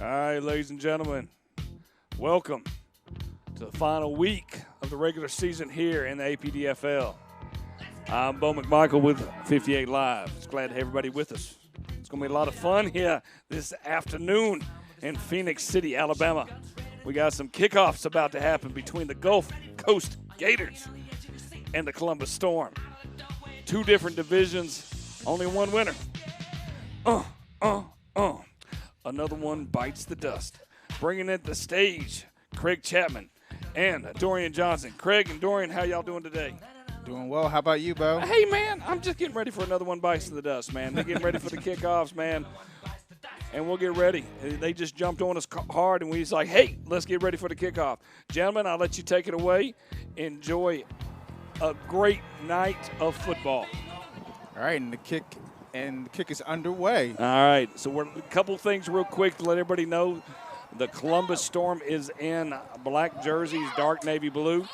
All right, ladies and gentlemen, welcome to the final week of the regular season here in the APDFL. I'm Bo McMichael with 58 Live. It's glad to have everybody with us. It's going to be a lot of fun here this afternoon in Phoenix City, Alabama. We got some kickoffs about to happen between the Gulf Coast Gators and the Columbus Storm. Two different divisions, only one winner. Another one bites the dust. Bringing it the stage, Craig Chapman and Dorian Johnson. Craig and Dorian, how y'all doing today? Doing well. How about you, Bo? Hey, man, I'm just getting ready for another one bites the dust, man. They're getting ready for the kickoffs, man. And we'll get ready. They just jumped on us hard, and we was like, hey, let's get ready for the kickoff. Gentlemen, I'll let you take it away. Enjoy a great night of football. All right, and the kick is underway. All right, so we're a couple things real quick to let everybody know. The Columbus Storm is in black jerseys, dark navy blue,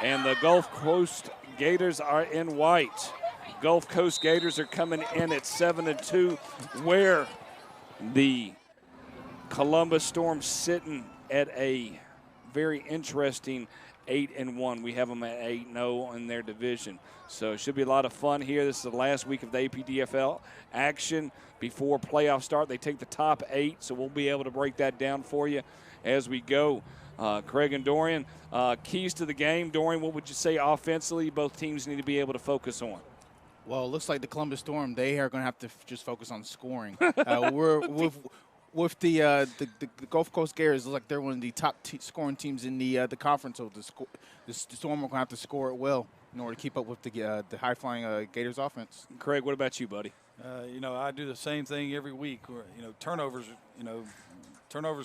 and the Gulf Coast Gators are in white. Gulf Coast Gators are coming in at 7-2, where the Columbus Storm sitting at a very interesting 8-1. We have them at 8-0 in their division. So it should be a lot of fun here. This is the last week of the APDFL action before playoffs start. They take the top 8, so we'll be able to break that down for you as we go. Craig and Dorian, keys to the game. Dorian, what would you say offensively both teams need to be able to focus on? Well, it looks like the Columbus Storm, they are going to have to just focus on scoring. With the Gulf Coast Gators, it looks like they're one of the top scoring teams in the conference. So the Storm are going to have to score it well in order to keep up with the high-flying Gators offense. Craig, what about you, buddy? I do the same thing every week. Turnovers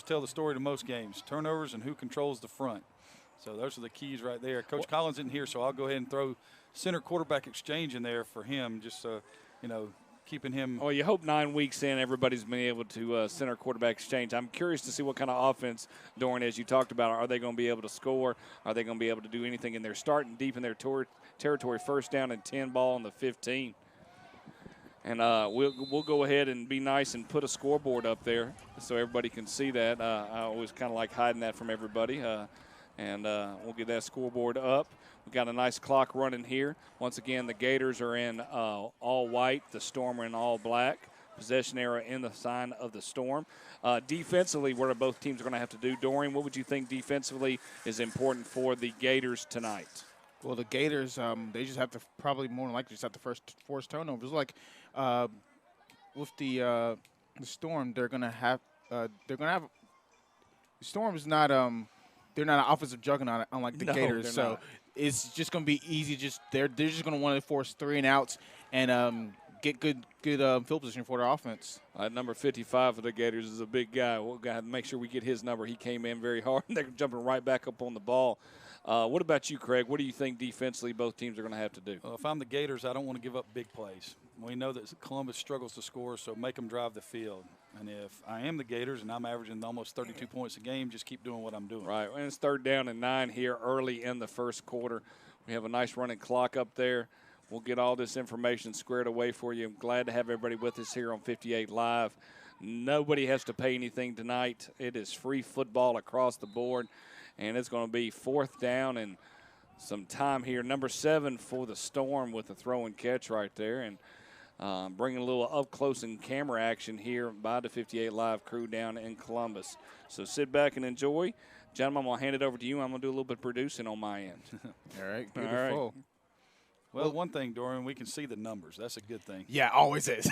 tell the story to most games. Turnovers and who controls the front. So those are the keys right there. Coach Collins isn't here, so I'll go ahead and throw center quarterback exchange in there for him, just keeping him. Oh, you hope 9 weeks in everybody's been able to center quarterback exchange. I'm curious to see what kind of offense, Dorian, as you talked about, are they going to be able to score? Are they going to be able to do anything in their starting deep in their territory, first down and 10 ball on the 15? And we'll go ahead and be nice and put a scoreboard up there so everybody can see that. I always kind of like hiding that from everybody. And we'll get that scoreboard up. We've got a nice clock running here. Once again, the Gators are in all white. The Storm are in all black. Possession arrow in the sign of the Storm. Defensively, what are both teams going to have to do? Dorian, what would you think defensively is important for the Gators tonight? Well, the Gators, they just have to probably more than likely just have to force turnovers. Like with the Storm, they're going to have the Storm is not they're not an offensive juggernaut unlike the Gators. So it's just going to be easy. They're just going to want to force 3 and outs and get good field position for their offense. Number 55 for the Gators is a big guy. We'll got to make sure we get his number. He came in very hard. They're jumping right back up on the ball. What about you, Craig? What do you think defensively both teams are going to have to do? Well, if I'm the Gators, I don't want to give up big plays. We know that Columbus struggles to score, so make them drive the field. And if I am the Gators and I'm averaging almost 32 points a game, just keep doing what I'm doing. Right, and it's 3rd down and 9 here early in the first quarter. We have a nice running clock up there. We'll get all this information squared away for you. I'm glad to have everybody with us here on 58 Live. Nobody has to pay anything tonight. It is free football across the board, and it's going to be 4th down and some time here. Number 7 for the Storm with the throw and catch right there, and bringing a little up close and camera action here by the 58 Live crew down in Columbus. So sit back and enjoy. Gentlemen, I'm going to hand it over to you. I'm going to do a little bit of producing on my end. All right, beautiful. All right. Well, one thing, Dorian, we can see the numbers. That's a good thing. Yeah, always is.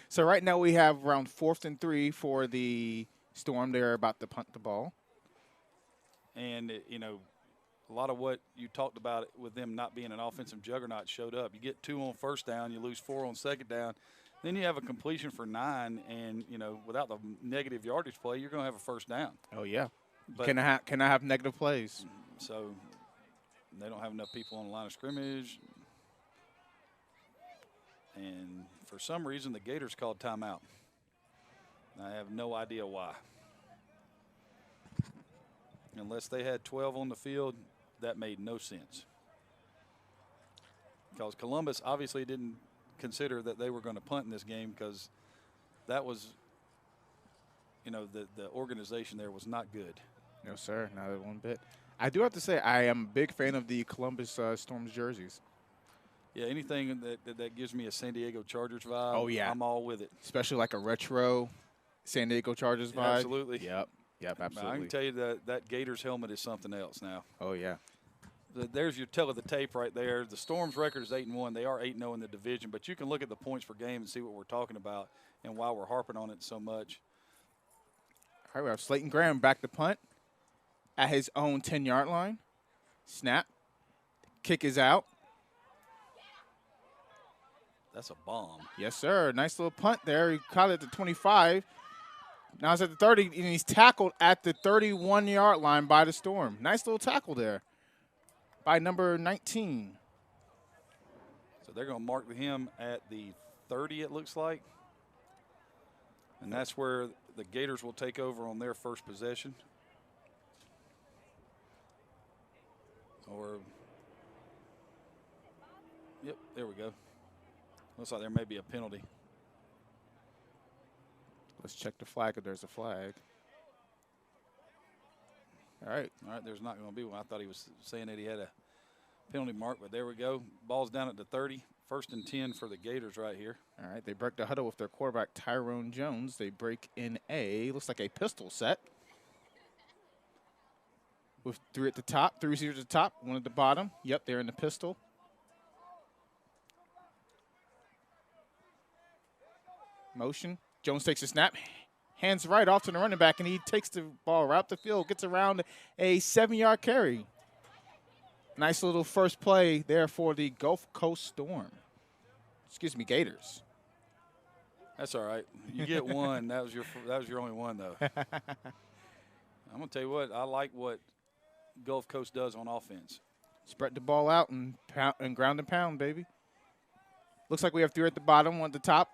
So right now we have around 4th and 3 for the Storm. They're about to punt the ball. And, a lot of what you talked about with them not being an offensive juggernaut showed up. You get 2 on first down, you lose 4 on second down. Then you have a completion for 9, and, without the negative yardage play, you're going to have a first down. Oh, yeah. But Can I have negative plays? So they don't have enough people on the line of scrimmage. And for some reason, the Gators called timeout. I have no idea why. Unless they had 12 on the field, that made no sense. Because Columbus obviously didn't consider that they were going to punt in this game, because that was you know, the organization there was not good. No, sir, not one bit. I do have to say I am a big fan of the Columbus Storm's jerseys. Yeah, anything that gives me a San Diego Chargers vibe, Oh, yeah. I'm all with it. Especially like a retro San Diego Chargers vibe. Absolutely. Yep, absolutely. I can tell you that Gators helmet is something else now. Oh, yeah. There's your tell of the tape right there. The Storm's record is 8-1. They are 8-0 in the division, but you can look at the points per game and see what we're talking about and why we're harping on it so much. All right, we have Slayton Graham back to punt at his own 10-yard line. Snap. Kick is out. That's a bomb. Yes, sir. Nice little punt there. He caught it at the 25. Now it's at the 30, and he's tackled at the 31-yard line by the Storm. Nice little tackle there by number 19. So they're going to mark him at the 30, it looks like. And that's where the Gators will take over on their first possession. Yep, there we go. Looks like there may be a penalty. Let's check the flag if there's a flag. All right, there's not going to be one. I thought he was saying that he had a penalty mark, but there we go. Ball's down at the 30. 1st and 10 for the Gators right here. All right, they break the huddle with their quarterback, Tyrone Jones. They break in looks like a pistol set. With 3 at the top, 3 receivers at the top, 1 at the bottom. Yep, they're in the pistol. Motion. Jones takes a snap. Hands right off to the running back, and he takes the ball right up the field, gets around a 7-yard carry. Nice little first play there for the Gulf Coast Storm. Excuse me, Gators. That's all right. You get one. That was your only one, though. I'm going to tell you what. I like what Gulf Coast does on offense. Spread the ball out and ground and pound, baby. Looks like we have 3 at the bottom, 1 at the top.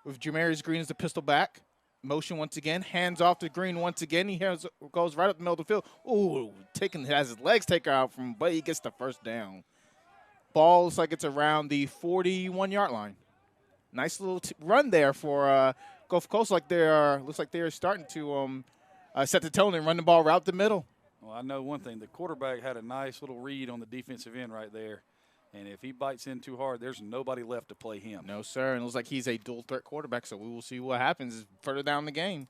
With Jamarius Green as the pistol back. Motion once again. Hands off to Green once again. He goes right up the middle of the field. Ooh, has his legs taken out from him, but he gets the first down. Ball looks like it's around the 41-yard line. Nice little run there for Gulf Coast. Looks like they are starting to set the tone and run the ball right up the middle. Well, I know one thing. The quarterback had a nice little read on the defensive end right there. And if he bites in too hard, there's nobody left to play him. No, sir. And it looks like he's a dual-threat quarterback, so we will see what happens further down the game.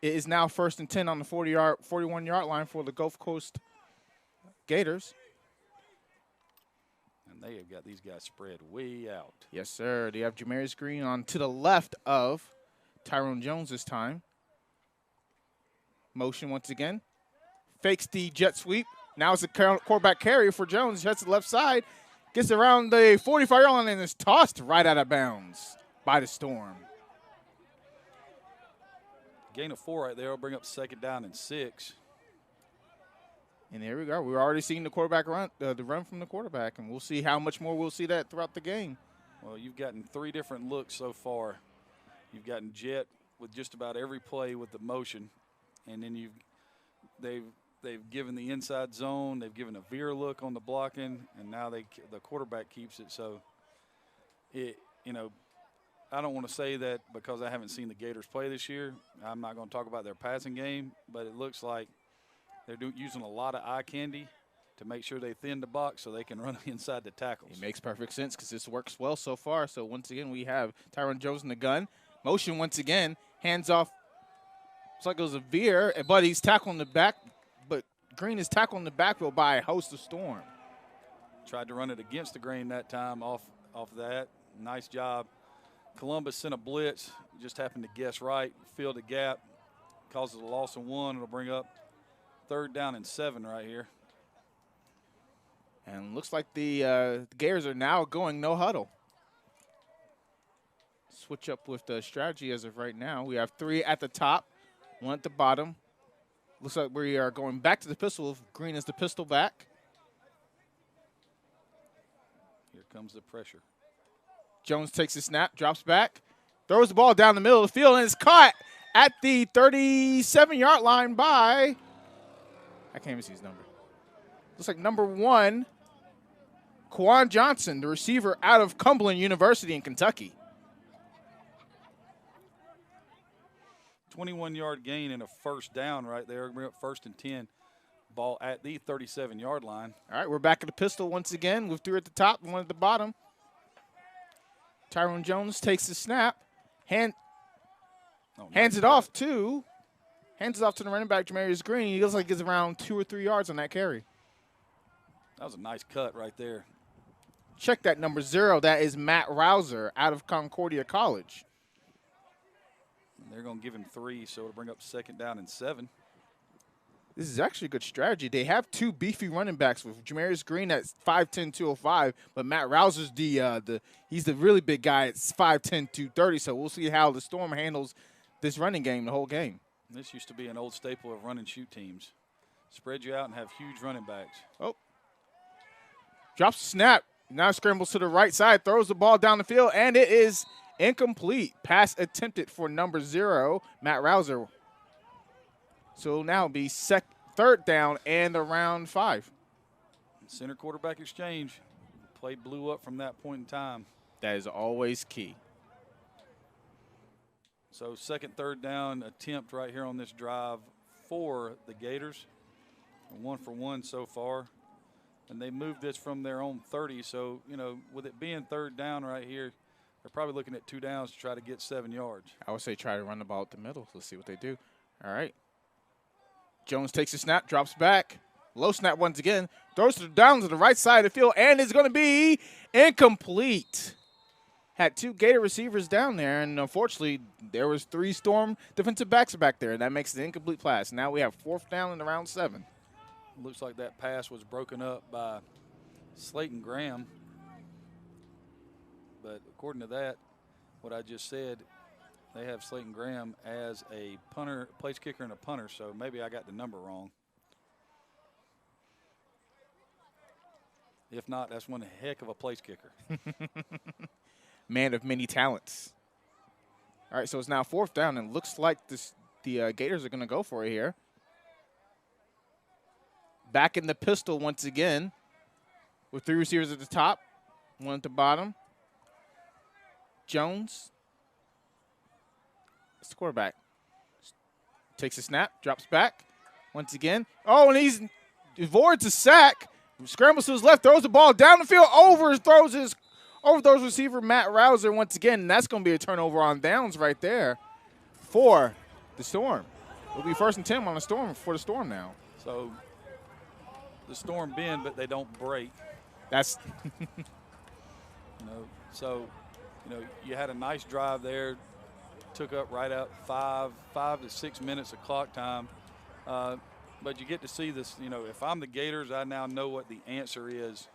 It is now 1st and 10 on the 41-yard line for the Gulf Coast Gators. And they have got these guys spread way out. Yes, sir. They have Jamarius Green on to the left of Tyrone Jones this time. Motion once again. Fakes the jet sweep. Now it's a quarterback carry for Jones. He heads to the left side. Gets around the 45-yard line and is tossed right out of bounds by the Storm. Gain of 4 right there will bring up 2nd down and 6. And there we go. We're already seeing the quarterback run, the run from the quarterback, and we'll see how much more we'll see that throughout the game. Well, you've gotten 3 different looks so far. You've gotten jet with just about every play with the motion, and then they've given the inside zone. They've given a veer look on the blocking, and now the quarterback keeps it. So, I don't want to say that because I haven't seen the Gators play this year. I'm not going to talk about their passing game, but it looks like they're using a lot of eye candy to make sure they thin the box so they can run inside the tackles. It makes perfect sense because this works well so far. So, once again, we have Tyrone Jones in the gun. Motion once again. Hands off. Looks like it was a veer, but he's tackling the back. But Green is tackling the backfield by a host of Storm. Tried to run it against the grain that time off that. Nice job. Columbus sent a blitz. Just happened to guess right. Filled a gap. Causes a loss of 1. It'll bring up 3rd down and 7 right here. And looks like the Gators are now going no huddle. Switch up with the strategy as of right now. We have 3 at the top, 1 at the bottom. Looks like we are going back to the pistol. Green is the pistol back. Here comes the pressure. Jones takes the snap, drops back, throws the ball down the middle of the field, and it's caught at the 37-yard line by, I can't even see his number. Looks like number 1, Quan Johnson, the receiver out of Cumberland University in Kentucky. 21-yard gain and a first down right there. Bring up 1st and 10. Ball at the 37-yard line. All right, we're back at the pistol once again with 3 at the top, 1 at the bottom. Tyrone Jones takes the snap, hands it off to the running back, Jamarius Green. He looks like he's around 2 or 3 yards on that carry. That was a nice cut right there. Check that number 0. That is Matt Rouser out of Concordia College. And they're going to give him 3, so it'll bring up 2nd down and 7. This is actually a good strategy. They have 2 beefy running backs with Jamarius Green at 5'10", 205, but Matt Rouser's he's the really big guy at 5'10", 230. So we'll see how the Storm handles this running game the whole game. This used to be an old staple of run and shoot teams. Spread you out and have huge running backs. Oh, drops the snap. Now scrambles to the right side, throws the ball down the field, and it is incomplete. Pass attempted for number 0, Matt Rouser. So now it'll be 3rd down and around 5. Center quarterback exchange. Play blew up from that point in time. That is always key. So 2nd, 3rd down attempt right here on this drive for the Gators. 1 for 1 so far. And they moved this from their own 30. So, with it being 3rd down right here, they're probably looking at 2 downs to try to get 7 yards. I would say try to run the ball up the middle. Let's see what they do. All right. Jones takes a snap, drops back. Low snap once again. Throws it down to the right side of the field, and it's going to be incomplete. Had 2 Gator receivers down there, and unfortunately, there was 3 Storm defensive backs back there, and that makes it an incomplete pass. Now we have 4th down and around 7. Looks like that pass was broken up by Slayton Graham. But according to that, what I just said, they have Slayton Graham as a punter, place kicker, and a punter, so maybe I got the number wrong. If not, that's one heck of a place kicker. Man of many talents. All right, so it's now 4th down, and looks like the Gators are going to go for it here. Back in the pistol once again with 3 receivers at the top, 1 at the bottom. Jones. It's the quarterback. Takes a snap, drops back once again. Oh, and he avoids a sack. Scrambles to his left, throws the ball down the field, overthrows receiver Matt Rouser once again, and that's going to be a turnover on downs right there for the Storm. It'll be 1st and 10 on the Storm for the Storm now. So the Storm bend, but they don't break. That's you had a nice drive there. Took up right up 5 to 6 minutes of clock time. But you get to see this, if I'm the Gators, I now know what the answer is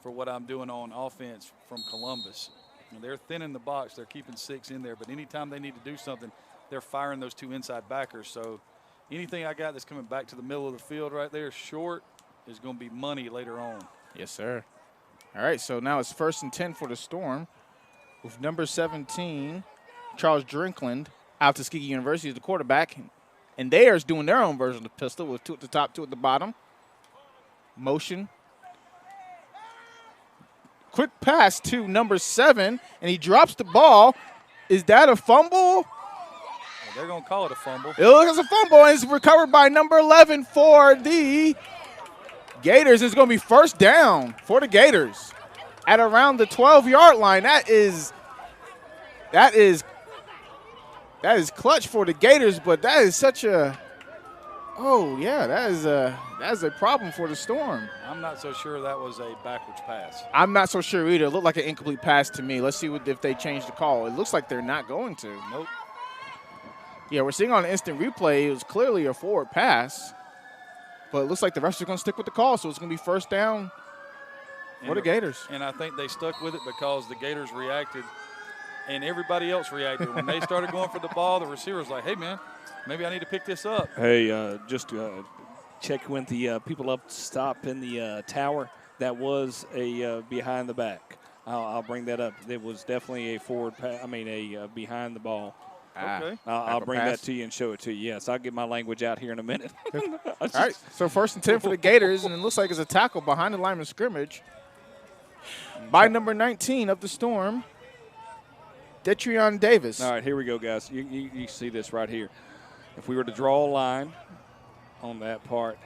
for what I'm doing on offense from Columbus. They're thinning the box. They're keeping 6 in there. But anytime they need to do something, they're firing those 2 inside backers. So anything I got that's coming back to the middle of the field right there short is going to be money later on. Yes, sir. All right, so now it's 1st and 10 for the Storm with number 17, Charles Drinkland, out to Tuskegee University as the quarterback. And they are doing their own version of the pistol with 2 at the top, 2 at the bottom. Motion. Quick pass to number 7, and he drops the ball. Is that a fumble? They're going to call it a fumble. It looks like a fumble, and it's recovered by number 11 for the Gators. It's going to be 1st down for the Gators at around the 12-yard line. That is clutch for the Gators, but that is such a that is a problem for the Storm. I'm not so sure that was a backwards pass. I'm not so sure either. It looked like an incomplete pass to me. Let's see if they change the call. It looks like they're not going to. Nope. Yeah, we're seeing on an instant replay it was clearly a forward pass, but it looks like the refs are going to stick with the call, so it's going to be 1st down for the Gators. And I think they stuck with it because the Gators reacted and everybody else reacted. When they started going for the ball, the receiver was like, hey, man, maybe I need to pick this up. Hey, just check with the people up top in the tower. That was a behind the back. I'll bring that up. It was definitely a behind the ball. Okay. I'll bring that to you and show it to you. Yes, I'll get my language out here in a minute. All right, so 1st and 10 for the Gators, and it looks like it's a tackle behind the line of scrimmage by number 19 of the Storm, Detrion Davis. All right, here we go, guys. You see this right here. if we were to draw a line on that part.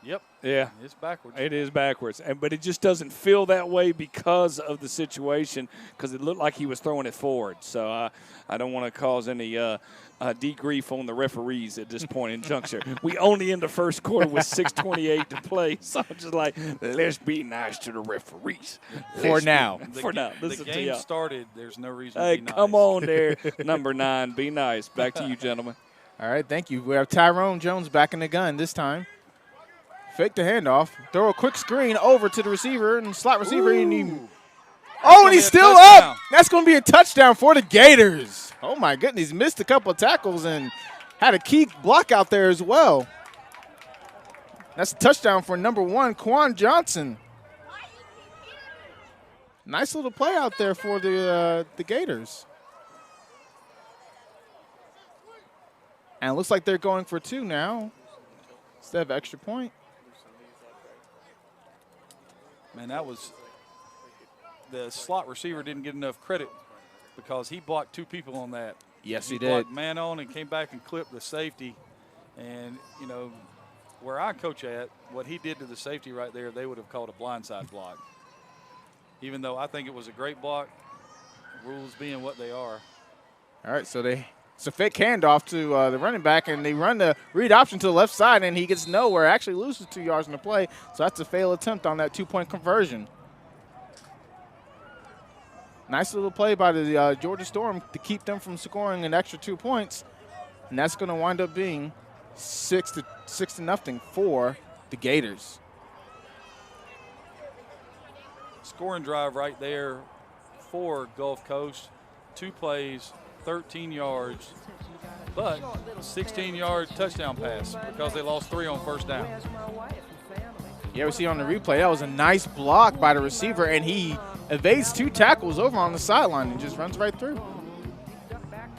Yep. Yeah. It's backwards. It is backwards. But it just doesn't feel that way because of the situation, because it looked like he was throwing it forward. So I don't want to cause any degrief on the referees at this point in juncture. We only in the first quarter with 6:28 to play. So I'm just like, let's be nice to the referees. For now. The game started. There's no reason Hey, to be nice. come on there, number 9. Be nice. Back to you, gentlemen. All right, thank you. We have Tyrone Jones back in the gun this time. Fake the handoff. Throw a quick screen over to the receiver and slot receiver. And he's still up. That's going to be a touchdown for the Gators. Oh, my goodness. Missed a couple of tackles and had a key block out there as well. That's a touchdown for number 1, Quan Johnson. Nice little play out there for the Gators. And it looks like they're going for 2 now instead of extra point. Man, that was the slot receiver didn't get enough credit because he blocked 2 people on that. Yes, he He did. blocked man on and came back and clipped the safety. And, you know, where I coach at, what he did to the safety right there, they would have called a blindside block. Even though I think it was a great block, rules being what they are. All right, so it's a fake handoff to the running back, and they run the read option to the left side, and he gets nowhere. Actually loses 2 yards in the play, so that's a failed attempt on that 2-point conversion. Nice little play by the Georgia Storm to keep them from scoring an extra 2 points, and that's going to wind up being 6-0 for the Gators. Scoring drive right there for Gulf Coast. 2 plays, 13 yards, but 16-yard touchdown pass because they lost 3 on first down. Yeah, we see on the replay, that was a nice block by the receiver, and he evades 2 tackles over on the sideline and just runs right through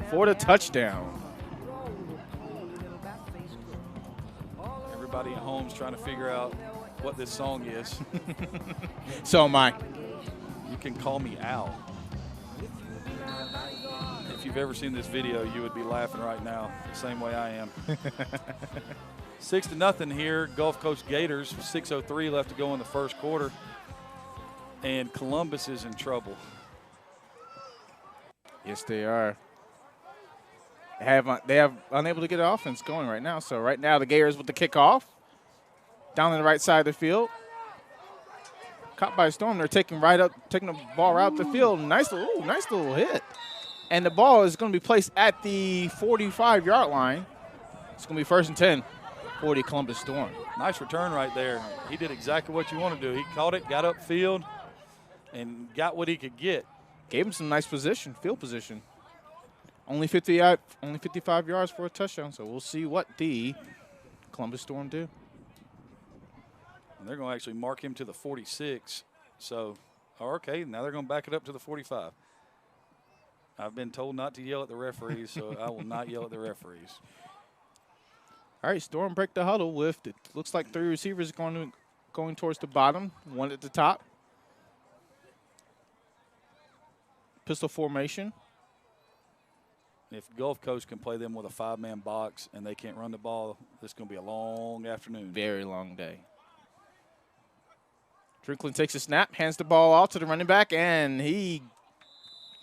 for the touchdown. Everybody at home's trying to figure out what this song is. So am I. You can call me Al. If you've ever seen this video, you would be laughing right now, the same way I am. 6-0 here, Gulf Coast Gators, 6:03 left to go in the first quarter. And Columbus is in trouble. Yes, they are. They have unable to get an offense going right now. So right now the Gators with the kickoff. Down on the right side of the field. Caught by a Storm. They're taking the ball right up the field. Nice little hit. And the ball is going to be placed at the 45-yard line. It's going to be 1st and 10 for the Columbus Storm. Nice return right there. He did exactly what you want to do. He caught it, got upfield, and got what he could get. Gave him some nice position, field position. Only 55 yards for a touchdown, so we'll see what the Columbus Storm do. And they're going to actually mark him to the 46. So, okay, now they're going to back it up to the 45. I've been told not to yell at the referees, so I will not yell at the referees. All right, Storm break the huddle with, it looks like 3 receivers going towards the bottom, 1 at the top. Pistol formation. If Gulf Coast can play them with a 5-man box and they can't run the ball, this is going to be a long afternoon. Very long day. Drinklin takes a snap, hands the ball off to the running back, and he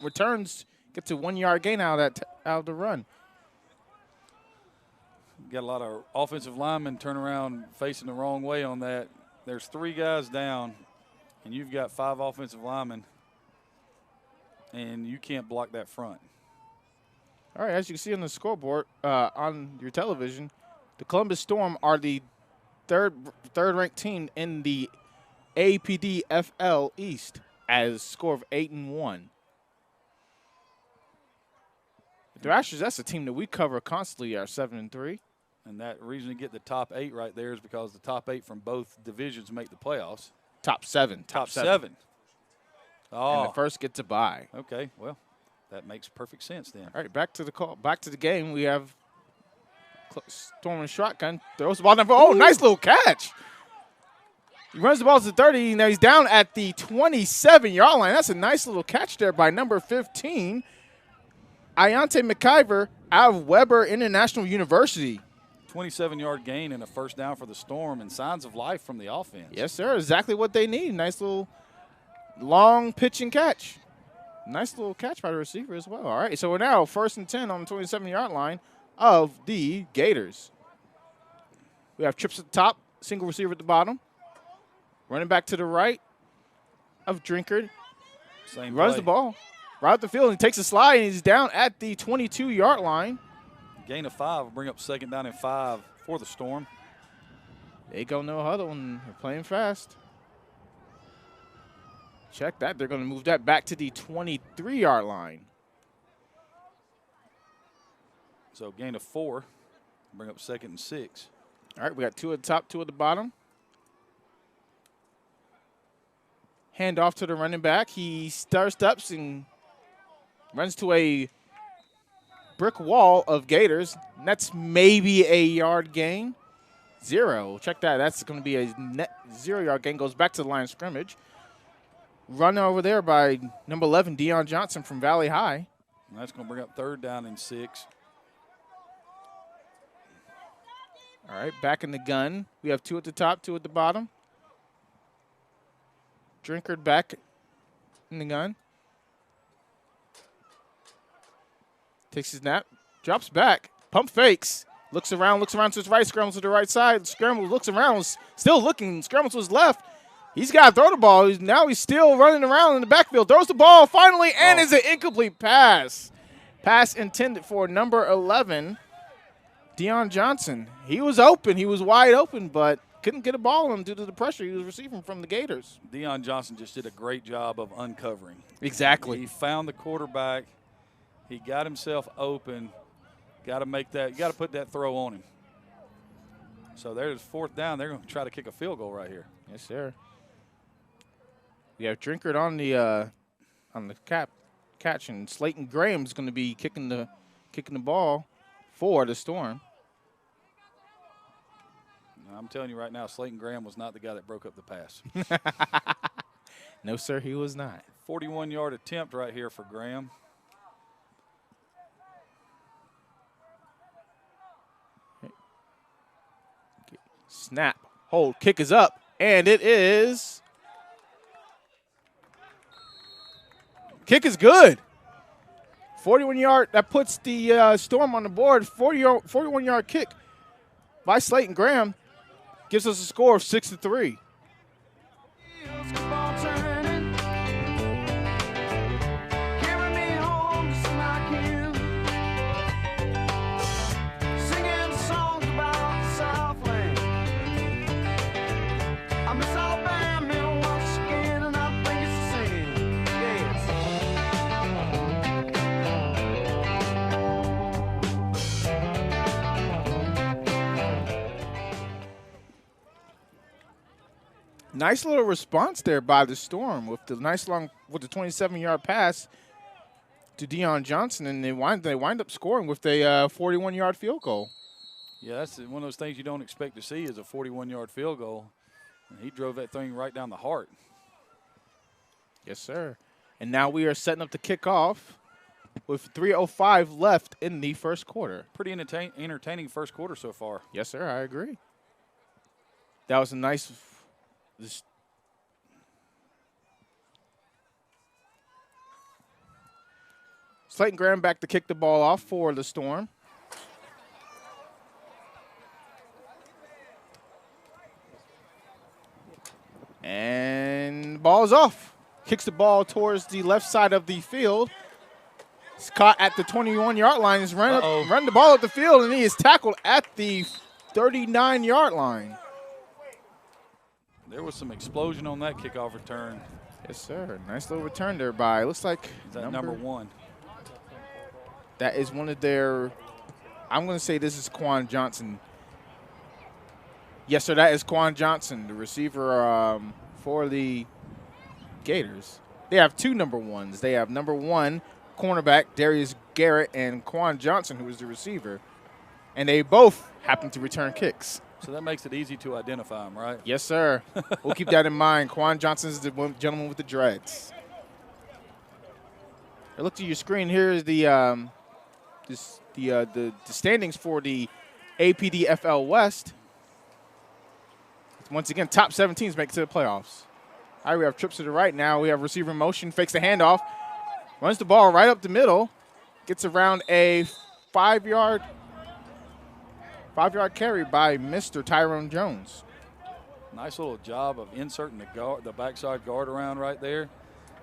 returns, gets a 1-yard gain out of the run. Got a lot of offensive linemen turn around facing the wrong way on that. There's 3 guys down, and you've got 5 offensive linemen, and you can't block that front. All right, as you can see on the scoreboard on your television, the Columbus Storm are the third-ranked team in the APDFL East as a score of 8-1. The Thrashers, that's a team that we cover constantly, are 7-3. And that reason to get the top 8 right there is because the top 8 from both divisions make the playoffs. Top 7. Top 7. Oh. And the first gets a bye. Okay, well, that makes perfect sense then. All right, back to the game. We have Storm and shotgun. Throws the ball down. Oh, nice little catch. He runs the ball to the 30. Now he's down at the 27-yard line. That's a nice little catch there by number 15. Ayante McIver out of Weber International University. 27-yard gain and a first down for the Storm, and signs of life from the offense. Yes, sir. Exactly what they need. Nice little long pitch and catch. Nice little catch by the receiver as well. All right, so we're now 1st and 10 on the 27-yard line of the Gators. We have trips at the top, single receiver at the bottom. Running back to the right of Drinkard. Same Runs play. the ball right up the field and takes a slide, and he's down at the 22-yard line. Gain of 5 will bring up 2nd down and 5 for the Storm. They go no huddle, and they're playing fast. Check that. They're going to move that back to the 23-yard line. So gain of 4, bring up 2nd and 6. All right, we got 2 at the top, 2 at the bottom. Hand off to the running back. He steps and runs to a brick wall of Gators. And that's maybe a yard gain. 0. Check that. That's going to be a net 0-yard gain. Goes back to the line of scrimmage. Run over there by number 11, Deion Johnson from Valley High. And that's going to bring up 3rd down and 6. All right, back in the gun. We have 2 at the top, 2 at the bottom. Drinkard back in the gun. Takes his snap, drops back, pump fakes, looks around to his right, scrambles to the right side, scrambles, looks around, still looking, scrambles to his left. He's got to throw the ball. Now he's still running around in the backfield. Throws the ball finally, and it's an incomplete pass. Pass intended for number 11, Deion Johnson. He was open. He was wide open, but couldn't get a ball on him due to the pressure he was receiving from the Gators. Deion Johnson just did a great job of uncovering. Exactly. He found the quarterback. He got himself open. Got to make that. You got to put that throw on him. So there's 4th down. They're going to try to kick a field goal right here. Yes, sir. We have Drinkard on the catch, and Slayton Graham's going to be kicking the ball for the Storm. I'm telling you right now, Slayton Graham was not the guy that broke up the pass. No, sir, he was not. 41-yard attempt right here for Graham. Snap, hold, kick is up, and it is. Kick is good. 41-yard, that puts the Storm on the board. 41-yard kick by Slayton Graham gives us a score of 6-3. Nice little response there by the Storm with the nice long, with the 27-yard pass to Deion Johnson, and they wind up scoring with a 41-yard field goal. Yeah, that's one of those things you don't expect to see is a 41-yard field goal. And he drove that thing right down the heart. Yes, sir. And now we are setting up the kickoff with 3:05 left in the first quarter. Pretty entertaining first quarter so far. Yes, sir, I agree. That was a nice. Slayton Graham back to kick the ball off for the Storm. And the ball is off. Kicks the ball towards the left side of the field. It's caught at the 21-yard line. He's run the ball up the field, and he is tackled at the 39-yard line. There was some explosion on that kickoff return. Yes, sir. Nice little return there by, looks like Is that number 1? That is one of their, I'm going to say this is Quan Johnson. Yes, sir, that is Quan Johnson, the receiver for the Gators. They have 2 number 1s. They have number 1 cornerback Darius Garrett and Quan Johnson, who is the receiver. And they both happen to return kicks. So that makes it easy to identify him, right? Yes, sir. We'll keep that in mind. Quan Johnson is the gentleman with the dreads. Look to your screen. Here is the the standings for the APDFL West. Once again, top 7 teams make it to the playoffs. All right, we have trips to the right now. We have receiver motion, fakes the handoff, runs the ball right up the middle, gets around a 5-yard carry by Mr. Tyrone Jones. Nice little job of inserting the backside guard around right there,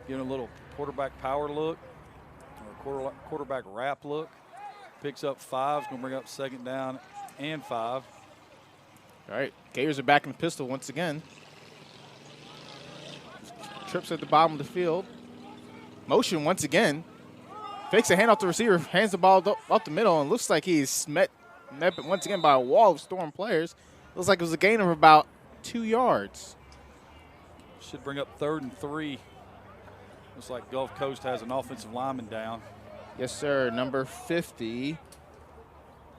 giving a little quarterback power look or quarterback wrap look. Picks up 5, going to bring up 2nd down and 5. All right, Gators are back in the pistol once again. Trips at the bottom of the field. Motion once again. Fakes a handoff to receiver, hands the ball up the middle, and looks like he's met once again by a wall of Storm players. Looks like it was a gain of about 2 yards. Should bring up 3rd and 3. Looks like Gulf Coast has an offensive lineman down. Yes, sir. Number 50,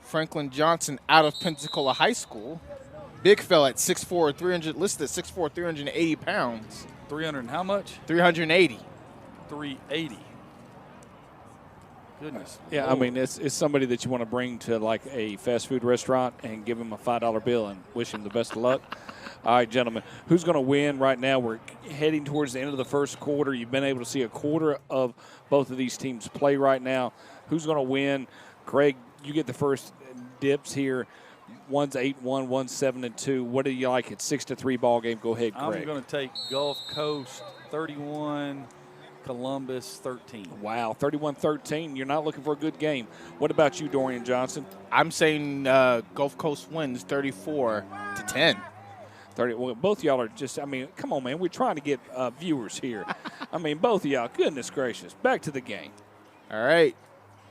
Franklin Johnson out of Pensacola High School. Big fella at 6'4", 300, listed at 6'4", 380 pounds. 300 and how much? 380. 380. Goodness. Yeah, Lord. I mean, it's somebody that you want to bring to like a fast food restaurant and give him a $5 bill and wish him the best of luck. All right, gentlemen, who's going to win right now? We're heading towards the end of the first quarter. You've been able to see a quarter of both of these teams play right now. Who's going to win? Craig, you get the first dips here. One's 8-1, one's 7-2. What do you like? It's 6-3 ball game. Go ahead, Craig. I'm going to take Gulf Coast 31, Columbus 13. Wow, 31-13. You're not looking for a good game. What about you, Dorian Johnson? I'm saying Gulf Coast wins 34-10. 30. Well, both of y'all are just, I mean, come on, man. We're trying to get viewers here. I mean, both of y'all, goodness gracious. Back to the game. All right.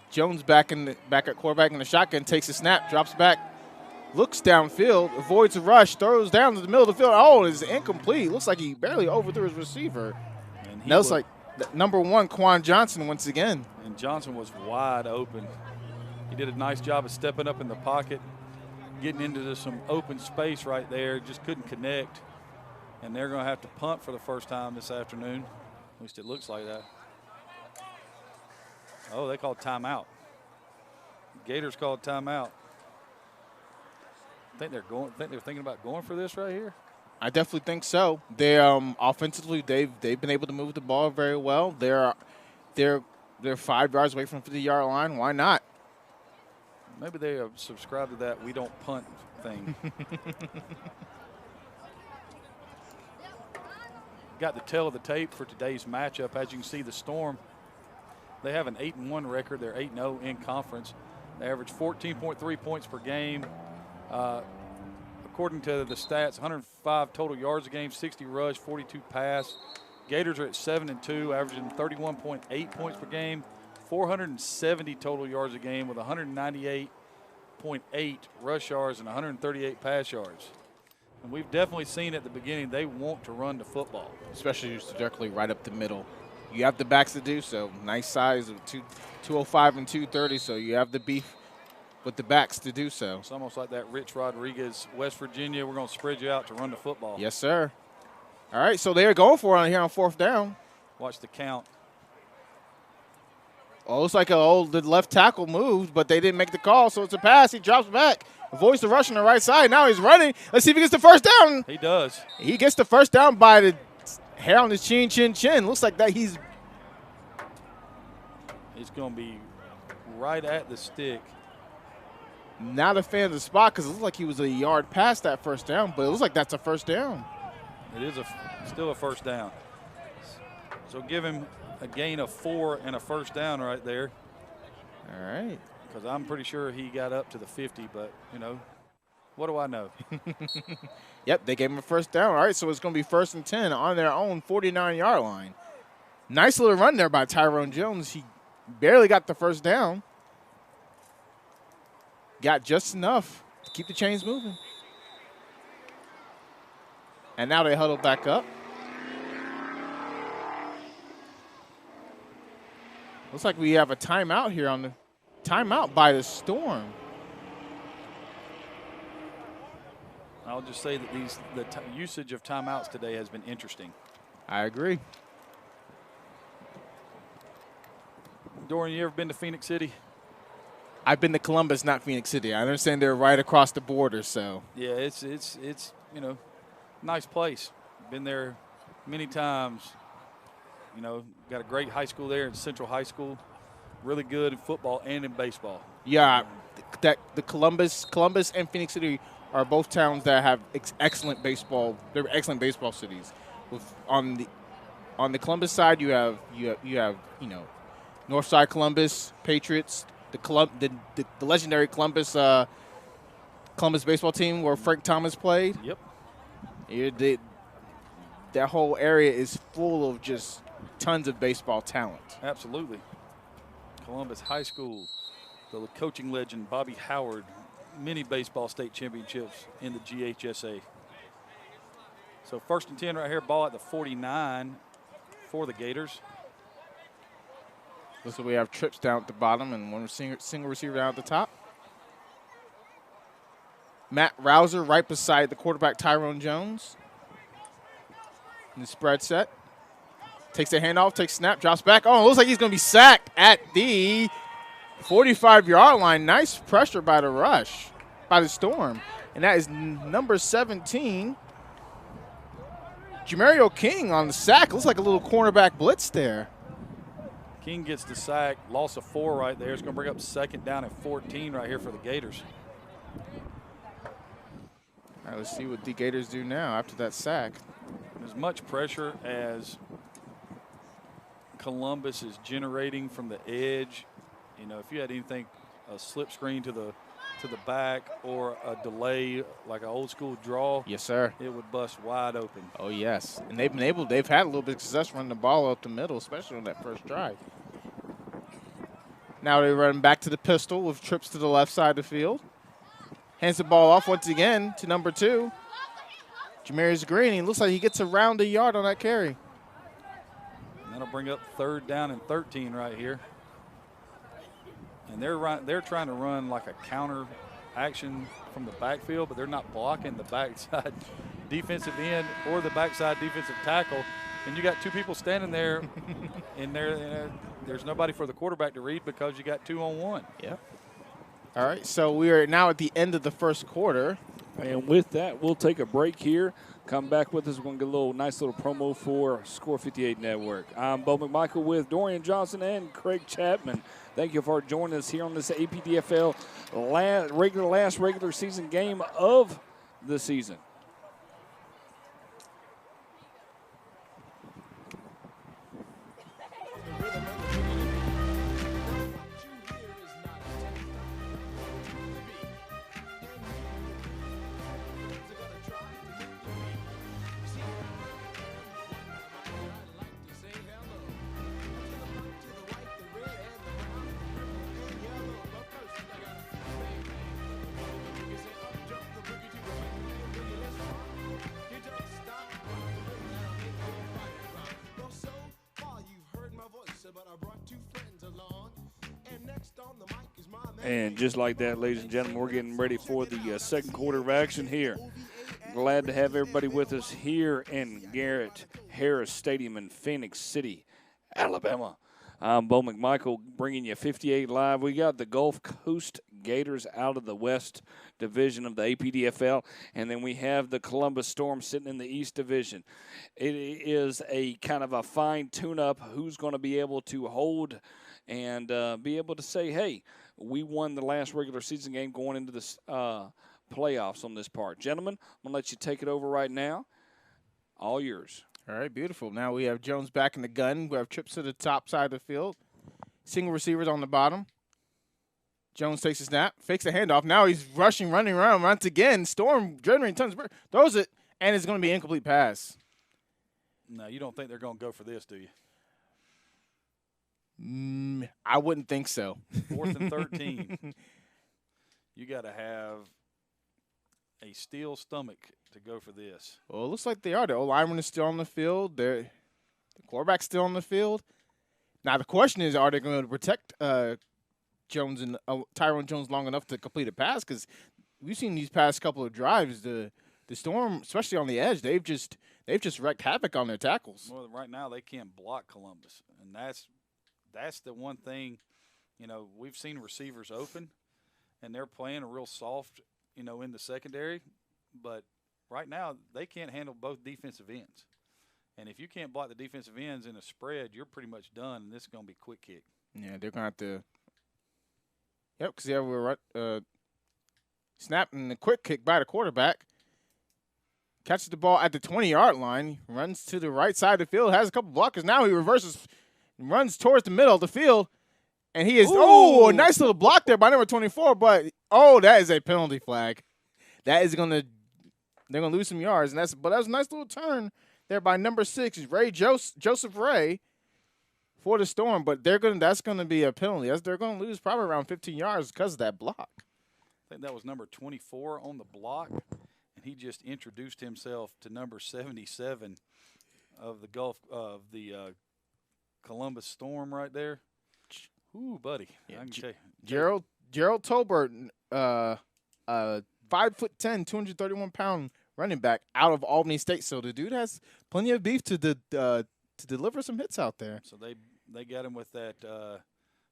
Jones back at quarterback in the shotgun, takes a snap, drops back, looks downfield, avoids a rush, throws down to the middle of the field. Oh, it's incomplete. Looks like he barely overthrew his receiver. And that was like number 1, Quan Johnson once again. And Johnson was wide open. He did a nice job of stepping up in the pocket, getting into some open space right there, just couldn't connect. And they're going to have to punt for the first time this afternoon. At least it looks like that. Oh, they called timeout. Gators called timeout. Think they're thinking about going for this right here? I definitely think so. They offensively they've been able to move the ball very well. They're 5 yards away from the 50-yard line. Why not? Maybe they have subscribed to that "we don't punt" thing. Got the tail of the tape for today's matchup. As you can see, the Storm, they have an 8-1 record. They're 8-0 in conference. They average 14.3 points per game. According to the stats, 105 total yards a game, 60 rush, 42 pass. Gators are at 7-2, averaging 31.8 points per game, 470 total yards a game with 198.8 rush yards and 138 pass yards. And we've definitely seen at the beginning they want to run the football. Especially just directly right up the middle. You have the backs to do so. Nice size of 205 and 230, so you have the beef with the backs to do so. It's almost like that Rich Rodriguez, West Virginia. We're going to spread you out to run the football. Yes, sir. All right, so they're going for it on here on 4th down. Watch the count. Oh, looks like the left tackle moved, but they didn't make the call, so it's a pass. He drops back, avoids the rush on the right side. Now he's running. Let's see if he gets the first down. He does. He gets the first down by the hair on his chin. Looks like that he's going to be right at the stick. Not a fan of the spot because it looks like he was a yard past that first down, but it looks like that's a first down. It is still a first down. So give him a gain of 4 and a first down right there. All right. Because I'm pretty sure he got up to the 50, but, you know, what do I know? Yep, they gave him a first down. All right, so it's going to be 1st and 10 on their own 49-yard line. Nice little run there by Tyrone Jones. He barely got the first down. Got just enough to keep the chains moving. And now they huddle back up. Looks like we have a timeout here on the timeout by the Storm. I'll just say that the usage of timeouts today has been interesting. I agree. Dorian, you ever been to Phoenix City? I've been to Columbus, not Phoenix City. I understand they're right across the border, so. Yeah, it's nice place. Been there many times. Got a great high school there in Central High School. Really good in football and in baseball. Yeah, the Columbus and Phoenix City are both towns that have excellent baseball. They're excellent baseball cities. On the Columbus side, you have North Side Columbus Patriots, the legendary Columbus baseball team where Frank Thomas played. Yep. That whole area is full of just tons of baseball talent. Absolutely. Columbus High School, the coaching legend Bobby Howard, many baseball state championships in the GHSA. So 1st and 10 right here, ball at the 49 for the Gators. So we have trips down at the bottom and one single receiver down at the top. Matt Rouser right beside the quarterback Tyrone Jones. In the spread set. Takes the handoff, takes snap, drops back. Oh, it looks like he's going to be sacked at the 45-yard line. Nice pressure by the Storm. And that is number 17, Jamario King on the sack. Looks like a little cornerback blitz there. King gets the sack, loss of 4 right there. It's going to bring up 2nd down and 14 right here for the Gators. All right, let's see what the Gators do now after that sack. As much pressure as Columbus is generating from the edge, if you had anything, a slip screen to the back or a delay like an old school draw, yes, sir, it would bust wide open. Oh, yes, and they've had a little bit of success running the ball up the middle, especially on that first drive. Now they run back to the pistol with trips to the left side of the field. Hands the ball off once again to number 2, Jamarius Green. He looks like he gets around a yard on that carry. That'll bring up 3rd down and 13 right here. And they're trying to run like a counter action from the backfield, but they're not blocking the backside defensive end or the backside defensive tackle. And you got 2 people standing there, and there's nobody for the quarterback to read because you got 2-on-1. Yeah. All right, so we are now at the end of the first quarter. And with that, we'll take a break here. Come back with us. We're going to get a nice little promo for Score 58 Network. I'm Bo McMichael with Dorian Johnson and Craig Chapman. Thank you for joining us here on this APDFL last regular season game of the season. And just like that, ladies and gentlemen, we're getting ready for the second quarter of action here. Glad to have everybody with us here in Garrett Harris Stadium in Phoenix City, Alabama. I'm Bo McMichael bringing you 58 Live. We got the Gulf Coast Gators out of the West Division of the APDFL, and then we have the Columbus Storm sitting in the East Division. It is a kind of a fine tune-up who's going to be able to hold and be able to say, hey, we won the last regular season game going into this playoffs on this part. Gentlemen, I'm going to let you take it over right now. All yours. All right, beautiful. Now we have Jones back in the gun. We have trips to the top side of the field. Single receivers on the bottom. Jones takes a snap, fakes a handoff. Now he's running around once again. Storm generating tons of throws it, and it's going to be an incomplete pass. No, you don't think they're going to go for this, do you? I wouldn't think so. 4th and 13. You got to have a steel stomach to go for this. Well, it looks like they are. The O-lineman is still on the field. The quarterback's still on the field. Now the question is, are they going to protect Jones and Tyrone Jones long enough to complete a pass? Because we've seen these past couple of drives, the Storm, especially on the edge, they've just wreaked havoc on their tackles. Well, right now they can't block Columbus, and that's the one thing You know, we've seen receivers open, and they're playing a real soft, you know, in the secondary. But right now, they can't handle both defensive ends. And if you can't block the defensive ends in a spread, you're pretty much done, and this is going to be quick kick. Yeah, they're going to have to. Yep, because we're snapping the quick kick by the quarterback. Catches the ball at the 20-yard line, runs to the right side of the field, has a couple blockers. Now he reverses, runs towards the middle of the field, and he is, a nice little block there by number 24, but, that is a penalty flag. That is going to, they're going to lose some yards, and but that was a nice little turn there by number 6, Joseph Ray, for the Storm, but that's going to be a penalty. They're going to lose probably around 15 yards because of that block. I think that was number 24 on the block, and he just introduced himself to number 77 of the Columbus Storm right there. Ooh, buddy. Yeah, I can tell you. Gerald Tolbert, 5'10", 231-pound running back out of Albany State. So the dude has plenty of beef to deliver some hits out there. So they got him with that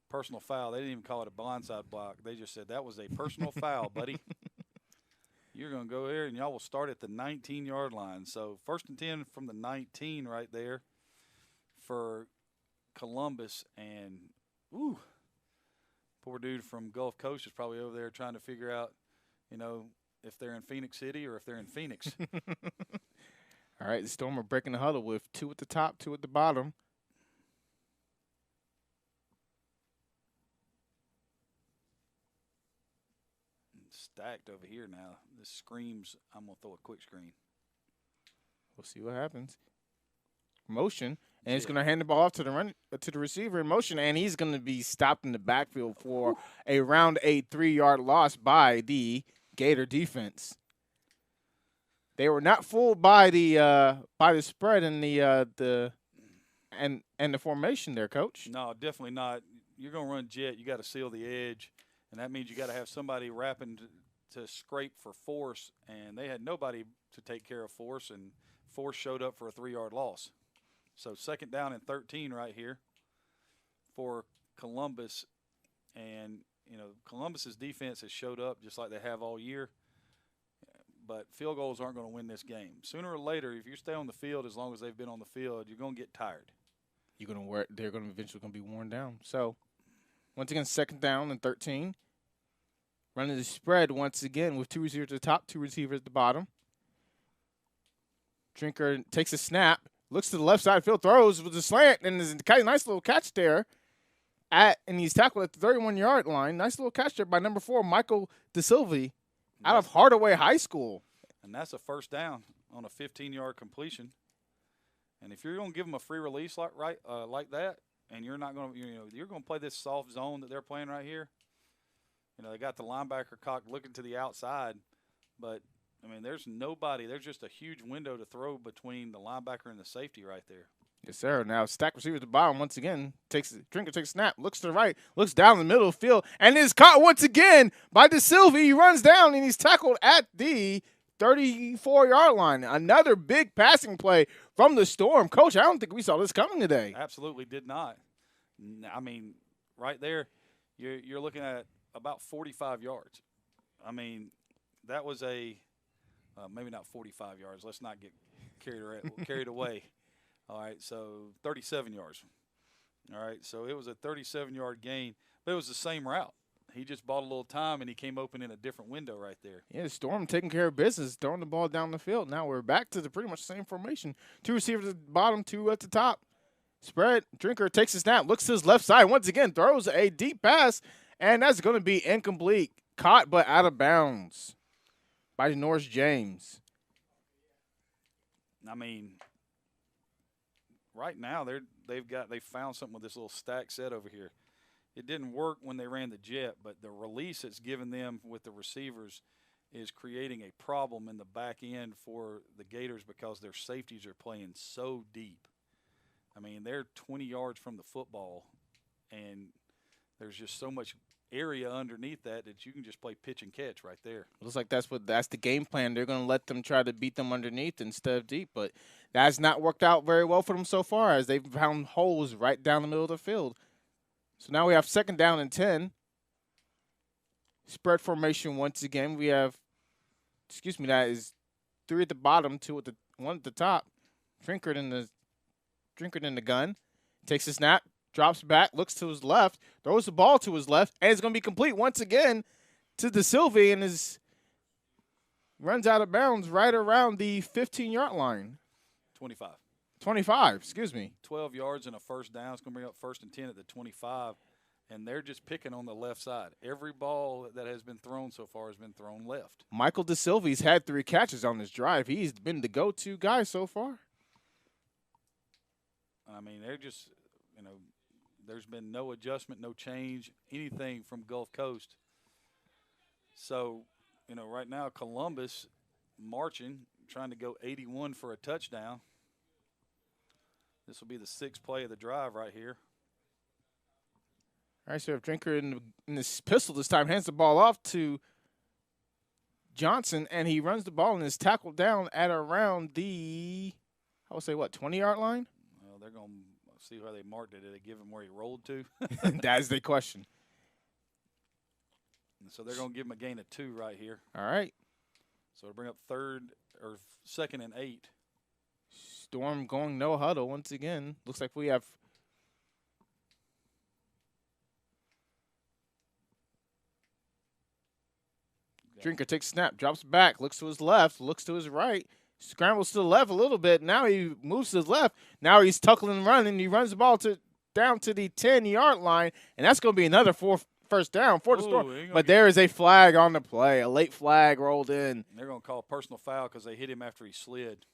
personal foul. They didn't even call it a blindside block. They just said that was a personal foul, buddy. You're going to go here, and y'all will start at the 19-yard line. So 1st and 10 from the 19 right there for Columbus. And, poor dude from Gulf Coast is probably over there trying to figure out, you know, if they're in Phoenix City or if they're in Phoenix. All right, the Storm are breaking the huddle with 2 at the top, 2 at the bottom. Stacked over here now. This screams, I'm going to throw a quick screen. We'll see what happens. Motion, and he's going to hand the ball off to the receiver in motion, and he's going to be stopped in the backfield for a round 8 3-yard loss by the Gator defense. They were not fooled by the spread and the formation there, Coach. No, definitely not. You're going to run jet. You got to seal the edge, and that means you got to have somebody wrapping to scrape for force, and they had nobody to take care of force, and force showed up for a 3-yard loss. So 2nd down and 13 right here for Columbus, and you know Columbus's defense has showed up just like they have all year. But field goals aren't going to win this game. Sooner or later, if you stay on the field as long as they've been on the field, you're going to get tired. They're going to eventually be worn down. So, once again, 2nd down and 13. Running the spread once again with 2 receivers at the top, 2 receivers at the bottom. Drinker takes a snap, looks to the left side, field throws with a slant, and there's a nice little catch there. And he's tackled at the 31-yard line. Nice little catch there by number 4, Michael DeSilvi, out of Hardaway High School. And that's a 1st down on a 15-yard completion. And if you're going to give them a free release like that, and you're not going to, you're going to play this soft zone that they're playing right here. You know, they got the linebacker cocked looking to the outside, but I mean, there's nobody. There's just a huge window to throw between the linebacker and the safety right there. Yes, sir. Now, stack receiver at the bottom once again. Drinker takes a snap, looks to the right, looks down the middle of the field, and is caught once again by DeSilvi. He runs down, and he's tackled at the 34-yard line. Another big passing play from the Storm. Coach, I don't think we saw this coming today. Absolutely did not. I mean, right there, you're looking at about 45 yards. I mean, that was maybe not 45 yards. Let's not get carried away. All right, so 37 yards. All right, so it was a 37-yard gain, but it was the same route. He just bought a little time, and he came open in a different window right there. Yeah, the Storm taking care of business, throwing the ball down the field. Now we're back to the pretty much same formation. 2 receivers at the bottom, 2 at the top. Spread. Drinker takes a snap, looks to his left side once again, throws a deep pass, and that's going to be incomplete. Caught but out of bounds by Norris James. I mean, right now they found something with this little stack set over here. It didn't work when they ran the jet, but the release it's given them with the receivers is creating a problem in the back end for the Gators because their safeties are playing so deep. I mean, they're 20 yards from the football, and there's just so much area underneath that you can just play pitch and catch right there. Looks like that's the game plan. They're going to let them try to beat them underneath instead of deep, but that's not worked out very well for them so far as they've found holes right down the middle of the field. So now we have 2nd down and 10. Spread formation once again. We have, that is 3 at the bottom, 2 at the 1 at the top. Drinkard in the gun. Takes a snap, drops back, looks to his left, throws the ball to his left, and it's going to be complete once again to DeSilva and runs out of bounds right around the 15-yard line. 25. 25, excuse me. 12 yards and a first down. It's going to bring up 1st and 10 at the 25, and they're just picking on the left side. Every ball that has been thrown so far has been thrown left. Michael DeSilva's had 3 catches on this drive. He's been the go-to guy so far. I mean, they're just, there's been no adjustment, no change, anything from Gulf Coast. So, right now Columbus marching, trying to go 81 for a touchdown. This will be the 6th play of the drive right here. All right, so if Drinkard in this pistol this time hands the ball off to Johnson, and he runs the ball and is tackled down at around the, 20-yard line? Well, they're going to see how they marked it. Did they give him where he rolled to? That's the question. And so they're going to give him a gain of 2 right here. All right. So it'll bring up 2nd and 8. Storm going no huddle once again. Looks like we have Drinkard takes snap, drops back, looks to his left, looks to his right, scrambles to the left a little bit. Now he moves to his left. Now he's tuckling and running. He runs the ball down to the 10-yard line, and that's going to be another first down for the Storm. But there is a flag on the play, a late flag rolled in. They're going to call a personal foul because they hit him after he slid.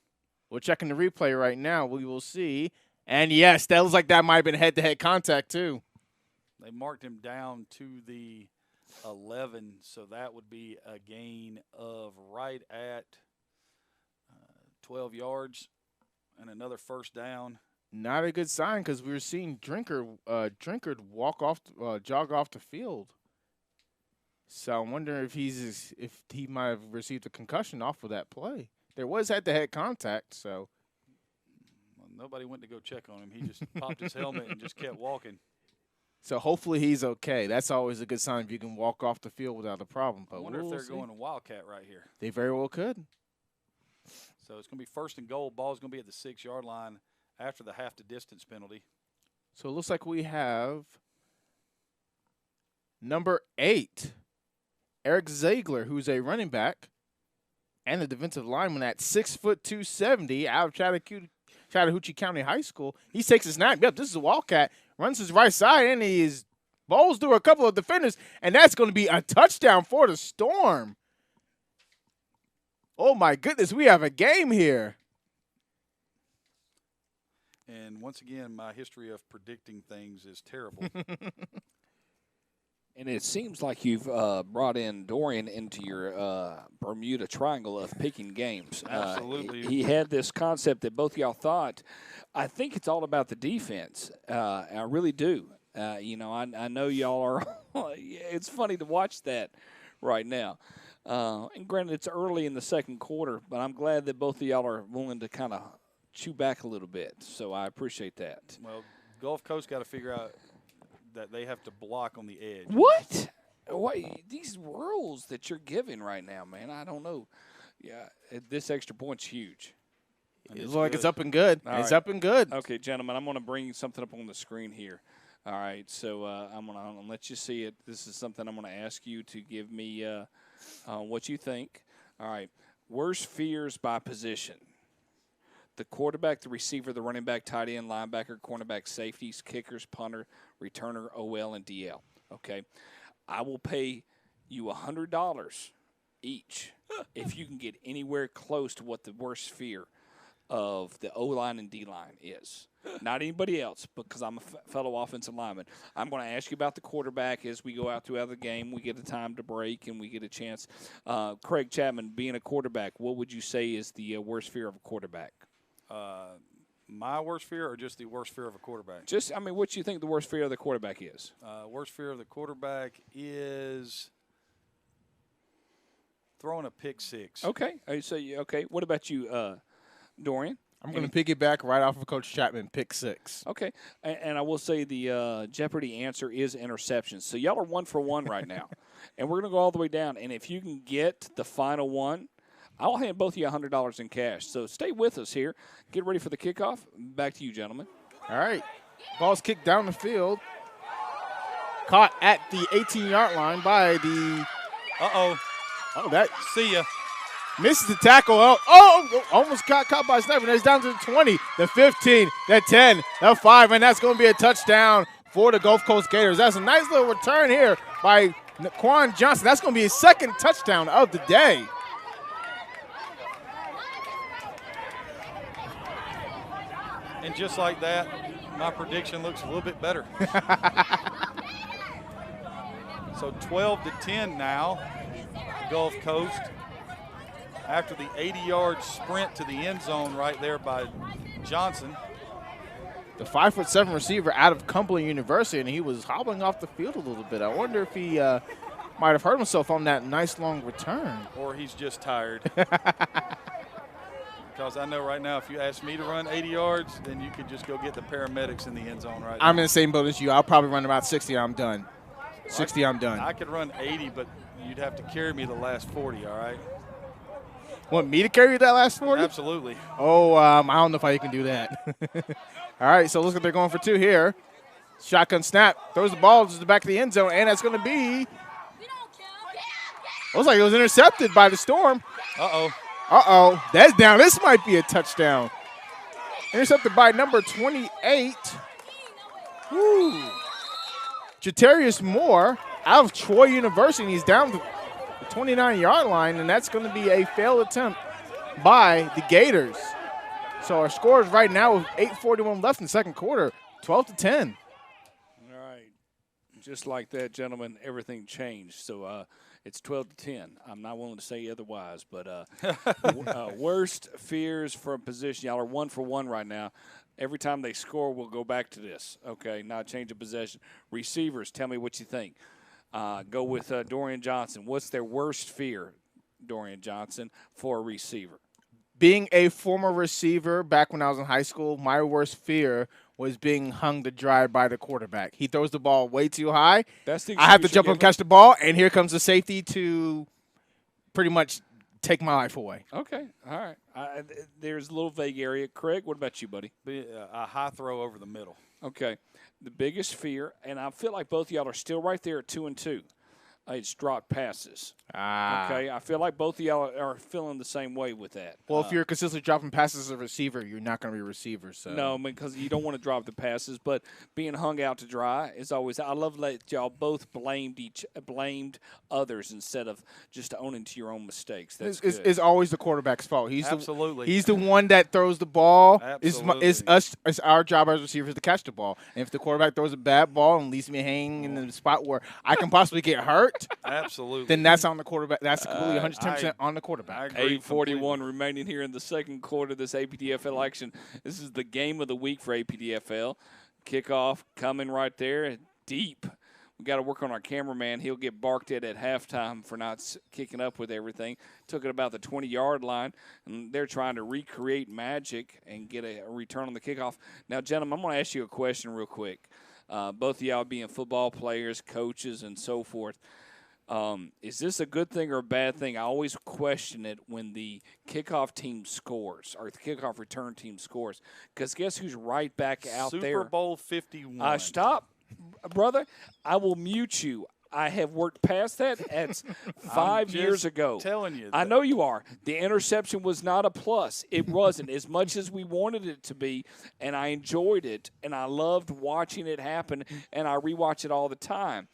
We're checking the replay right now. We will see. And, yes, that looks like that might have been head-to-head contact too. They marked him down to the 11, so that would be a gain of right at 12 yards and another first down. Not a good sign because we were seeing Drinkard jog off the field. So I'm wondering if he might have received a concussion off of that play. There was head-to-head contact, so. Well, nobody went to go check on him. He just popped his helmet and just kept walking. So hopefully he's okay. That's always a good sign if you can walk off the field without a problem. But I wonder if they're going to Wildcat right here. They very well could. So it's going to be 1st and goal. Ball's going to be at the 6-yard line after the half-to-distance penalty. So it looks like we have number 8, Eric Ziegler, who's a running back and a defensive lineman at 6'2", 270 out of Chattahoochee County High School. He takes a snap. Yep, this is a Wildcat. Runs his right side, and he bowls through a couple of defenders, and that's going to be a touchdown for the Storm. Oh, my goodness, we have a game here. And once again, my history of predicting things is terrible. And it seems like you've brought in Dorian into your Bermuda Triangle of picking games. Absolutely. He had this concept that both of y'all thought. I think it's all about the defense. I really do. I know y'all are – it's funny to watch that right now. And granted, it's early in the second quarter, but I'm glad that both of y'all are willing to kind of chew back a little bit. So I appreciate that. Well, Gulf Coast got to figure out that they have to block on the edge. What? These rules that you're giving right now, man, I don't know. Yeah, this extra point's huge. It looks like it's up and good. It's up and good. Okay, gentlemen, I'm going to bring something up on the screen here. All right, so I'm going to let you see it. This is something I'm going to ask you to give me what you think. All right, worst fears by position. The quarterback, the receiver, the running back, tight end, linebacker, cornerback, safeties, kickers, punter, returner, OL, and DL. Okay? I will pay you $100 each if you can get anywhere close to what the worst fear of the O-line and D-line is. Not anybody else, because I'm a fellow offensive lineman. I'm going to ask you about the quarterback as we go out throughout the game. We get a time to break, and we get a chance. Craig Chapman, being a quarterback, what would you say is the worst fear of a quarterback? My worst fear or just the worst fear of a quarterback? What do you think the worst fear of the quarterback is? Worst fear of the quarterback is throwing a pick six. Okay. Okay. What about you, Dorian? I'm going to piggyback right off of Coach Chapman, pick 6. Okay, and I will say the Jeopardy answer is interceptions. So y'all are 1 for 1 right now, and we're going to go all the way down. And if you can get the final one, I'll hand both of you $100 in cash. So stay with us here. Get ready for the kickoff. Back to you, gentlemen. All right. Ball's kicked down the field. Caught at the 18-yard line by the Uh-oh. – that See ya. misses the tackle. Almost got caught by a sniper. Now he's down to the 20, the 15, the 10, the 5, and that's going to be a touchdown for the Gulf Coast Gators. That's a nice little return here by Quan Johnson. That's going to be his second touchdown of the day. And just like that, my prediction looks a little bit better. So 12-10 now, Gulf Coast. After the 80-yard sprint to the end zone right there by Johnson. The 5'7" receiver out of Cumberland University, and he was hobbling off the field a little bit. I wonder if he might have hurt himself on that nice long return. Or he's just tired. Because I know right now if you ask me to run 80 yards, then you could just go get the paramedics in the end zone right now. I'm in the same boat as you. I'll probably run about 60, I'm done. 60, I'm done. I could run 80, but you'd have to carry me the last 40, all right? Want me to carry you that last 40? Absolutely. Oh, I don't know if I can do that. All right, so looks like they're going for 2 here. Shotgun snap. Throws the ball to the back of the end zone, and that's going to be – looks like it was intercepted by the Storm. Uh-oh. That's down. This might be a touchdown. Intercepted by number 28. Woo. Jatarius Moore out of Troy University. He's down to the 29-yard line, and that's going to be a failed attempt by the Gators. So our scores right now with 8:41 left in the second quarter, 12-10. All right. Just like that, gentlemen, everything changed. So it's 12-10. I'm not willing to say otherwise, but worst fears from position. Y'all are 1 for 1 right now. Every time they score, we'll go back to this. Okay, now change of possession. Receivers, tell me what you think. Go with Dorian Johnson. What's their worst fear, Dorian Johnson, for a receiver? Being a former receiver back when I was in high school, my worst fear was being hung to dry by the quarterback. He throws the ball way too high. I have to jump and catch the ball, and here comes the safety to pretty much take my life away. Okay, all right. There's a little vague area. Craig, what about you, buddy? A high throw over the middle. Okay. The biggest fear, and I feel like both of y'all are still right there at 2-2. It's dropped passes. Okay, I feel like both of y'all are feeling the same way with that. Well, if you're consistently dropping passes as a receiver, you're not going to be a receiver. So no, because you don't want to drop the passes, but being hung out to dry is always. I love that y'all both blamed others instead of just owning to your own mistakes. That's good. It's always the quarterback's fault. Absolutely. He's the one that throws the ball. Absolutely. It's our job as receivers to catch the ball. And if the quarterback throws a bad ball and leaves me hanging in the spot where I can possibly get hurt. Absolutely. Then that's on the quarterback. That's completely 110% on the quarterback. 8:41 remaining here in the second quarter of this APDFL action. This is the game of the week for APDFL. Kickoff coming right there, deep. We got to work on our cameraman. He'll get barked at halftime for not kicking up with everything. Took it about the 20-yard line, and they're trying to recreate magic and get a return on the kickoff. Now, gentlemen, I'm going to ask you a question real quick. Both of y'all being football players, coaches, and so forth. Is this a good thing or a bad thing? I always question it when the kickoff team scores or the kickoff return team scores, because guess who's right back out there? Super Bowl 51. Stop, brother. I will mute you. I have worked past that. It's 5 years ago. Telling you. I know you are. The interception was not a plus. It wasn't as much as we wanted it to be, and I enjoyed it, and I loved watching it happen, and I rewatch it all the time.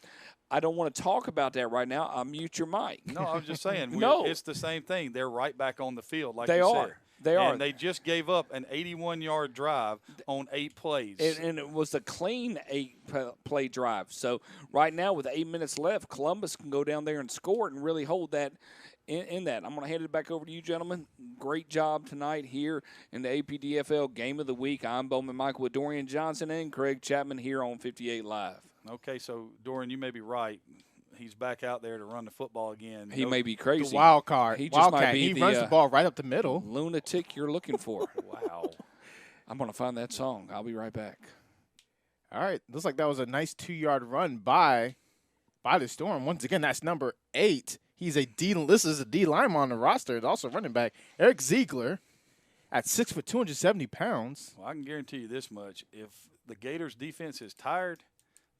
I don't want to talk about that right now. I'll mute your mic. No, I was just saying. No. It's the same thing. They're right back on the field, like They you are. said. They are. And they just gave up an 81-yard drive on 8 plays. And it was a clean 8-play drive. So right now with 8 minutes left, Columbus can go down there and score it and really hold that in that. I'm going to hand it back over to you, gentlemen. Great job tonight here in the APDFL Game of the Week. I'm Bowman Michael with Dorian Johnson and Craig Chapman here on 58 Live. Okay, so, Dorian, you may be right. he's back out there to run the football again. He may be crazy. The wild card. He just might be he runs the ball right up the middle. Lunatic you're looking for. Wow. I'm going to find that song. I'll be right back. All right. Looks like that was a nice 2-yard run by the Storm. Once again, that's number 8. He's this is a D lineman on the roster. It's also running back Eric Ziegler at 6 foot 270 pounds. Well, I can guarantee you this much. If the Gators defense is tired,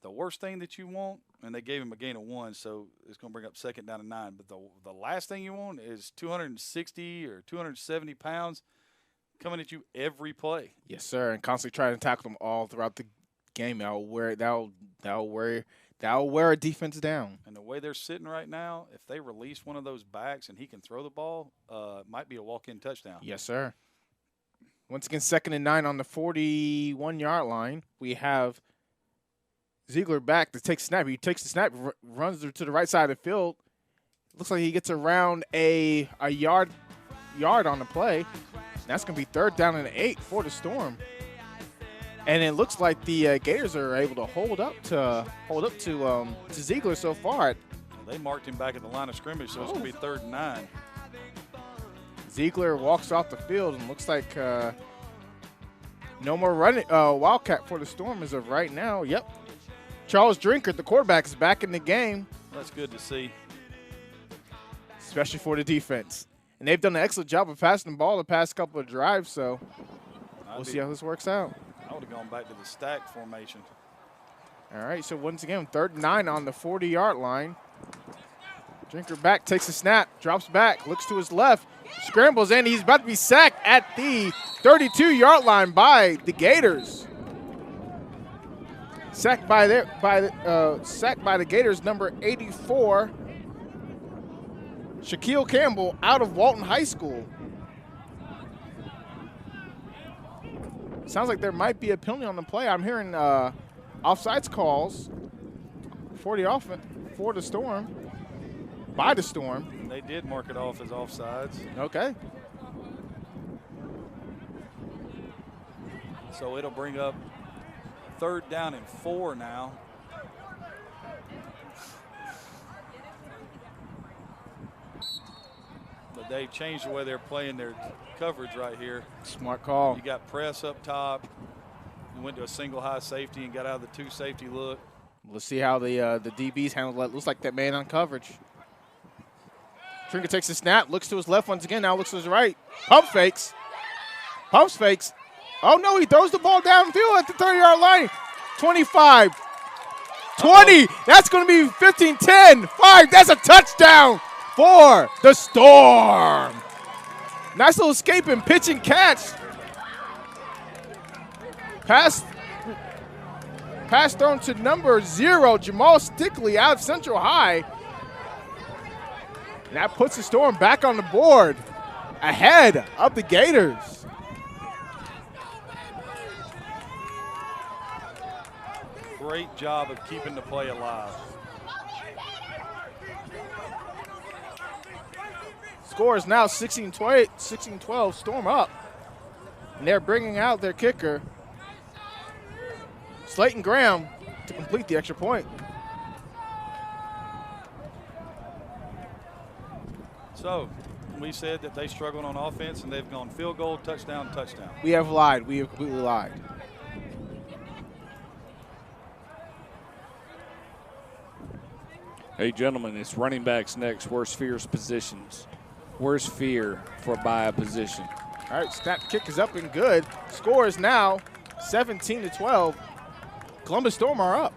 the worst thing that you want, and they gave him a gain of 1, so it's going to bring up 2nd down and 9. But the last thing you want is 260 or 270 pounds coming at you every play. Yes, sir, and constantly trying to tackle them all throughout the game. That'll wear a defense down. And the way they're sitting right now, if they release one of those backs and he can throw the ball, it might be a walk-in touchdown. Yes, sir. Once again, 2nd and 9 on the 41-yard line. We have Ziegler back to take snap. He takes the snap, runs to the right side of the field. Looks like he gets around a yard on the play. That's going to be 3rd down and 8 for the Storm. And it looks like the Gators are able to hold up to Ziegler so far. They marked him back at the line of scrimmage, so it's going to be 3rd and 9. Ziegler walks off the field and looks like no more running Wildcat for the Storm as of right now. Yep. Charles Drinkard, the quarterback, is back in the game. That's good to see. Especially for the defense. And they've done an excellent job of passing the ball the past couple of drives, so we'll see how this works out. I would have gone back to the stack formation. All right, so once again, 3rd and 9 on the 40-yard line. Drinkard back, takes a snap, drops back, looks to his left, scrambles in. He's about to be sacked at the 32-yard line by the Gators. Sacked by the Gators, number 84, Shaquille Campbell, out of Walton High School. Sounds like there might be a penalty on the play. I'm hearing offsides calls for the Storm, by the Storm. They did mark it off as offsides. Okay. So it'll bring up 3rd down and 4 now. But they've changed the way they're playing their coverage right here. Smart call. You got press up top. You went to a single high safety and got out of the 2 safety look. We'll see how the DBs handle that. Looks like that man on coverage. Trinket takes the snap, looks to his left once again, now looks to his right. Pumps fakes. Oh, no, he throws the ball downfield at the 30-yard line. 25, 20. That's going to be 15, 10, 5. That's a touchdown for the Storm. Nice little escape and pitch and catch. Pass thrown to number 0, Jamal Stickley out of Central High. And that puts the Storm back on the board, ahead of the Gators. Great job of keeping the play alive. Score is now 16-12, Storm up. And they're bringing out their kicker, Slayton Graham, to complete the extra point. So we said that they struggled on offense, and they've gone field goal, touchdown, touchdown. We have lied. We have completely lied. Hey, gentlemen, it's running backs next. Where's fear's positions? Where's fear for by a position? All right, snap kick is up and good. Score is now 17-12. Columbus Storm are up.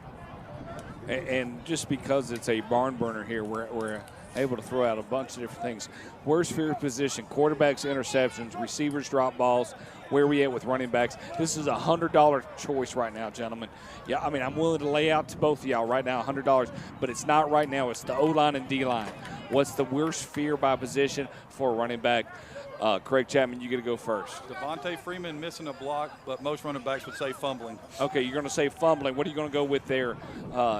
And just because it's a barn burner here, we're able to throw out a bunch of different things. Where's fear's position? Quarterbacks, interceptions, receivers, drop balls. Where are we at with running backs? This is a $100 choice right now, gentlemen. Yeah, I mean, I'm willing to lay out to both of y'all right now $100, but it's not right now. It's the O-line and D-line. What's the worst fear by position for a running back? Craig Chapman, you get to go first. Devontae Freeman missing a block, but most running backs would say fumbling. Okay, you're going to say fumbling. What are you going to go with there,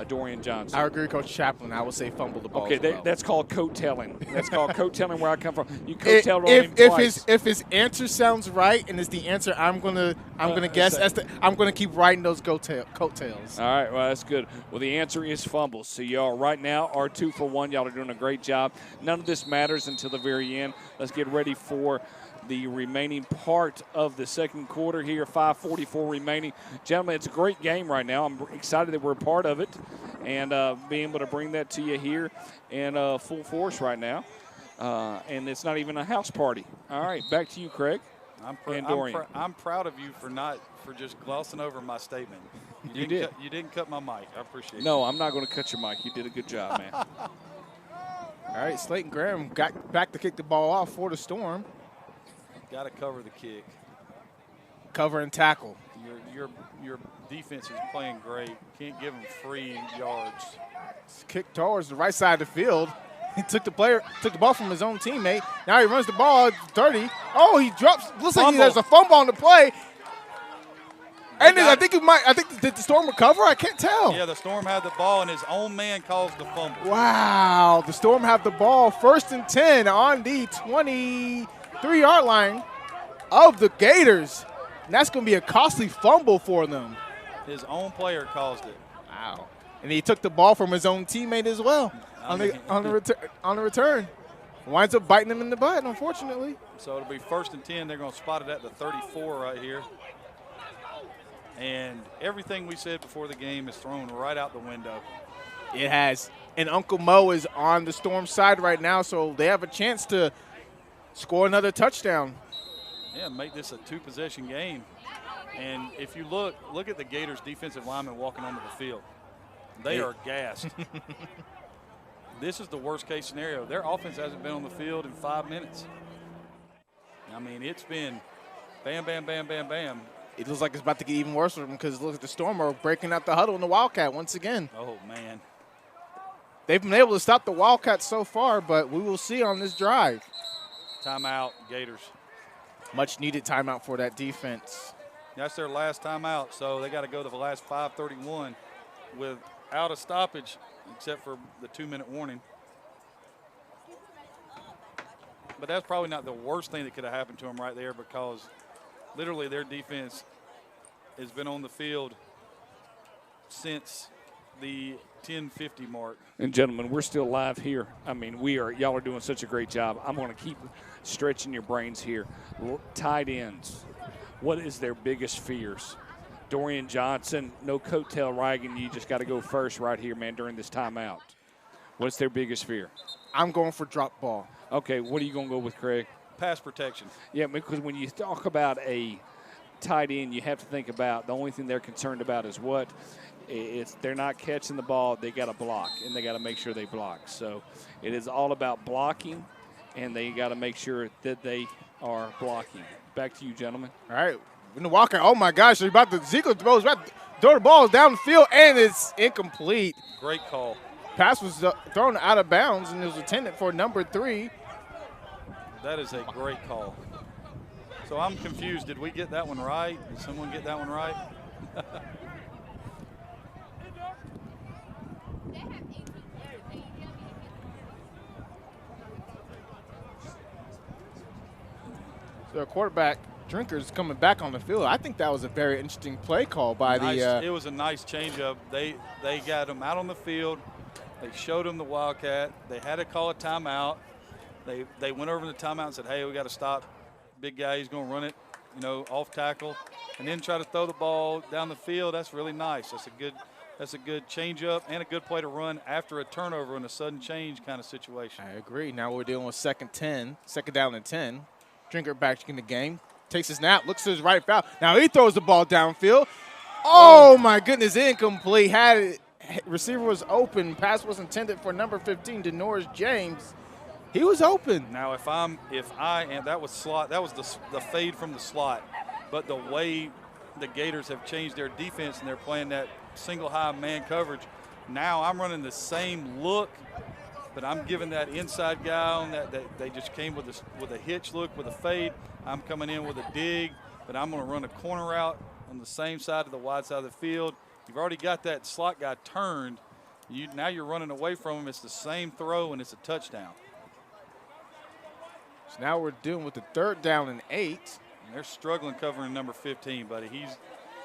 Dorian Johnson? I agree with Coach Chaplin. I would say fumble the ball. Okay, as well. that's called coattailing. That's called coattailing where I come from. You coattailed on him twice. If his answer sounds right and it's the answer I'm gonna guess, I'm gonna keep writing those coattails. All right, well, that's good. Well, the answer is fumbles. So y'all right now are 2 for 1. Y'all are doing a great job. None of this matters until the very end. Let's get ready for the remaining part of the second quarter here, 5:44 remaining. Gentlemen, it's a great game right now. I'm excited that we're a part of it and being able to bring that to you here in full force right now. And it's not even a house party. All right, back to you, Craig. And Dorian. I'm proud of you for just glossing over my statement. You did. You didn't cut my mic. I appreciate it. No, I'm not going to cut your mic. You did a good job, man. All right, Slayton Graham got back to kick the ball off for the Storm. Got to cover the kick. Cover and tackle. Your defense is playing great. Can't give them free yards. Kick towards the right side of the field. He took the ball from his own teammate. Now he runs the ball at 30. Oh, he drops. Looks like there's a fumble on the play. And I think did the Storm recover? I can't tell. Yeah, the Storm had the ball, and his own man caused the fumble. Wow, the Storm have the ball 1st and 10 on the 23-yard line of the Gators. And that's going to be a costly fumble for them. His own player caused it. Wow. And he took the ball from his own teammate as well on the return. Winds up biting him in the butt, unfortunately. So it'll be 1st and 10. They're going to spot it at the 34 right here. And everything we said before the game is thrown right out the window. It has. And Uncle Mo is on the Storm side right now, so they have a chance to score another touchdown. Yeah, make this a 2-possession game. And if you look at the Gators' defensive linemen walking onto the field. They are gassed. This is the worst-case scenario. Their offense hasn't been on the field in 5 minutes. I mean, it's been bam, bam, bam, bam, bam. It looks like it's about to get even worse for them because look at the Storm are breaking out the huddle in the Wildcat once again. Oh, man. They've been able to stop the Wildcats so far, but we will see on this drive. Timeout, Gators. Much needed timeout for that defense. That's their last timeout, so they got to go to the last 5:31 without a stoppage except for the 2-minute warning. But that's probably not the worst thing that could have happened to them right there because literally their defense has been on the field since the 10:50 mark. And gentlemen, we're still live here. I mean, y'all are doing such a great job. I'm going to keep stretching your brains here. Tight ends, what is their biggest fears? Dorian Johnson, no coattail wagging. You just got to go first right here, man, during this timeout. What's their biggest fear? I'm going for drop ball. Okay, what are you going to go with, Craig? Pass protection. Yeah, because when you talk about a tight end, you have to think about the only thing they're concerned about is what? They're not catching the ball. They got to block, and they got to make sure they block. So it is all about blocking, and they got to make sure that they are blocking. Back to you, gentlemen. All right. In the Walker, oh my gosh, they're about to Ziegler throws about to throw the ball down the field, and it's incomplete. Great call. Pass was thrown out of bounds, and it was intended for number 3. That is a great call. So I'm confused. Did we get that one right? Did someone get that one right? So our quarterback, Drinkers, coming back on the field. I think that was a very interesting play call by It was a nice changeup. They got him out on the field. They showed him the Wildcat. They had to call a timeout. They went over to the timeout and said, hey, we got to stop. Big guy, he's going to run it, off tackle, and then try to throw the ball down the field. That's really nice. That's a good change-up and a good play to run after a turnover in a sudden change kind of situation. I agree. Now we're dealing with second down and 10. Drinker back in the game. Takes a snap, looks to his right foul. Now he throws the ball downfield. Oh, my goodness, incomplete. Receiver was open. Pass was intended for number 15, Denoris James. He was open. Now, that was slot. That was the fade from the slot. But the way the Gators have changed their defense and they're playing that single high man coverage, now I'm running the same look But I'm giving that inside guy on that they just came with a hitch look, with a fade. I'm coming in with a dig, but I'm going to run a corner route on the same side of the wide side of the field. You've already got that slot guy turned. Now you're running away from him. It's the same throw, and it's a touchdown. So now we're dealing with the 3rd down and 8. And they're struggling covering number 15, buddy.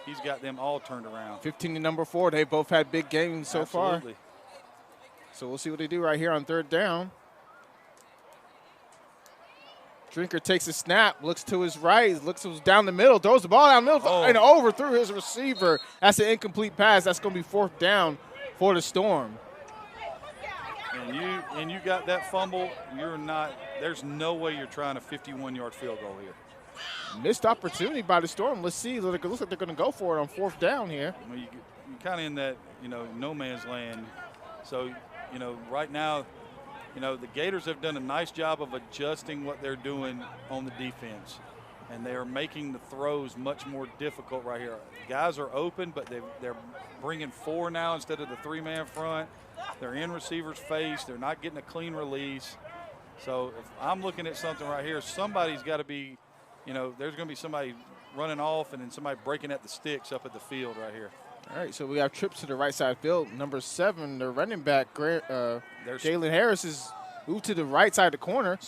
He's got them all turned around. 15 to number 4. They both had big games so far. So we'll see what they do right here on 3rd down. Drinker takes a snap, looks to his right, looks down the middle, throws the ball down the middle, and overthrew his receiver. That's an incomplete pass. That's going to be 4th down for the Storm. And you got that fumble. There's no way you're trying a 51-yard field goal here. Missed opportunity by the Storm. Let's see. It looks like they're going to go for it on 4th down here. Well, you're kind of in that, no man's land. So, right now, the Gators have done a nice job of adjusting what they're doing on the defense. And they are making the throws much more difficult right here. Guys are open, but they're bringing 4 now instead of the 3-man front. They're in receiver's face. They're not getting a clean release. So if I'm looking at something right here, somebody's got to be, there's going to be somebody running off and then somebody breaking at the sticks up at the field right here. All right, so we have trips to the right side field. Number 7, the running back, Jalen Harris, is moved to the right side of the corner.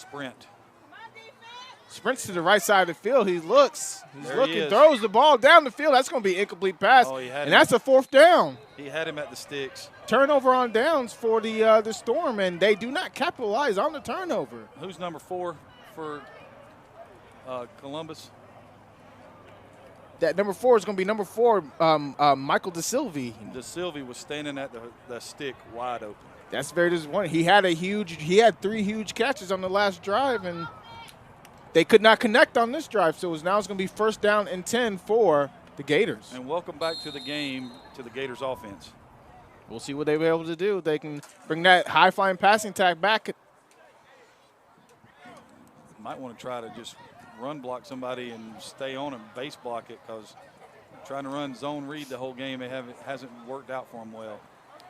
Sprints to the right side of the field. He's looking, throws the ball down the field. That's going to be an incomplete pass, and that's a 4th down. He had him at the sticks. Turnover on downs for the Storm, and they do not capitalize on the turnover. Who's number 4 for Columbus? That number 4 is going to be number 4, Michael DeSilvey. DeSilvey was standing at the stick wide open. That's very disappointing. He had 3 huge catches on the last drive, and they could not connect on this drive. So it's going to be 1st down and 10 for the Gators. And welcome back to the game, to the Gators offense. We'll see what they'll be able to do. They can bring that high-flying passing attack back. Might want to try to just run block somebody and stay on and base block it, because trying to run zone read the whole game, it hasn't worked out for them well.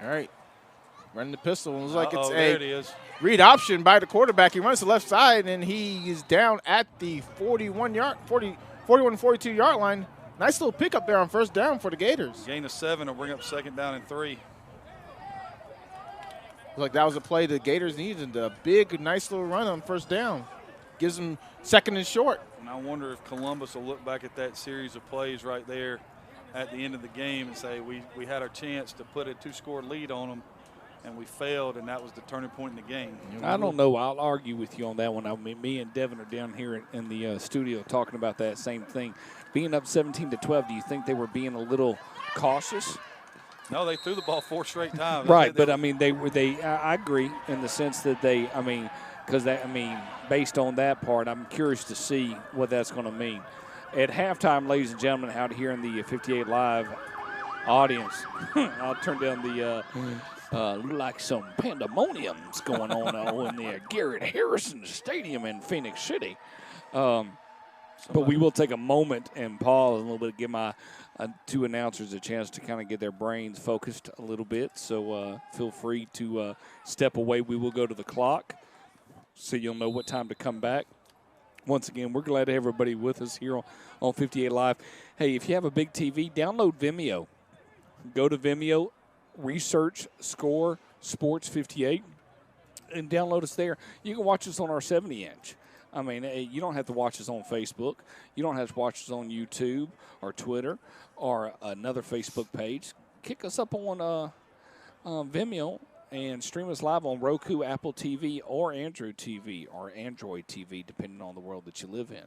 All right. Running the pistol. It looks like it's there it is. Read option by the quarterback. He runs to the left side, and he is down at the 41 to 42-yard line. Nice little pickup there on 1st down for the Gators. Gain of 7 will bring up 2nd down and 3. Looks like that was a play the Gators needed. A big, nice little run on 1st down. Gives them 2nd and short. And I wonder if Columbus will look back at that series of plays right there at the end of the game and say, we had our chance to put a 2-score lead on them, and we failed, and that was the turning point in the game. I don't know. I'll argue with you on that one. I mean, me and Devin are down here in the studio talking about that same thing. Being up 17-12, do you think they were being a little cautious? No, they threw the ball 4 straight times. Right, but I mean, I agree in the sense that based on that part, I'm curious to see what that's going to mean. At halftime, ladies and gentlemen, out here in the 58 Live audience, I'll turn down the look like some pandemonium's going on in the Garrett Harrison Stadium in Phoenix City. But we will take a moment and pause a little bit, give my 2 announcers a chance to kind of get their brains focused a little bit. So feel free to step away. We will go to the clock, so you'll know what time to come back. Once again, we're glad to have everybody with us here on 58 Live. Hey, if you have a big TV, download Vimeo. Go to Vimeo, research Score Sports 58, and download us there. You can watch us on our 70-inch. I mean, you don't have to watch us on Facebook. You don't have to watch us on YouTube or Twitter or another Facebook page. Kick us up on Vimeo and stream us live on Roku, Apple TV, or Android TV, depending on the world that you live in.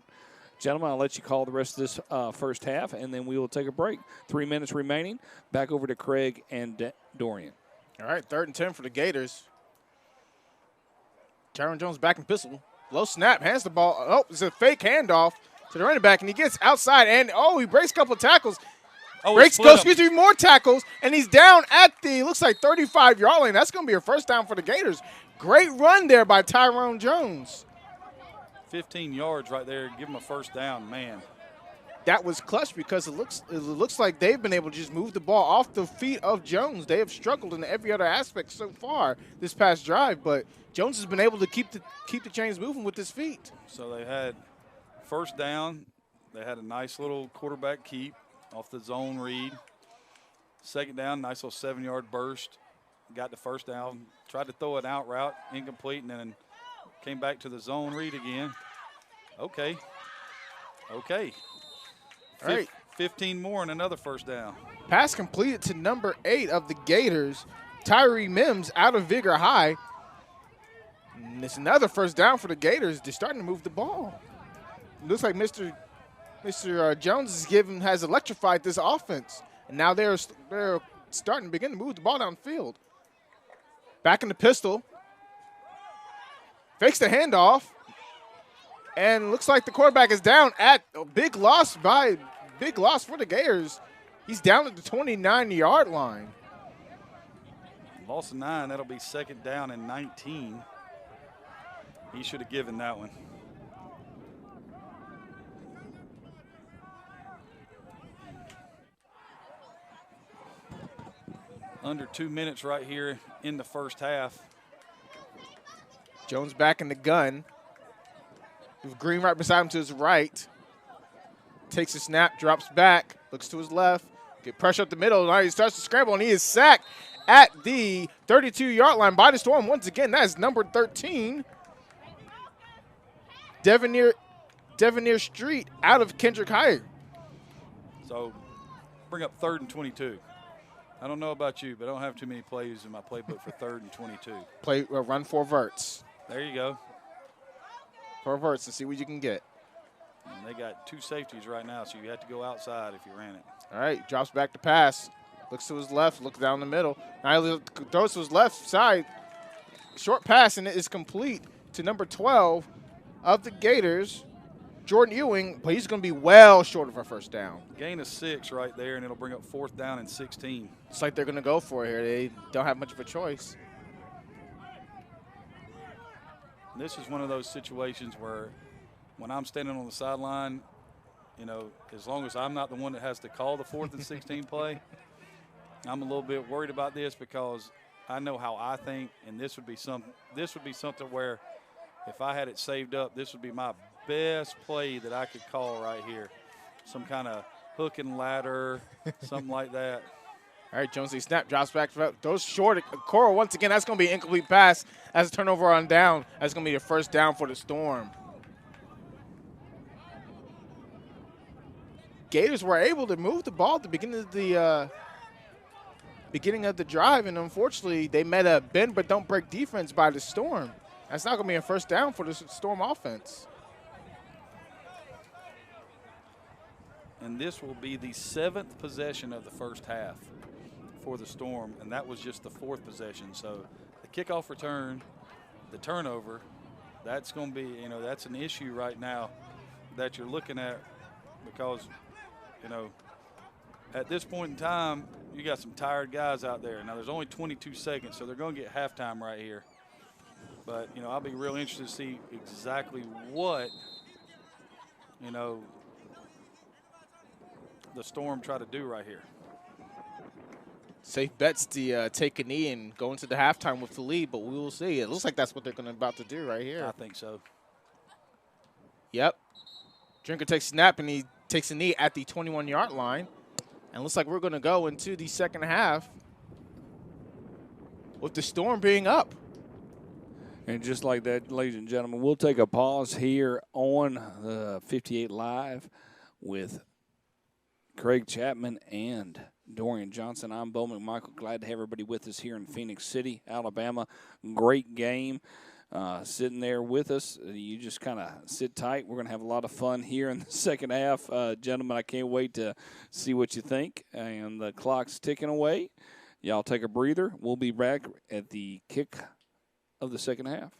Gentlemen, I'll let you call the rest of this first half, and then we will take a break. 3 minutes remaining. Back over to Craig and Dorian. All right, 3rd and 10 for the Gators. Tyron Jones back in pistol. Low snap, hands the ball. Oh, it's a fake handoff to the running back, and he gets outside, and he breaks a couple of tackles. More tackles, and he's down at the, looks like 35-yard line. That's going to be a 1st down for the Gators. Great run there by Tyron Jones. 15 yards right there. Give him a 1st down, man. that was clutch because it looks like they've been able to just move the ball off the feet of Jones. They have struggled in every other aspect so far this past drive, but Jones has been able to keep the chains moving with his feet. So they had first down. They had a nice little quarterback keep off the zone read. Second down, nice little 7-yard burst. Got the first down. Tried to throw an out route, incomplete, and then came back to the zone read again. Okay. All right. 15 more and another first down. Pass completed to number 8 of the Gators, Tyree Mims, out of Vigor High. And it's another first down for the Gators. They're starting to move the ball. Looks like Mr. Jones has electrified this offense, and now they're starting to begin to move the ball downfield. Back in the pistol, fakes the handoff, and looks like the quarterback is down at a big loss for the Gators. He's down at the 29-yard line. Loss of 9. That'll be second down and 19. He should have given that one. Under 2 minutes right here in the first half. Jones back in the gun. With Green right beside him to his right. Takes a snap, drops back, looks to his left. Get pressure up the middle. Now he starts to scramble, and he is sacked at the 32-yard line by the Storm. Once again, that is number 13. Devanir Street out of Kendrick High. So bring up 3rd and 22. I don't know about you, but I don't have too many plays in my playbook for 3rd and 22. Run 4 verts. There you go. 4 verts and see what you can get. And they got 2 safeties right now, so you have to go outside if you ran it. All right, drops back to pass. Looks to his left, looks down the middle. Now he throws to his left side. Short pass, and it is complete to number 12 of the Gators, Jordan Ewing, but he's going to be well short of a first down. Gain of 6 right there, and it'll bring up 4th down and 16. It's like they're going to go for it here. They don't have much of a choice. This is one of those situations where when I'm standing on the sideline, you know, as long as I'm not the one that has to call the 4th and 16 play, I'm a little bit worried about this because I know how I think, and this would be something where if I had it saved up, this would be my best play that I could call right here. Some kind of hook and ladder, something like that. All right, Jonesy snap, drops back, throws short. Coral, once again, that's going to be an incomplete pass as a turnover on down. That's going to be a first down for the Storm. Gators were able to move the ball at the beginning of the drive, and unfortunately, they met a bend but don't break defense by the Storm. That's not going to be a first down for the Storm offense. And this will be the 7th possession of the first half for the Storm, and that was just the 4th possession. So the kickoff return, the turnover, that's going to be, you know, that's an issue right now that you're looking at because, you know, at this point in time, you got some tired guys out there. Now, there's only 22 seconds, so they're going to get halftime right here. But, you know, I'll be real interested to see exactly what, you know, the Storm try to do right here. Safe bets to take a knee and go into the halftime with the lead, but we will see. It looks like that's what they're about to do right here. I think so. Yep. Drinker takes a snap, and he takes a knee at the 21-yard line. And looks like we're going to go into the second half with the Storm being up. And just like that, ladies and gentlemen, we'll take a pause here on the 58 Live with Craig Chapman and Dorian Johnson. I'm Bo McMichael. Glad to have everybody with us here in Phoenix City, Alabama. Great game. Sitting there with us. You just kind of sit tight. We're going to have a lot of fun here in the second half. Gentlemen, I can't wait to see what you think. And the clock's ticking away. Y'all take a breather. We'll be back at the kick of the second half.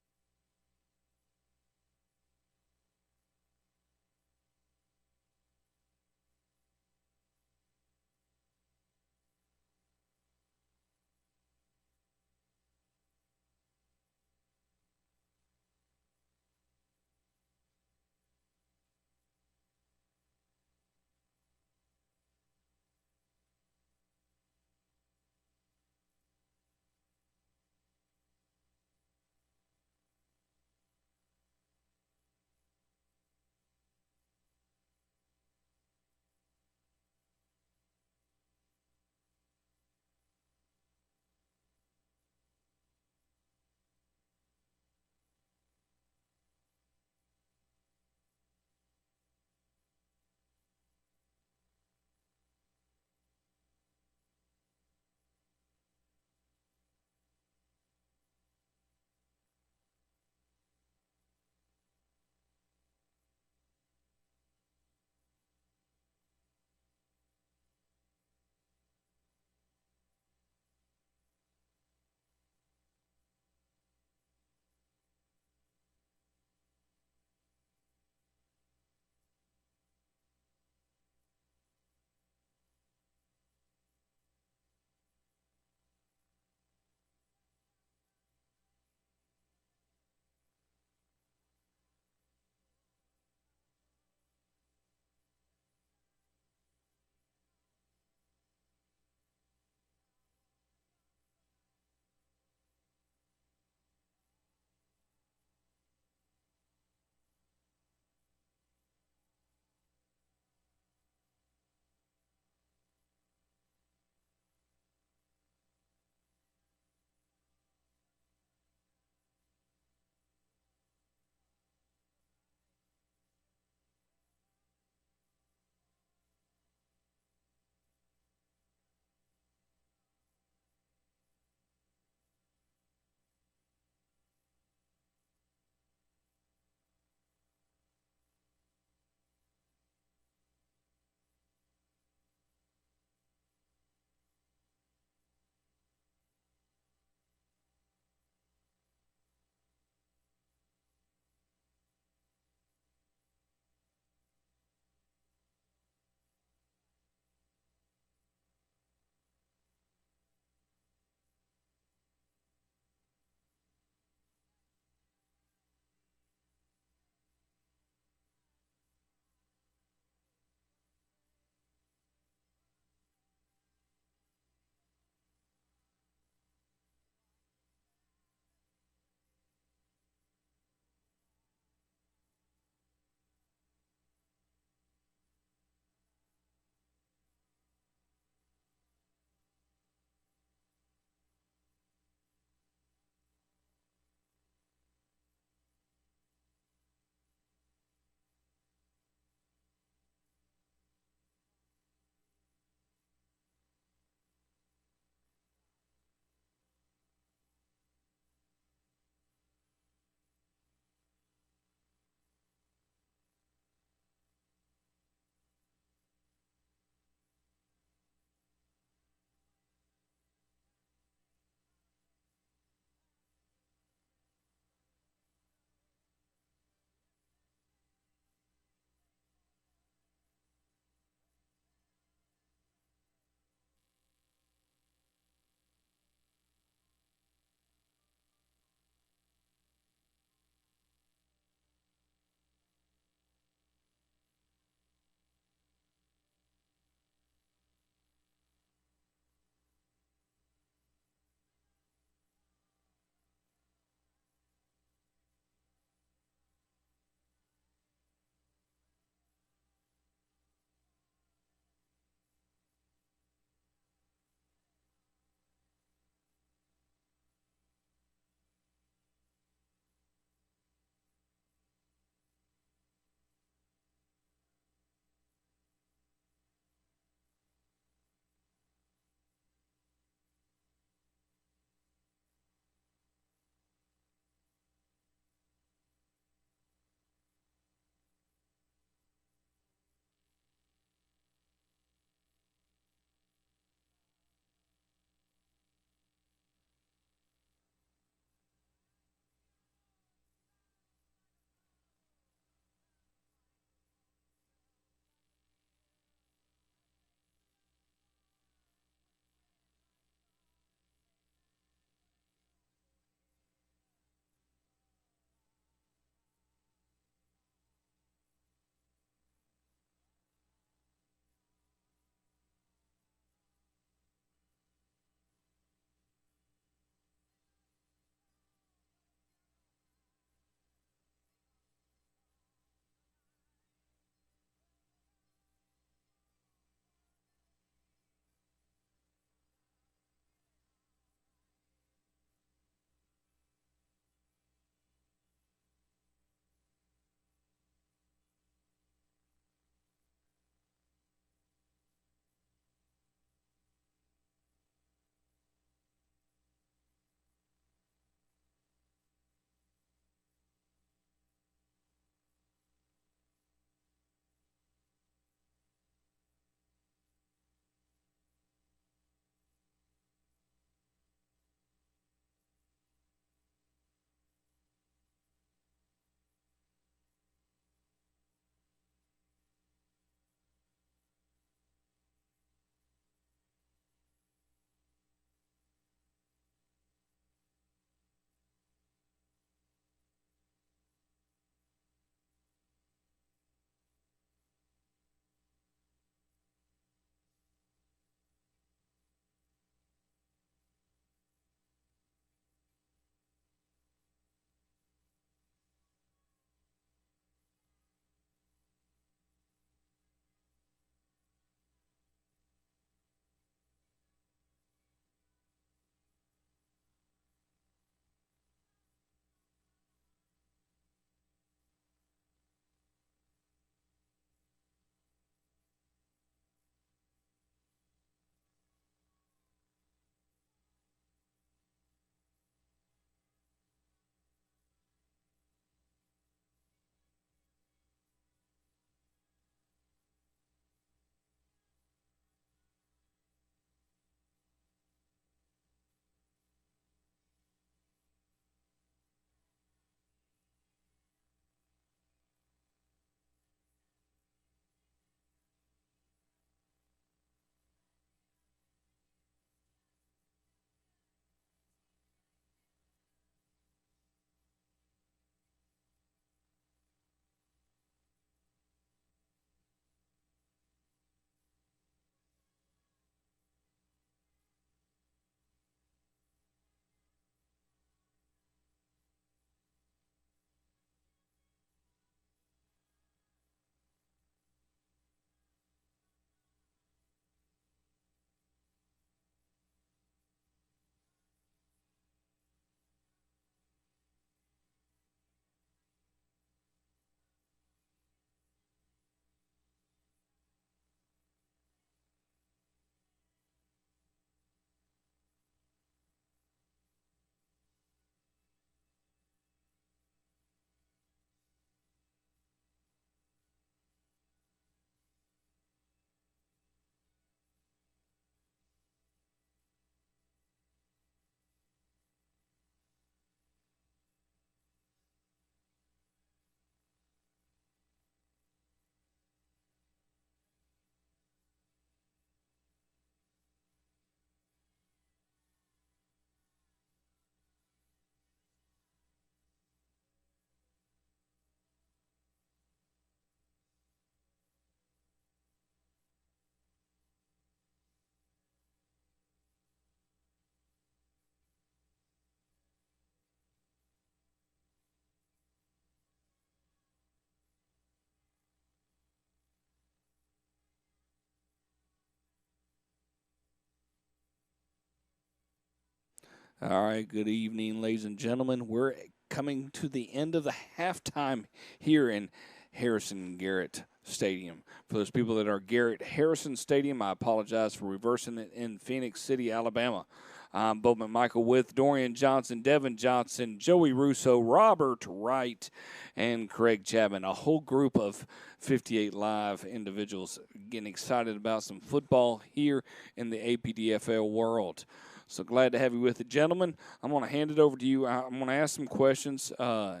All right, good evening, ladies and gentlemen. We're coming to the end of the halftime here in Harrison Garrett Stadium. For those people that are Garrett Harrison Stadium, I apologize for reversing it in Phoenix City, Alabama. I'm Bo McMichael with Dorian Johnson, Devin Johnson, Joey Russo, Robert Wright, and Craig Chapman. A whole group of 58 Live individuals getting excited about some football here in the APDFL world. So glad to have you with it, gentlemen. I'm going to hand it over to you. I'm going to ask some questions. Probably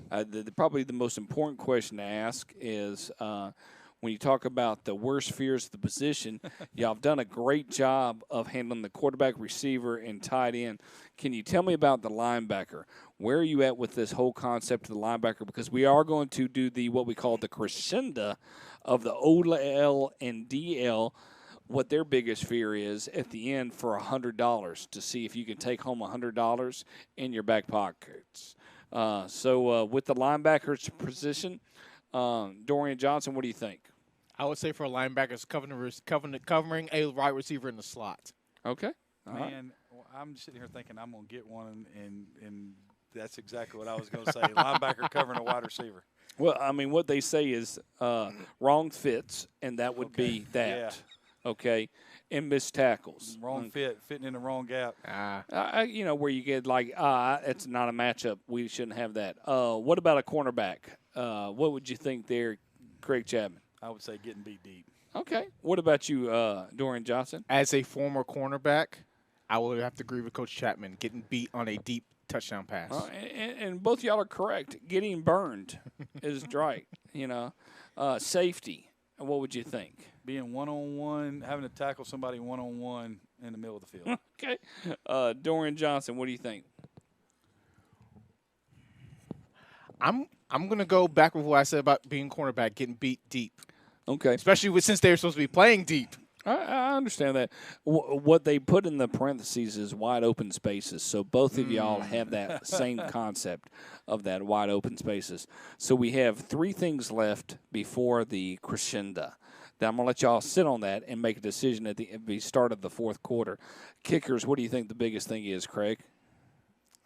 the most important question to ask is when you talk about the worst fears of the position, y'all have done a great job of handling the quarterback, receiver, and tight end. Can you tell me about the linebacker? Where are you at with this whole concept of the linebacker? Because we are going to do what we call the crescendo of the OL and DL, what their biggest fear is at the end for $100 to see if you can take home $100 in your back pockets. So with the linebackers position, Dorian Johnson, what do you think? I would say for a linebacker, it's covering a wide receiver in the slot. Okay. Man, I'm sitting here thinking I'm going to get one, and that's exactly what I was going to say. Linebacker covering a wide receiver. Well, I mean, what they say is wrong fits, and that would be that. Yeah. Okay, and missed tackles. Wrong fit, fitting in the wrong gap. Where you get like, it's not a matchup. We shouldn't have that. What about a cornerback? What would you think there, Craig Chapman? I would say getting beat deep. Okay. What about you, Dorian Johnson? As a former cornerback, I would have to agree with Coach Chapman, getting beat on a deep touchdown pass. And both y'all are correct. Getting burned is right. Safety. What would you think? Being one-on-one, having to tackle somebody one-on-one in the middle of the field. Okay. Dorian Johnson, what do you think? I'm going to go back with what I said about being cornerback, getting beat deep. Okay. Especially since they're supposed to be playing deep. I understand that. What they put in the parentheses is wide open spaces. So both of y'all have that same concept of that wide open spaces. So we have 3 things left before the crescendo. Now I'm going to let y'all sit on that and make a decision at the start of the fourth quarter. Kickers, what do you think the biggest thing is, Craig?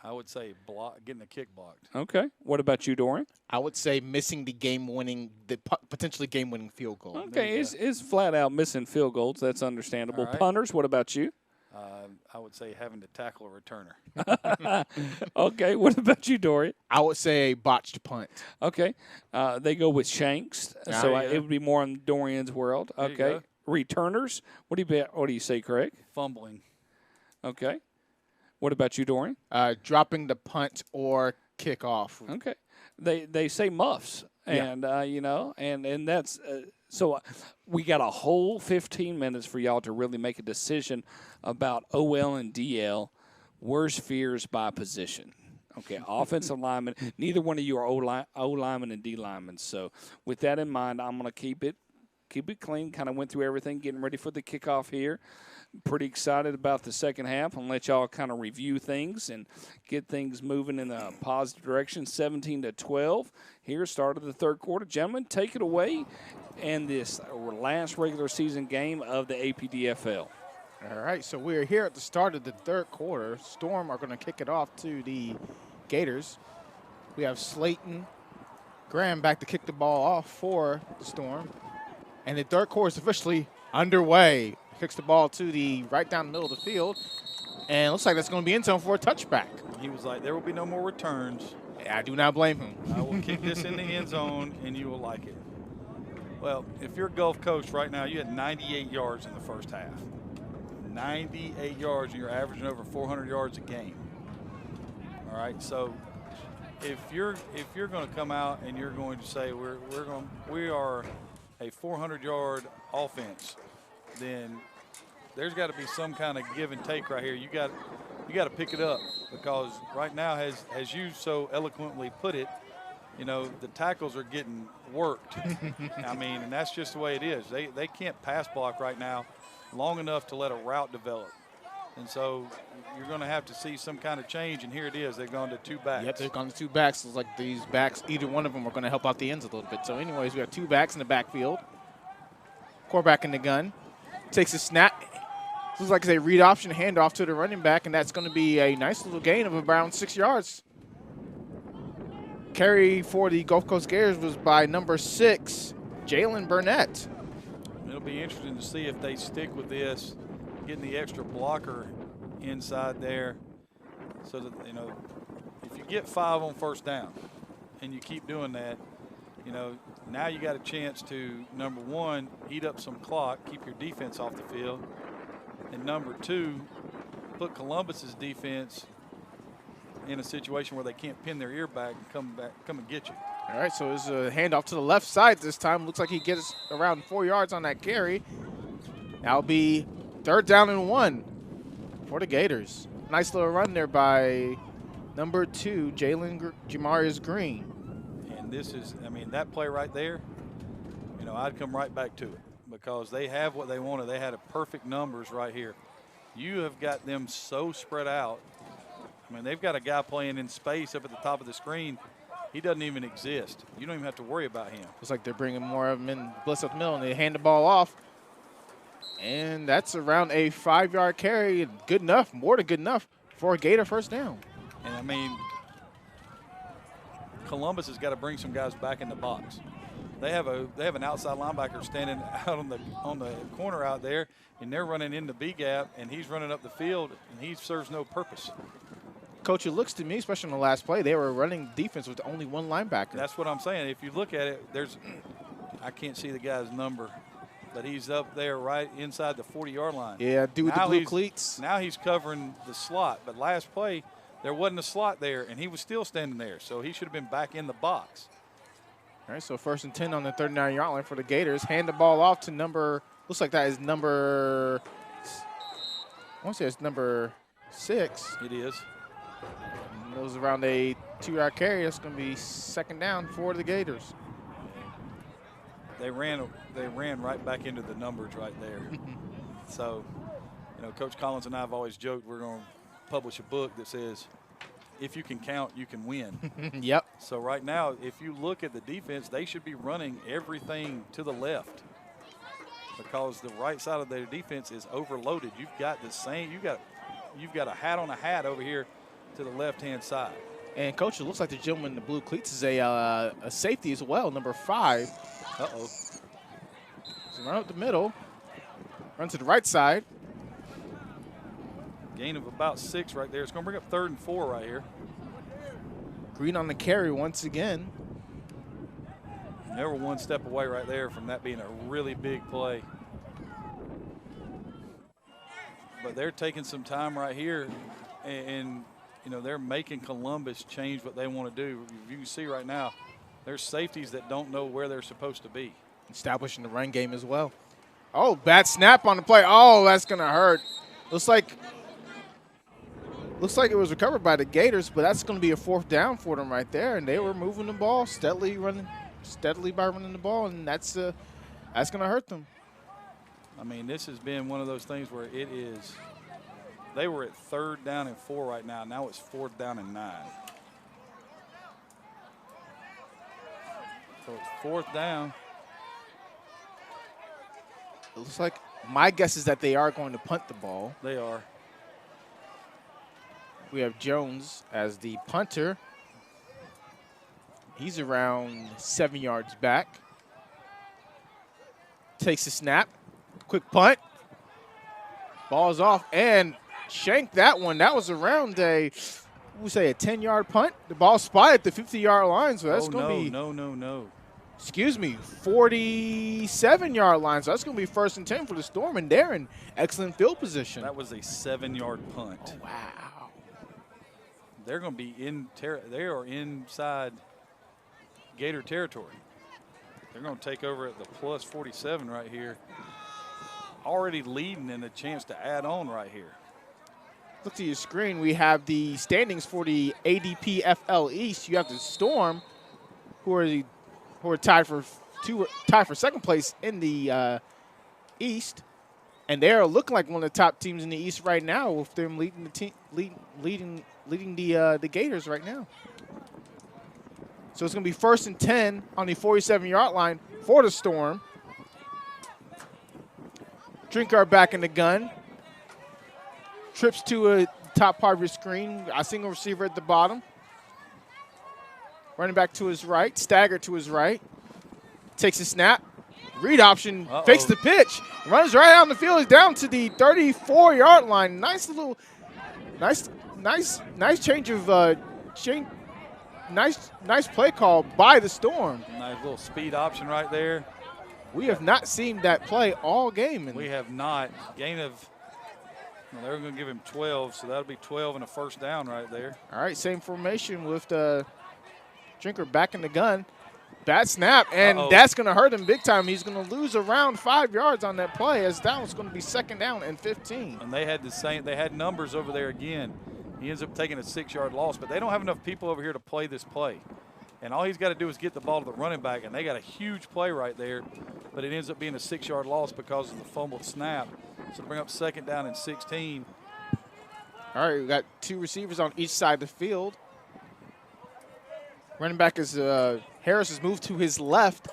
I would say getting a kick blocked. Okay. What about you, Dorian? I would say missing the potentially game-winning field goal. Okay, it's flat out missing field goals. That's understandable. Right. Punters, what about you? I would say having to tackle a returner. Okay. What about you, Dorian? I would say a botched punt. Okay. They go with shanks, so it would be more in Dorian's world. There you Okay. go. Returners, what do you say, Craig? Fumbling. Okay. What about you, Dorian? Dropping the punt or kickoff. Okay. They say muffs, and and that's so we got a whole 15 minutes for y'all to really make a decision about OL and DL. Worst fears by position. Okay, offensive lineman. Neither one of you are O lineman and D lineman. So with that in mind, I'm going to keep it clean. Kind of went through everything, getting ready for the kickoff here. Pretty excited about the second half. I'll let y'all kind of review things and get things moving in a positive direction. 17-12. Here, start of the third quarter. Gentlemen, take it away in this last regular season game of the APDFL. All right, so we're here at the start of the third quarter. Storm are going to kick it off to the Gators. We have Slayton Graham back to kick the ball off for the Storm. And the third quarter is officially underway. Kicks the ball to the right down the middle of the field. And it looks like that's going to be in zone for a touchback. He was like, there will be no more returns. I do not blame him. I will kick this in the end zone, and you will like it. Well, if you're Gulf Coast right now, you had 98 yards in the first half. 98 yards, and you're averaging over 400 yards a game. All right, so if you're going to come out and you're going to say we are a 400-yard offense, then there's got to be some kind of give and take right here. You got to pick it up, because right now, as you so eloquently put it, the tackles are getting worked. I mean, and that's just the way it is. They can't pass block right now long enough to let a route develop. And so you're going to have to see some kind of change, and here it is. They've gone to 2 backs. Yep, they've gone to 2 backs. It's like these backs, either one of them are going to help out the ends a little bit. So anyways, we got 2 backs in the backfield. Quarterback in the gun. Takes a snap. Looks like a read option handoff to the running back, and that's going to be a nice little gain of around 6 yards. Carry for the Gulf Coast Gators was by number 6, Jalen Burnett. It'll be interesting to see if they stick with this, getting the extra blocker inside there, so that, you know, if you get 5 on first down and you keep doing that, you know, now you got a chance to, number 1, eat up some clock, keep your defense off the field, and number 2, put Columbus's defense in a situation where they can't pin their ear back and come and get you. All right, so it's a handoff to the left side this time. Looks like he gets around 4 yards on that carry. That'll be 3rd down and 1 for the Gators. Nice little run there by number 2, Jamarius Green. And this is, I mean, that play right there, you know, I'd come right back to it because they have what they wanted. They had a perfect numbers right here. You have got them so spread out. I mean, they've got a guy playing in space up at the top of the screen. He doesn't even exist. You don't even have to worry about him. Looks like they're bringing more of them in blitz up the middle, and they hand the ball off. And that's around a 5-yard carry. Good enough, more than good enough for a Gator first down. And, I mean, Columbus has got to bring some guys back in the box. They have an outside linebacker standing out on the corner out there, and they're running in the B gap, and he's running up the field, and he serves no purpose. Coach, it looks to me, especially on the last play, they were running defense with only 1 linebacker. That's what I'm saying. If you look at it, I can't see the guy's number, but he's up there right inside the 40-yard line. Yeah, dude with the blue cleats. Now he's covering the slot, but last play there wasn't a slot there, and he was still standing there, so he should have been back in the box. All right, so 1st and 10 on the 39-yard line for the Gators. Hand the ball off to looks like that is number, I want to say it's number 6. It is. And it was around a 2-yard carry. That's going to be 2nd down for the Gators. They ran right back into the numbers right there. So, you know, Coach Collins and I have always joked we're going to publish a book that says, if you can count, you can win. Yep. So right now, if you look at the defense, they should be running everything to the left because the right side of their defense is overloaded. You've got the same. You've got a hat on a hat over here to the left-hand side. And, Coach, it looks like the gentleman in the blue cleats is a safety as well, number 5. Uh-oh. So run up the middle, run to the right side. Gain of about 6 right there. It's going to bring up 3rd and 4 right here. Green on the carry once again. They were 1 step away right there from that being a really big play. But they're taking some time right here, and you know, they're making Columbus change what they want to do. You can see right now, there's safeties that don't know where they're supposed to be. Establishing the run game as well. Oh, bad snap on the play. Oh, that's going to hurt. Looks like it was recovered by the Gators, but that's going to be a 4th down for them right there. And they were moving the ball steadily by running the ball, and that's going to hurt them. I mean, this has been one of those things where it is. They were at 3rd down and 4 right now. Now it's 4th down and 9. So it's 4th down. It looks like my guess is that they are going to punt the ball. They are. We have Jones as the punter. He's around 7 yards back. Takes a snap. Quick punt. Ball's off and shanked that one. That was around a 10-yard punt. The ball spotted at the 50-yard line, so that's going to be no. Excuse me, 47-yard line. So that's going to be 1st and 10 for the Storm, and they're in excellent field position. That was a 7-yard punt. Oh, wow. They're going to be they are inside Gator territory. They're going to take over at the plus 47 right here. Already leading and a chance to add on right here. Look to your screen. We have the standings for the APDFL East. You have the Storm, who are tied for 2nd place in the East, and they're looking like one of the top teams in the East right now, with them leading the Gators right now. So it's going to be 1st and 10 on the 47-yard line for the Storm. Drinkard back in the gun. trips to a top part of your screen. A single receiver at the bottom. Running back to his right, stagger to his right. Takes a snap. Read option, fakes the pitch, runs right out on the field. He's down to the 34-yard line. Nice change of nice play call by the Storm. Nice little speed option right there. We have not seen that play all game. We have not. Gain of, well, they're going to give him 12, so that'll be 12 and a first down right there. All right, same formation with Drinker back in the gun. Bad snap, and that's going to hurt him big time. He's going to lose around 5 yards on that play, as that was going to be second down and 15. And they had the same. They had numbers over there again. He ends up taking a 6-yard loss, but they don't have enough people over here to play this play. And all he's got to do is get the ball to the running back, and they got a huge play right there, but it ends up being a 6-yard loss because of the fumbled snap. So bring up second down and 16. All right, we got 2 receivers on each side of the field. Running back is Harris has moved to his left.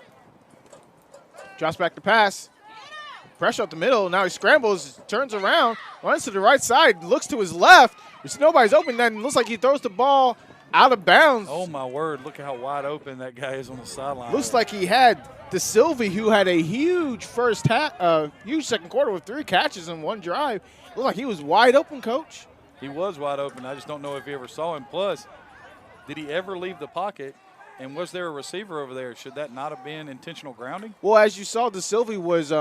Drops back to pass. Pressure up the middle. Now he scrambles, turns around, runs to the right side, looks to his left. There's nobody's open. Then looks like he throws the ball out of bounds. Oh, my word. Look at how wide open that guy is on the sideline. Looks like he had DeSilvey, who had a huge huge second quarter with 3 catches and 1 drive. Looked like he was wide open, Coach. He was wide open. I just don't know if he ever saw him. Plus, did he ever leave the pocket? And was there a receiver over there? Should that not have been intentional grounding? Well, as you saw, DeSilvey was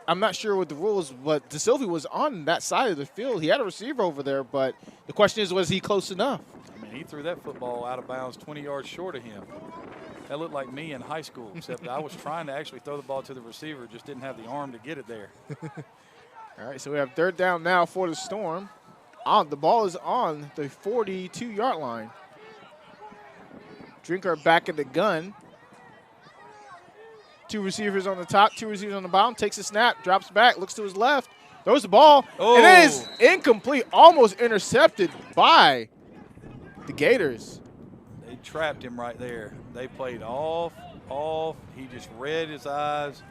I'm not sure what the rules, but DeSilvey was on that side of the field. He had a receiver over there, but the question is, was he close enough? I mean, he threw that football out of bounds 20 yards short of him. That looked like me in high school, except I was trying to actually throw the ball to the receiver, just didn't have the arm to get it there. All right, so we have third down now for the Storm. The ball is on the 42-yard line. Drinker back in the gun. 2 receivers on the top, 2 receivers on the bottom. Takes a snap, drops back, looks to his left, throws the ball. Oh. And it is incomplete, almost intercepted by the Gators. They trapped him right there. They played off. He just read his eyes,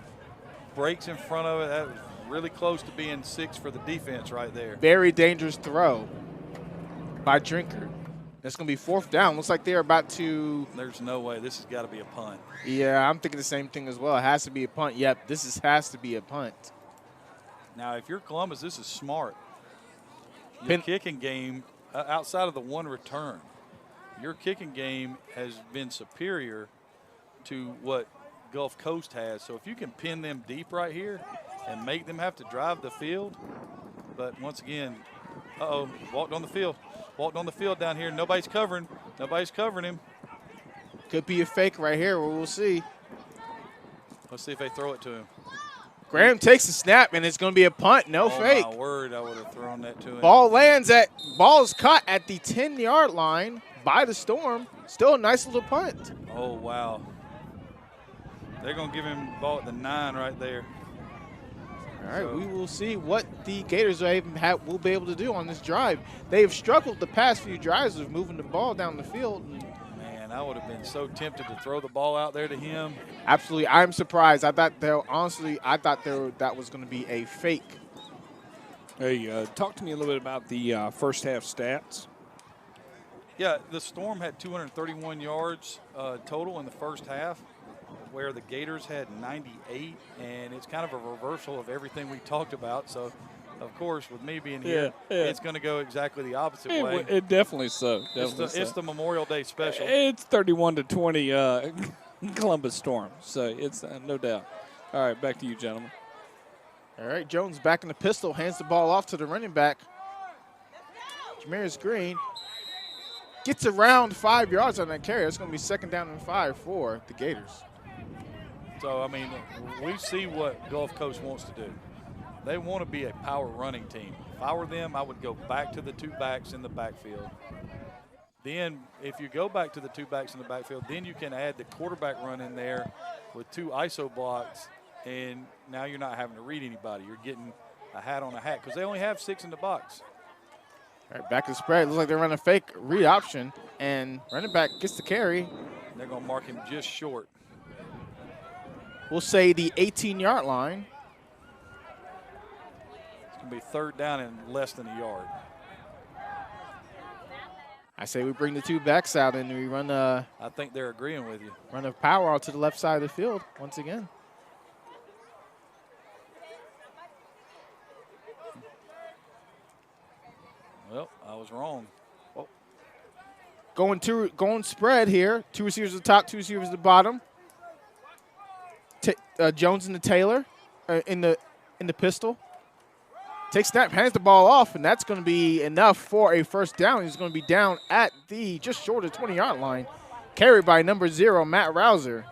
breaks in front of it. That was really close to being 6 for the defense right there. Very dangerous throw by Drinker. That's going to be 4th down. Looks like they're about to. There's no way. This has got to be a punt. Yeah, I'm thinking the same thing as well. It has to be a punt. Yep, has to be a punt. Now, if you're Columbus, this is smart. Your kicking game, outside of the 1 return, your kicking game has been superior to what Gulf Coast has. So if you can pin them deep right here and make them have to drive the field. But once again, walked on the field. Walked on the field down here. Nobody's covering. Nobody's covering him. Could be a fake right here. We'll see. Let's see if they throw it to him. Graham takes the snap, and it's going to be a punt. No fake. Oh, my word. I would have thrown that to him. Ball is caught at the 10-yard line by the Storm. Still a nice little punt. Oh, wow. They're going to give him the ball at the 9 right there. All right, we will see what the Gators will be able to do on this drive. They have struggled the past few drives of moving the ball down the field. Man, I would have been so tempted to throw the ball out there to him. Absolutely, I'm surprised. I thought that was going to be a fake. Hey, talk to me a little bit about the first half stats. Yeah, the Storm had 231 yards total in the first half, where the Gators had 98, and it's kind of a reversal of everything we talked about. So, of course, with me being here, it's going to go exactly the opposite way. It definitely so. It's the Memorial Day special. It's 31-20 Columbus Storm, so it's no doubt. All right, back to you, gentlemen. All right, Jones back in the pistol, hands the ball off to the running back. Jamarius Green gets around 5 yards on that carry. It's going to be second down and 5 for the Gators. So, I mean, we see what Gulf Coast wants to do. They want to be a power running team. If I were them, I would go back to the 2 backs in the backfield. Then if you go back to the 2 backs in the backfield, then you can add the quarterback run in there with 2 ISO blocks, and now you're not having to read anybody. You're getting a hat on a hat because they only have 6 in the box. All right, back to the spread. Looks like they're running a fake read option, and running back gets the carry. They're going to mark him just short. We'll say the 18-yard line. It's can be 3rd down and less than a yard. I say we bring the 2 backs out and we run I think they're agreeing with you. run a power out to the left side of the field once again. Well, I was wrong. Going spread here. 2 receivers at the top, 2 receivers at the bottom. Jones and the Taylor in the pistol. Takes snap, hands the ball off, and that's going to be enough for a first down. He's going to be down at the just short of 20-yard line. Carried by number 0, Matt Rouser,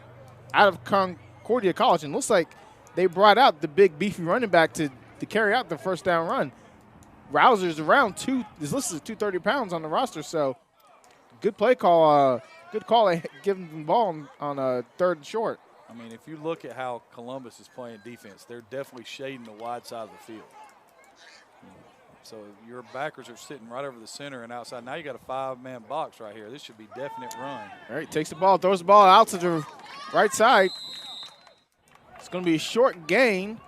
out of Concordia College. And looks like they brought out the big beefy running back to carry out the first down run. Rouser's around is listed as 230 pounds on the roster, so good play call. Good call giving the ball on a 3rd and short. I mean, if you look at how Columbus is playing defense, they're definitely shading the wide side of the field. So your backers are sitting right over the center and outside. Now you got a 5-man box right here. This should be definite run. All right, takes the ball, throws the ball out to the right side. It's going to be a short gain.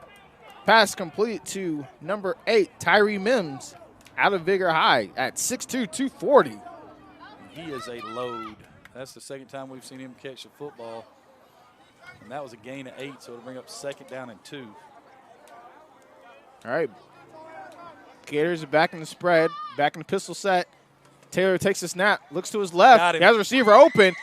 Pass complete to number 8, Tyree Mims, out of Vigor High at 6'2", 240. He is a load. That's the 2nd time we've seen him catch the football. And that was a gain of 8, so it'll bring up 2nd down and 2. All right. Gators are back in the spread, back in the pistol set. Taylor takes a snap, looks to his left. He has a receiver open.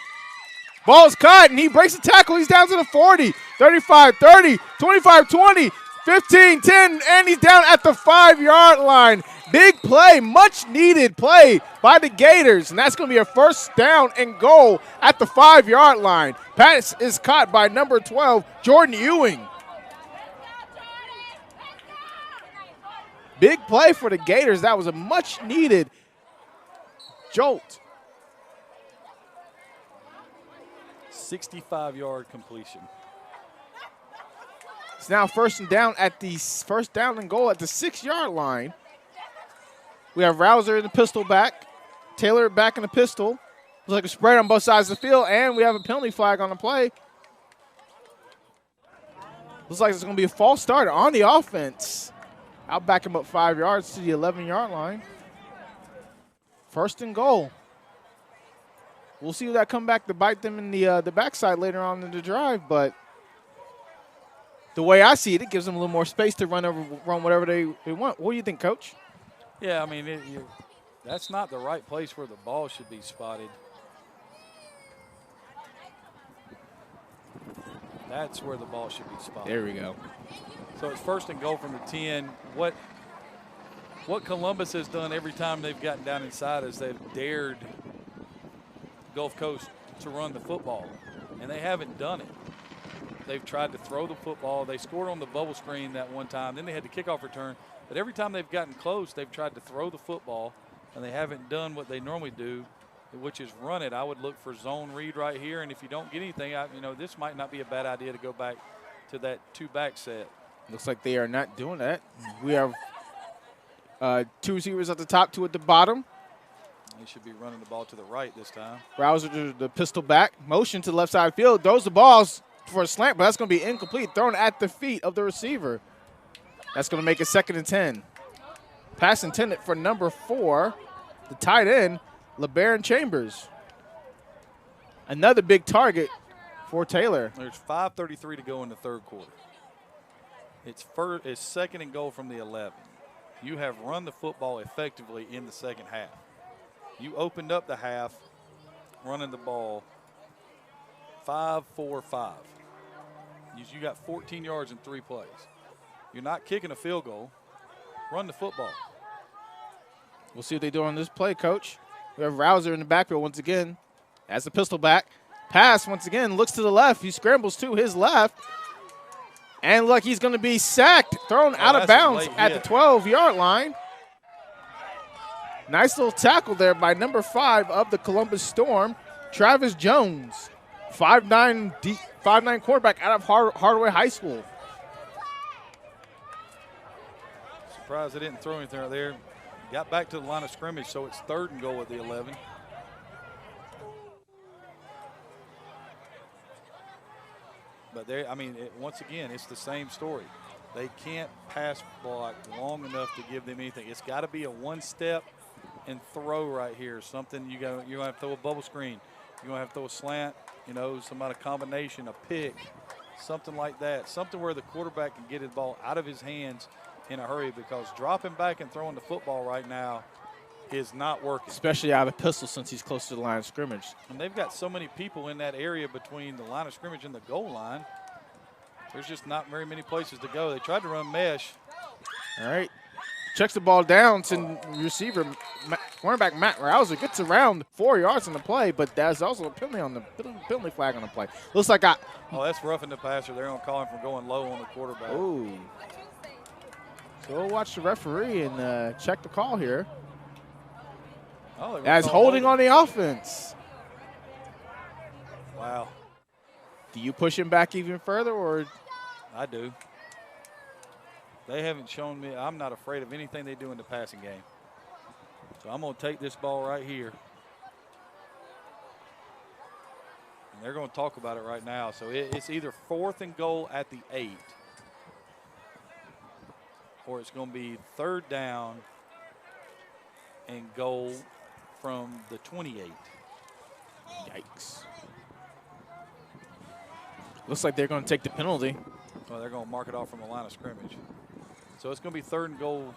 Ball's cut, and he breaks the tackle. He's down to the 40, 35, 30, 25, 20, 15, 10, and he's down at the 5-yard line. Big play, much needed play by the Gators, and that's going to be a first down and goal at the 5-yard line. Pass is caught by number 12, Jordan Ewing. Big play for the Gators. That was a much needed jolt. 65-yard completion. It's now first and goal at the 6-yard line. We have Rouser in the pistol back. Taylor back in the pistol. Looks like a spread on both sides of the field, and we have a penalty flag on the play. Looks like it's going to be a false start on the offense. I'll back him up 5 yards to the 11-yard line. First and goal. We'll see if that come back to bite them in the backside later on in the drive, but the way I see it, it gives them a little more space to run whatever they want. What do you think, Coach? Yeah, I mean, that's not the right place where the ball should be spotted. That's where the ball should be spotted. There we go. So it's first and goal from the 10. What Columbus has done every time they've gotten down inside is they've dared Gulf Coast to run the football, and they haven't done it. They've tried to throw the football. They scored on the bubble screen that one time. Then they had the kickoff return. But every time they've gotten close, they've tried to throw the football, and they haven't done what they normally do, which is run it. I would look for zone read right here, and if you don't get anything, this might not be a bad idea to go back to that 2-back set. Looks like they are not doing that. We have 2 receivers at the top, 2 at the bottom. They should be running the ball to the right this time. Rouser to the pistol back. Motion to the left side field. Throws the balls for a slant, but that's going to be incomplete. Thrown at the feet of the receiver. That's going to make it 2nd and 10. Pass intended for number 4, the tight end, LeBaron Chambers. Another big target for Taylor. There's 5:33 to go in the 3rd quarter. It's 2nd and goal from the 11. You have run the football effectively in the 2nd half. You opened up the half running the ball 5-4-5. You got 14 yards in 3 plays. You're not kicking a field goal. Run the football. We'll see what they do on this play, Coach. We have Rouser in the backfield once again. As the pistol back. Pass once again. Looks to the left. He scrambles to his left. And look, he's going to be sacked. Thrown out of bounds at the 12-yard line. Nice little tackle there by number 5 of the Columbus Storm, Travis Jones. 5'9" quarterback out of Hardaway High School. Surprised they didn't throw anything right there. Got back to the line of scrimmage, so it's 3rd and goal at the 11. But once again, it's the same story. They can't pass block long enough to give them anything. It's got to be a one-step and throw right here. Something you're going to have to throw a bubble screen. You're going to have to throw a slant, some kind of combination, a pick, something like that. Something where the quarterback can get his ball out of his hands in a hurry, because dropping back and throwing the football right now is not working. Especially out of pistol since he's close to the line of scrimmage. And they've got so many people in that area between the line of scrimmage and the goal line. There's just not very many places to go. They tried to run mesh. All right. Checks the ball down to receiver, cornerback Matt Rouser gets around 4 yards on the play, but there's also a penalty flag on the play. Looks like that's roughing the passer. They're going to call him for going low on the quarterback. Oh. So we'll watch the referee and check the call here. As holding on the offense. Wow. Do you push him back even further, or? I do. They haven't shown me. I'm not afraid of anything they do in the passing game. So I'm going to take this ball right here. And they're going to talk about it right now. So it's either 4th and goal at the 8, or it's going to be 3rd down and goal from the 28. Yikes. Looks like they're going to take the penalty. Well, they're going to mark it off from the line of scrimmage. So it's going to be 3rd and goal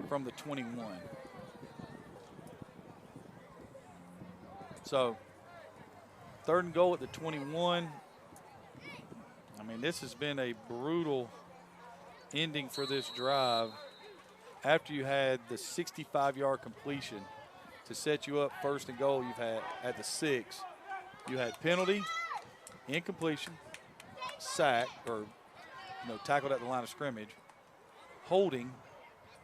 from the 21. So 3rd and goal at the 21. I mean, this has been a brutal ending for this drive. After you had the 65-yard completion to set you up 1st and goal, you've had at the 6. You had penalty, incompletion, sack, or tackled at the line of scrimmage, holding,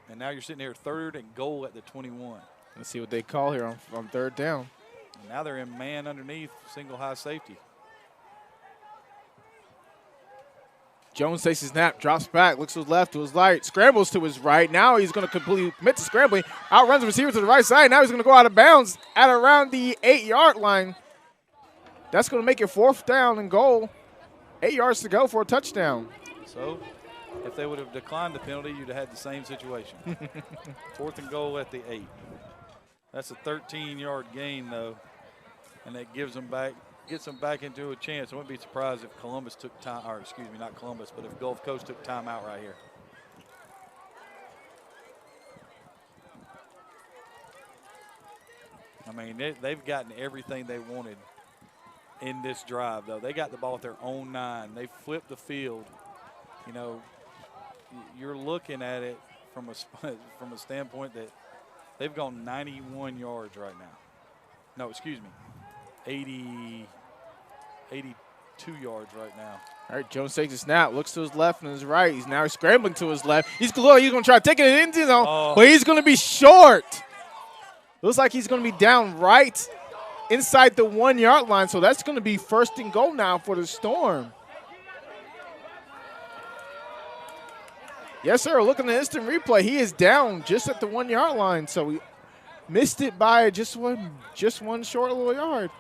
and now you're sitting here 3rd and goal at the 21. Let's see what they call here on 3rd down. And now they're in man underneath, single high safety. Jones takes his snap, drops back, looks to his left, to his right, scrambles to his right. Now he's going to completely commit to scrambling, outruns the receiver to the right side. Now he's going to go out of bounds at around the 8-yard line. That's going to make it 4th down and goal. 8 yards to go for a touchdown. So if they would have declined the penalty, you'd have had the same situation. 4th and goal at the 8. That's a 13-yard gain, though, and that gets them back into a chance. I wouldn't be surprised if Columbus took time, or excuse me, not Columbus, but if Gulf Coast took time out right here. I mean, they've gotten everything they wanted in this drive, though. They got the ball at their own 9. They flipped the field. You're looking at it from a standpoint that they've gone 91 yards right now. No, excuse me, 82 yards right now. All right, Jones takes a snap, looks to his left and his right. He's now scrambling to his left. He's going to try to take it into the zone, but he's going to be short. Looks like he's going to be down right inside the 1-yard line, so that's going to be 1st and goal now for the Storm. Yes, sir. Looking at the instant replay, he is down just at the 1-yard line, so he missed it by just one short little yard.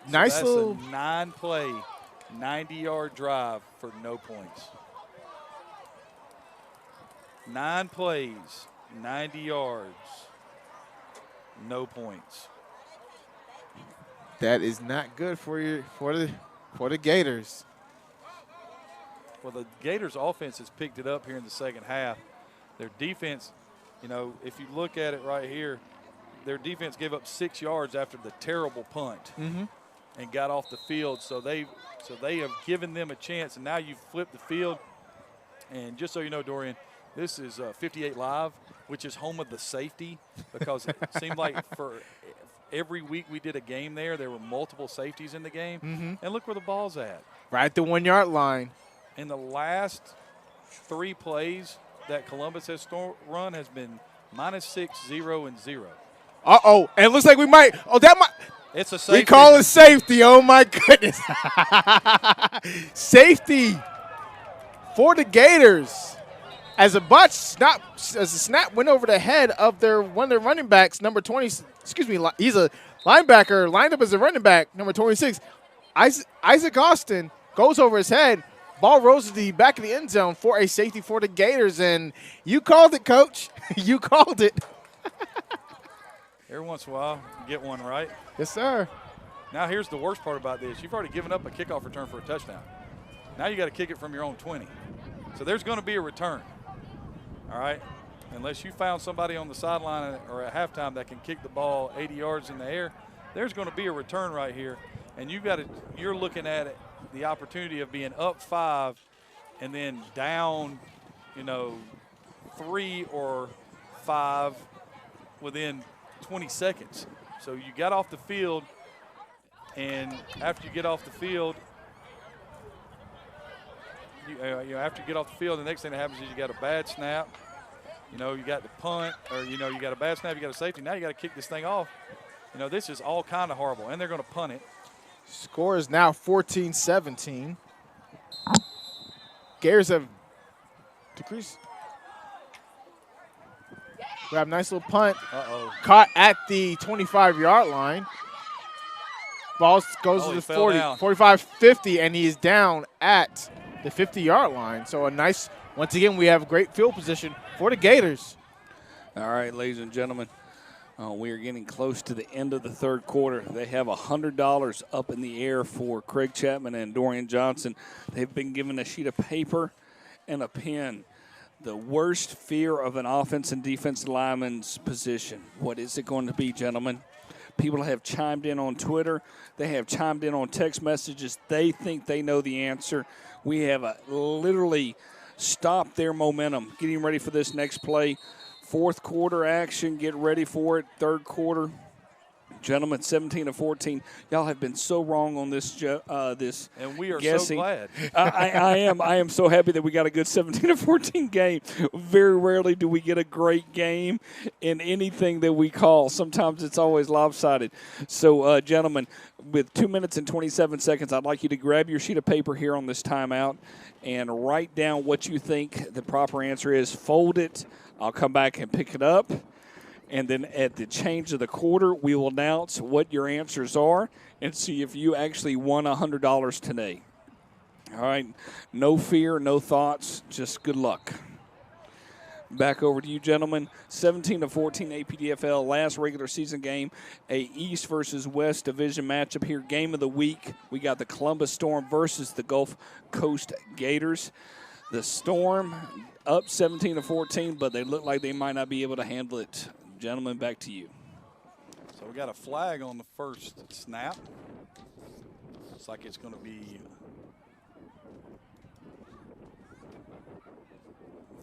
So nice that's little a 9-play, 90-yard drive for no points. 9 plays, 90 yards, no points. That is not good for the Gators. Well, the Gators' offense has picked it up here in the second half. Their defense, if you look at it right here, their defense gave up 6 yards after the terrible punt and got off the field. So they have given them a chance, and now you've flipped the field. And just so you know, Dorian, this is 58 Live, which is home of the safety, because it seemed like for every week we did a game there were multiple safeties in the game. And look where the ball's at. Right at the 1-yard line. In the last 3 plays that Columbus has run has been -6, 0, and 0. Uh-oh, and it looks like we might – that might – it's a safety. We call it safety. Oh, my goodness. Safety for the Gators. As a snap went over the head of one of their running backs, number 20 – excuse me, he's a linebacker, lined up as a running back, number 26, Isaac Austin. goes over his head. Ball rolls to the back of the end zone for a safety for the Gators, and you called it, Coach. You called it. Every once in a while, you get one right. Yes, sir. Now here's the worst part about this. You've already given up a kickoff return for a touchdown. Now you got to kick it from your own 20. So there's going to be a return, all right? Unless you found somebody on the sideline or at halftime that can kick the ball 80 yards in the air, there's going to be a return right here. And you're looking at it, the opportunity of being up 5 and then down, 3 or 5 within 20 seconds. So you got off the field, and after you get off the field, after you get off the field, the next thing that happens is you got a bad snap. You got the punt, or, you got a bad snap, you got a safety. Now you got to kick this thing off. This is all kind of horrible, and they're going to punt it. Score is now 14-17. Gators have decreased. We have a nice little punt. Caught at the 25-yard line. Ball goes to the 40, 45-50, and he is down at the 50-yard line. So a nice, once again, we have great field position for the Gators. All right, ladies and gentlemen, we are getting close to the end of the third quarter. They have $100 up in the air for Craig Chapman and Dorian Johnson. They've been given a sheet of paper and a pen. The worst fear of an offense and defensive lineman's position. What is it going to be, gentlemen? People have chimed in on Twitter. They have chimed in on text messages. They think they know the answer. We have literally stopped their momentum, getting ready for this next play. Fourth quarter action, get ready for it. Third quarter, gentlemen, 17-14. Y'all have been so wrong on this. And we are guessing. So glad. I am so happy that we got a good 17-14 game. Very rarely do we get a great game in anything that we call. Sometimes it's always lopsided. So, gentlemen, with 2 minutes and 27 seconds, I'd like you to grab your sheet of paper here on this timeout and write down what you think the proper answer is. Fold it. I'll come back and pick it up. And then at the change of the quarter, we will announce what your answers are and see if you actually won $100 today. All right. No fear, no thoughts, just good luck. Back over to you, gentlemen. 17-14 APDFL, last regular season game, a East versus West division matchup here. Game of the week, we got the Columbus Storm versus the Gulf Coast Gators. The Storm up 17-14, but they look like they might not be able to handle it. Gentlemen, back to you. So we got a flag on the first snap. Looks like it's going to be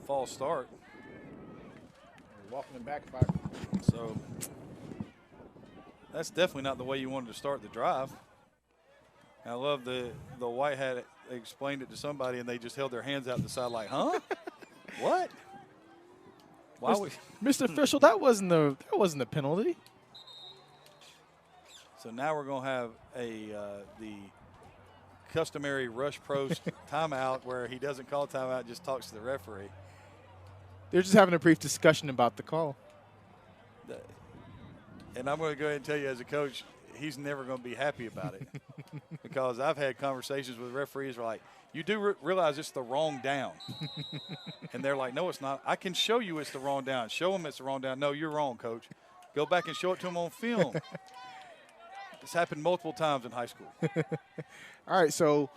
a false start. Walking it back. So that's definitely not the way you wanted to start the drive. I love the white hat explained it to somebody, and they just held their hands out the side like, huh? What? Why Mr. Official, that wasn't a penalty. So now we're going to have the customary rush prost timeout where he doesn't call timeout, just talks to the referee. They're just having a brief discussion about the call. And I'm going to go ahead and tell you as a coach, he's never going to be happy about it because I've had conversations with referees where like, you do realize it's the wrong down. And they're like, no, it's not. I can show you it's the wrong down. Show them it's the wrong down. No, you're wrong, coach. Go back and show it to them on film. It's happened multiple times in high school. All right, so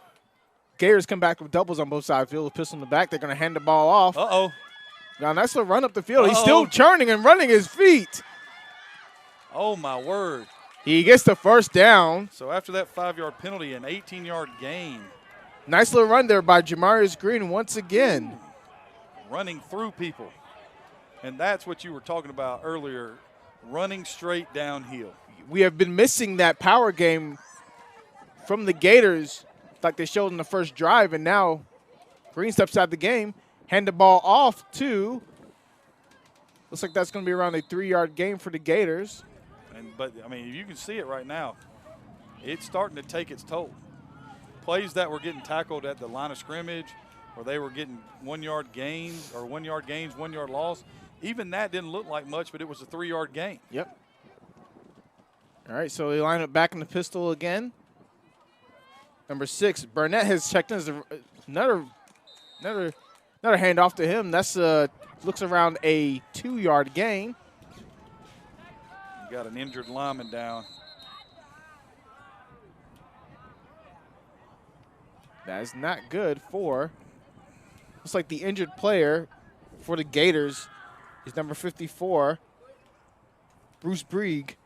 Gators come back with doubles on both sides of the field, with pistol in the back. They're going to hand the ball off. Uh-oh. Now, nice little run up the field. He's still churning and running his feet. Oh, my word. He gets the first down. So after that 5-yard penalty, an 18-yard gain. Nice little run there by Jamarius Green once again. Running through people. And that's what you were talking about earlier, running straight downhill. We have been missing that power game from the Gators like they showed in the first drive, and now Green steps out of the game, hand the ball off to, looks like that's going to be around a 3-yard gain for the Gators. But, I mean, you can see it right now. It's starting to take its toll. Plays that were getting tackled at the line of scrimmage, or they were getting 1-yard gains or 1-yard gains, 1-yard loss, even that didn't look like much, but it was a 3-yard gain. Yep. All right, so they line up back in the pistol again. Number 6, Burnett has checked in as another handoff to him. That's looks around a 2-yard gain. You got an injured lineman down. That is not good for. Looks like the injured player for the Gators is number 54, Bruce Brieg,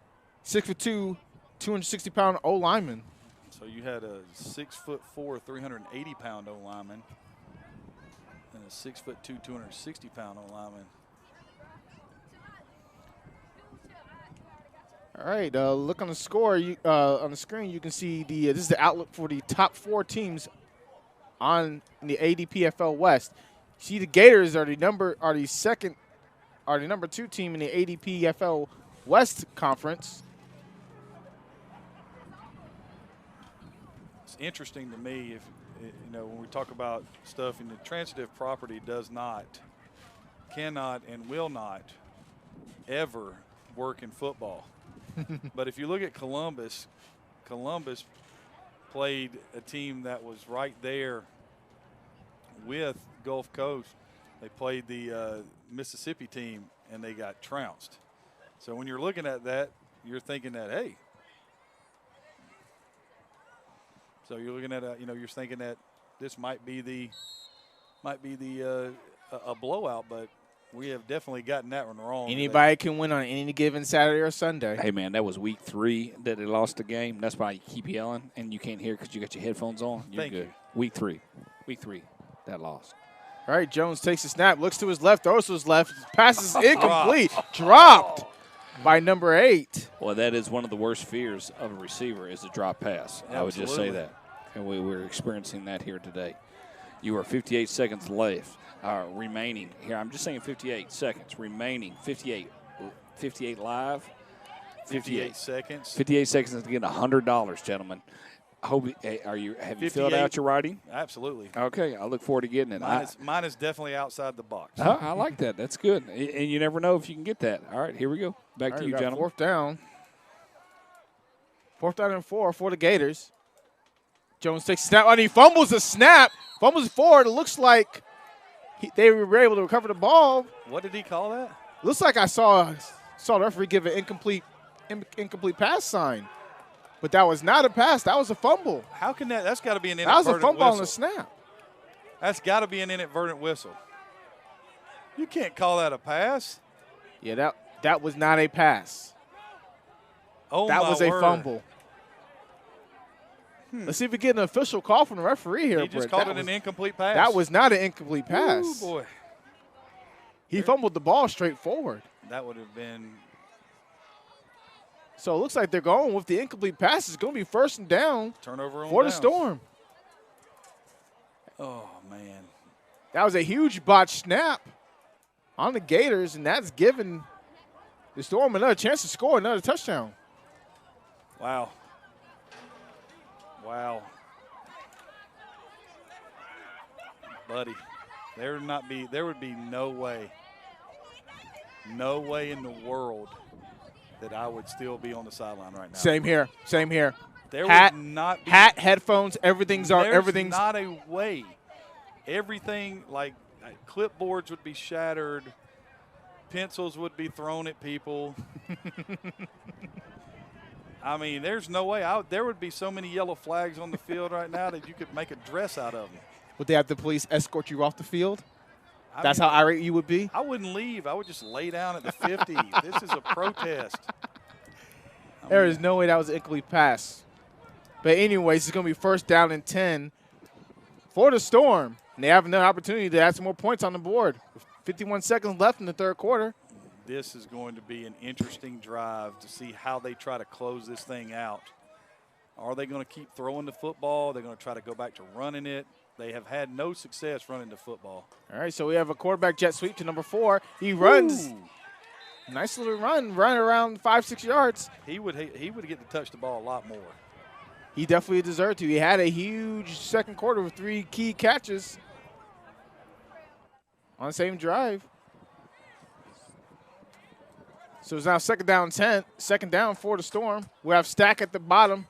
6'2", 260-pound O lineman. So you had a 6'4", 380-pound O lineman, and a 6'2", 260-pound O lineman. All right, look on the score. On the screen, you can see this is the outlook for the top 4 teams on the APDFL West. See, the Gators are the number 2 team in the APDFL West Conference. It's interesting to me if when we talk about stuff, and the transitive property cannot, and will not ever work in football. But if you look at Columbus played a team that was right there with Gulf Coast. They played the Mississippi team, and they got trounced. So when you're looking at that, you're thinking that, hey. So you're looking at you're thinking that this might be a blowout, but we have definitely gotten that one wrong. Anybody can win on any given Saturday or Sunday. Hey, man, that was week 3 that they lost the game. That's why you keep yelling, and you can't hear because you got your headphones on. You're Thank good. you. Week 3, that loss. All right, Jones takes the snap, looks to his left, throws to his left, passes incomplete, dropped by number 8. Well, that is one of the worst fears of a receiver is a drop pass. Absolutely. I would just say that. And we're experiencing that here today. You are 58 seconds left. Remaining here. I'm just saying 58 seconds remaining. 58 live. 58 seconds. 58 seconds to get $100, gentlemen. Have you filled out your writing? Absolutely. Okay, I look forward to getting it. Mine is definitely outside the box. I like that. That's good. And you never know if you can get that. All right, here we go. Back to you, gentlemen. 4th down. 4th down and 4 for the Gators. Jones takes a snap, and he fumbles the snap. Fumbles forward. It looks like they were able to recover the ball. What did he call that? Looks like I saw the referee give an incomplete pass sign. But that was not a pass. That was a fumble. How can that? That's got to be an inadvertent whistle. That was a fumble whistle. on the snap. That's got to be an inadvertent whistle. You can't call that a pass. Yeah, that was not a pass. Oh, that my was a word. fumble. Let's see if we get an official call from the referee here. He just called it an incomplete pass. That was not an incomplete pass. Oh, boy. He fumbled the ball straight forward. That would have been. So it looks like they're going with the incomplete pass. It's going to be 1st and down Turnover on for the downs. Storm. Oh, man. That was a huge botched snap on the Gators, and that's given the Storm another chance to score another touchdown. Wow. Wow. Buddy, there would be no way in the world that I would still be on the sideline right now. Same here. There Hat, would not be. Hat, headphones, everything's There's not a way. Everything, like clipboards would be shattered. Pencils would be thrown at people. I mean, there's no way. There would be so many yellow flags on the field right now that you could make a dress out of them. Would they have the police escort you off the field? That's how irate you would be? I wouldn't leave. I would just lay down at the 50. This is a protest. There is no way that was an incomplete pass. But anyways, it's going to be 1st down and 10 for the Storm. And they have another opportunity to add some more points on the board. With 51 seconds left in the 3rd quarter. This is going to be an interesting drive to see how they try to close this thing out. Are they going to keep throwing the football? They're going to try to go back to running it. They have had no success running the football. All right, so we have a quarterback jet sweep to number 4. He runs. Ooh. Nice little run around 5-6 yards. He would get to touch the ball a lot more. He definitely deserved to. He had a huge 2nd quarter with 3 key catches on the same drive. So it's now 2nd down 10, 2nd down for the Storm. We have Stack at the bottom.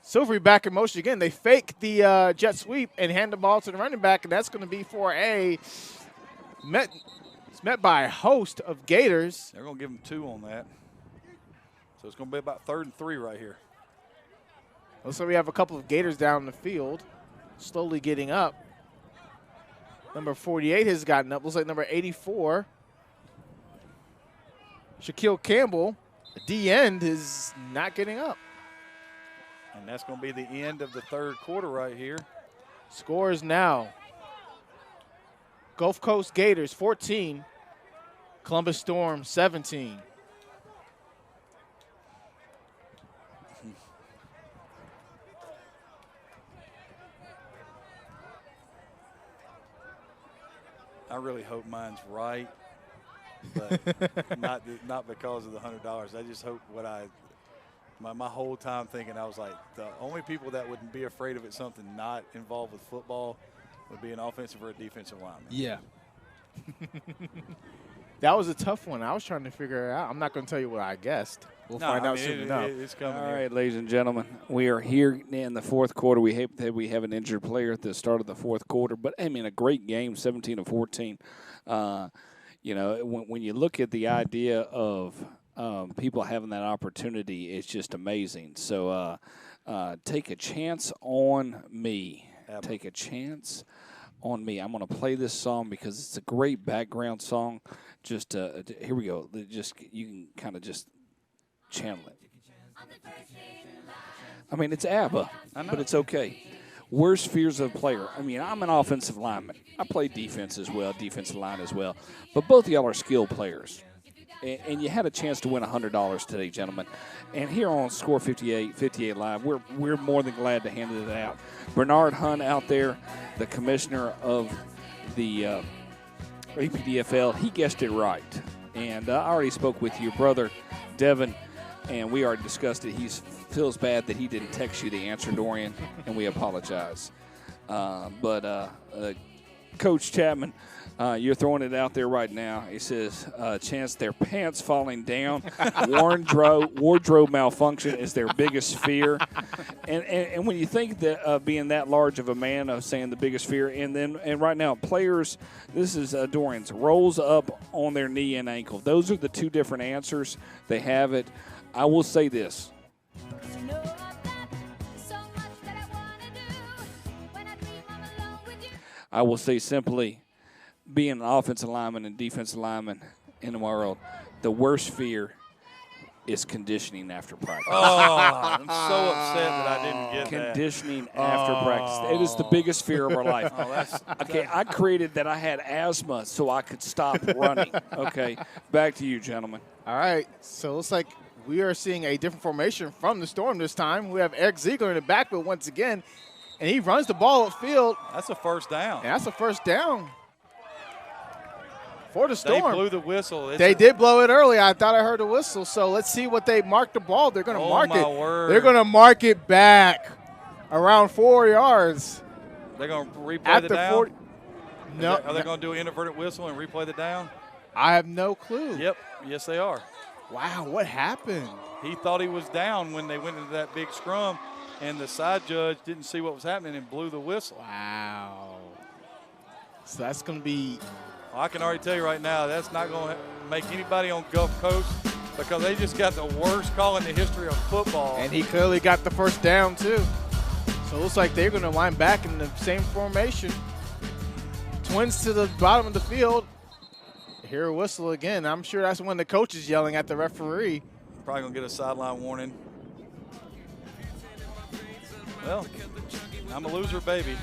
Silvery back in motion again. They fake the jet sweep and hand the ball to the running back, and that's going to be for it's met by a host of Gators. They're going to give them 2 on that. So it's going to be about 3rd and 3 right here. Looks like we have a couple of Gators down the field, slowly getting up. Number 48 has gotten up. Looks like number 84, Shaquille Campbell, the D-end, is not getting up. And that's going to be the end of the 3rd quarter right here. Scores now. Gulf Coast Gators 14, Columbus Storm 17. I really hope mine's right, but not because of the $100. I just hope my whole time thinking, I was like, the only people that wouldn't be afraid of it, something not involved with football, would be an offensive or a defensive lineman. Yeah. That was a tough one. I was trying to figure it out. I'm not going to tell you what I guessed. We'll find out soon enough. It's coming. All right, ladies and gentlemen, we are here in the 4th quarter. We hope that we have an injured player at the start of the 4th quarter. But, I mean, a great game, 17-14. You know, when you look at the idea of people having that opportunity, it's just amazing. So take a chance on me. Take a chance on me. I'm going to play this song because it's a great background song. Just here we go. You can kind of just channel it. I mean, it's ABBA, but it's okay. Worst fears of a player. I mean, I'm an offensive lineman. I play defense as well, defensive line as well. But both of y'all are skilled players. And you had a chance to win $100 today, gentlemen. And here on Score 58 Live, we're more than glad to hand it out. Bernard Hunt out there, the commissioner of the APDFL, he guessed it right. And I already spoke with your brother, Devin, and we already discussed it. He feels bad that he didn't text you the answer, Dorian, and we apologize. But Coach Chapman, you're throwing it out there right now. He says, chance their pants falling down, wardrobe malfunction is their biggest fear. And when you think that being that large of a man of saying the biggest fear, and right now players, this is Dorian's, rolls up on their knee and ankle. Those are the 2 different answers. They have it. I will say this. I will say simply, being an offensive lineman and defensive lineman in the world, the worst fear is conditioning after practice. Oh, I'm so upset that I didn't get conditioning after practice. It is the biggest fear of our life. Okay, I created that I had asthma so I could stop running. Okay, back to you, gentlemen. All right, so it looks like we are seeing a different formation from the Storm this time. We have Eric Ziegler in the backfield once again, and he runs the ball upfield. That's a first down. And that's a first down for the Storm. They blew the whistle. They did blow it early. I thought I heard a whistle. So let's see what they mark the ball. They're going to mark it. Word. They're going to mark it back around 4 yards. They're going to replay the down? 40. No. Are they going to do an inverted whistle and replay the down? I have no clue. Yep. Yes, they are. Wow, what happened? He thought he was down when they went into that big scrum, and the side judge didn't see what was happening and blew the whistle. Wow. So that's going to be – I can already tell you right now, that's not going to make anybody on Gulf Coast because they just got the worst call in the history of football. And he clearly got the first down, too. So it looks like they're going to line back in the same formation. Twins to the bottom of the field. Hear a whistle again. I'm sure that's when the coach is yelling at the referee. Probably going to get a sideline warning. Well, I'm a loser, baby.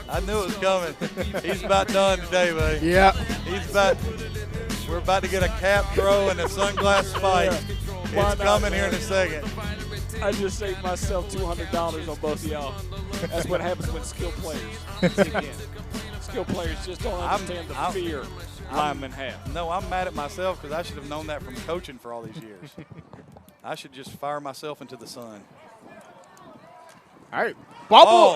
I knew it was coming. He's about done today, buddy. Yeah. We're about to get a cap throw and a sunglass fight. It's coming here in a second. I just saved myself $200 on both of y'all. That's what happens when skilled players. Skilled players just don't understand the fear linemen have. No, I'm mad at myself because I should have known that from coaching for all these years. I should just fire myself into the sun. All right.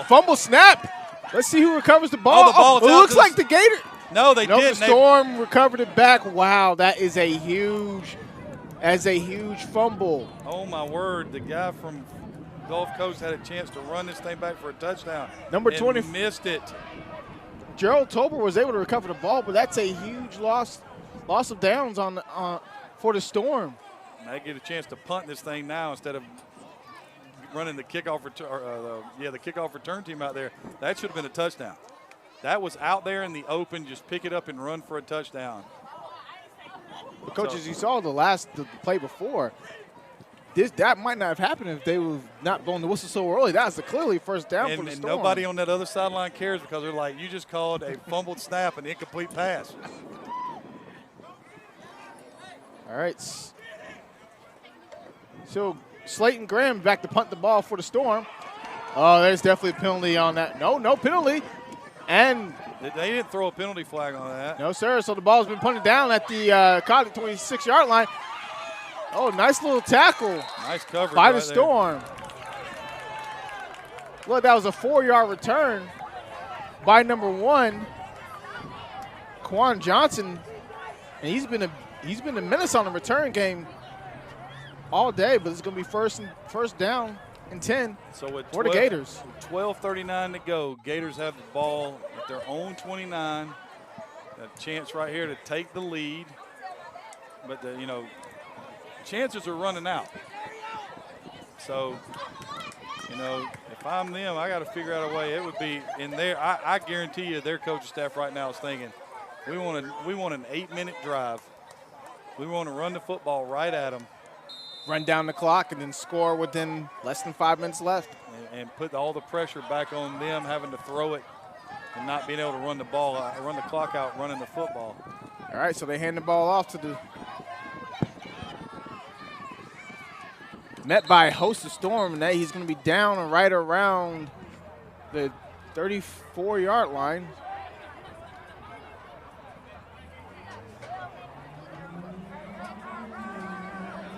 Fumble snap. Let's see who recovers the ball. Oh, the ball it looks like the Gators. No, they didn't. The Storm recovered it back. Wow, that is a huge as a huge fumble. Oh, my word. The guy from Gulf Coast had a chance to run this thing back for a touchdown. Number and 20. Missed it. Gerald Tober was able to recover the ball, but that's a huge loss of downs for the Storm. And they get a chance to punt this thing now instead of running the kickoff the kickoff return team out there. That should have been a touchdown. That was out there in the open, just pick it up and run for a touchdown. But coaches, you saw the play before. That might not have happened if they were not blowing the whistle so early. That's clearly first down for the Storm. And nobody on that other sideline cares because they're like, you just called a fumbled snap and incomplete pass. All right. So Slayton Graham back to punt the ball for the Storm. Oh, there's definitely a penalty on that. No penalty. And they didn't throw a penalty flag on that. No, sir. So the ball's been punted down at the Cotton 26-yard line. Oh, nice little tackle. Nice coverage by the Storm. Look, that was a 4-yard return by number 1, Quan Johnson. And he's been a menace on the return game all day, but it's going to be first down and 10 for the Gators. 12:39 to go. Gators have the ball at their own 29. A chance right here to take the lead. But, chances are running out. So, if I'm them, I got to figure out a way. It would be in there. I guarantee you their coaching staff right now is thinking, we want an 8-minute drive. We want to run the football right at them. Run down the clock and then score within less than 5 minutes left. And put all the pressure back on them having to throw it and not being able to run the clock out running the football. All right, so they hand the ball off to the met by a host of Storm, and he's going to be down right around the 34-yard line.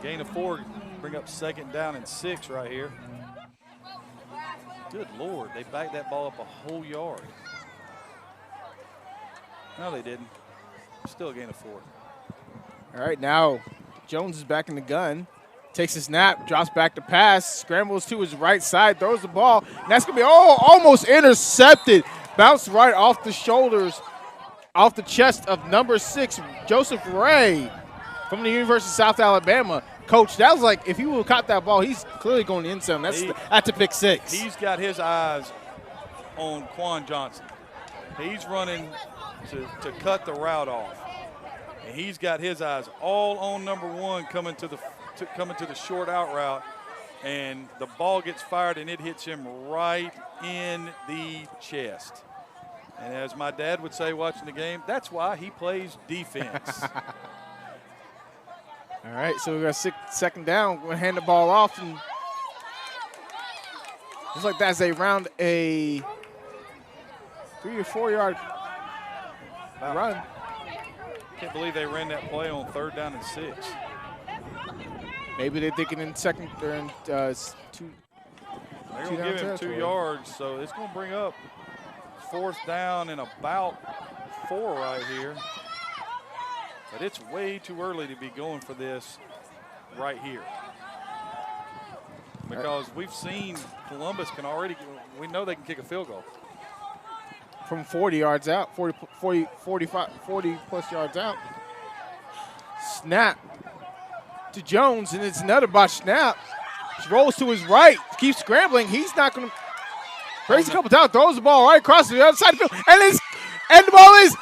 Gain of 4, bring up 2nd down and 6 right here. Good Lord, they backed that ball up a whole yard. No, they didn't. Still a gain of 4. All right, now Jones is back in the gun. Takes a snap, drops back to pass, scrambles to his right side, throws the ball. And that's going to be almost intercepted. Bounced right off the shoulders, off the chest of number 6, Joseph Ray from the University of South Alabama. Coach, that was like, if he would have caught that ball, he's clearly going to end zone. That's a pick 6. He's got his eyes on Quan Johnson. He's running to cut the route off. And he's got his eyes all on number 1 coming to the short out route, and the ball gets fired and it hits him right in the chest. And as my dad would say watching the game, that's why he plays defense. All right, so we got 2nd down. We're going to hand the ball off, and looks like that's around a 3 or 4 yard run. Can't believe they ran that play on 3rd down and 6. Maybe they're thinking in 2nd or in 2. They're going to give him 2 yards, so it's going to bring up 4th down and about 4 right here. But it's way too early to be going for this right here. Because we've seen Columbus we know they can kick a field goal. From 40 yards out, 40 plus yards out. Snap to Jones, and it's another botch snap. He rolls to his right, keeps scrambling. He's not going to breaks a couple times, throws the ball right across the other side of the field, and the ball is.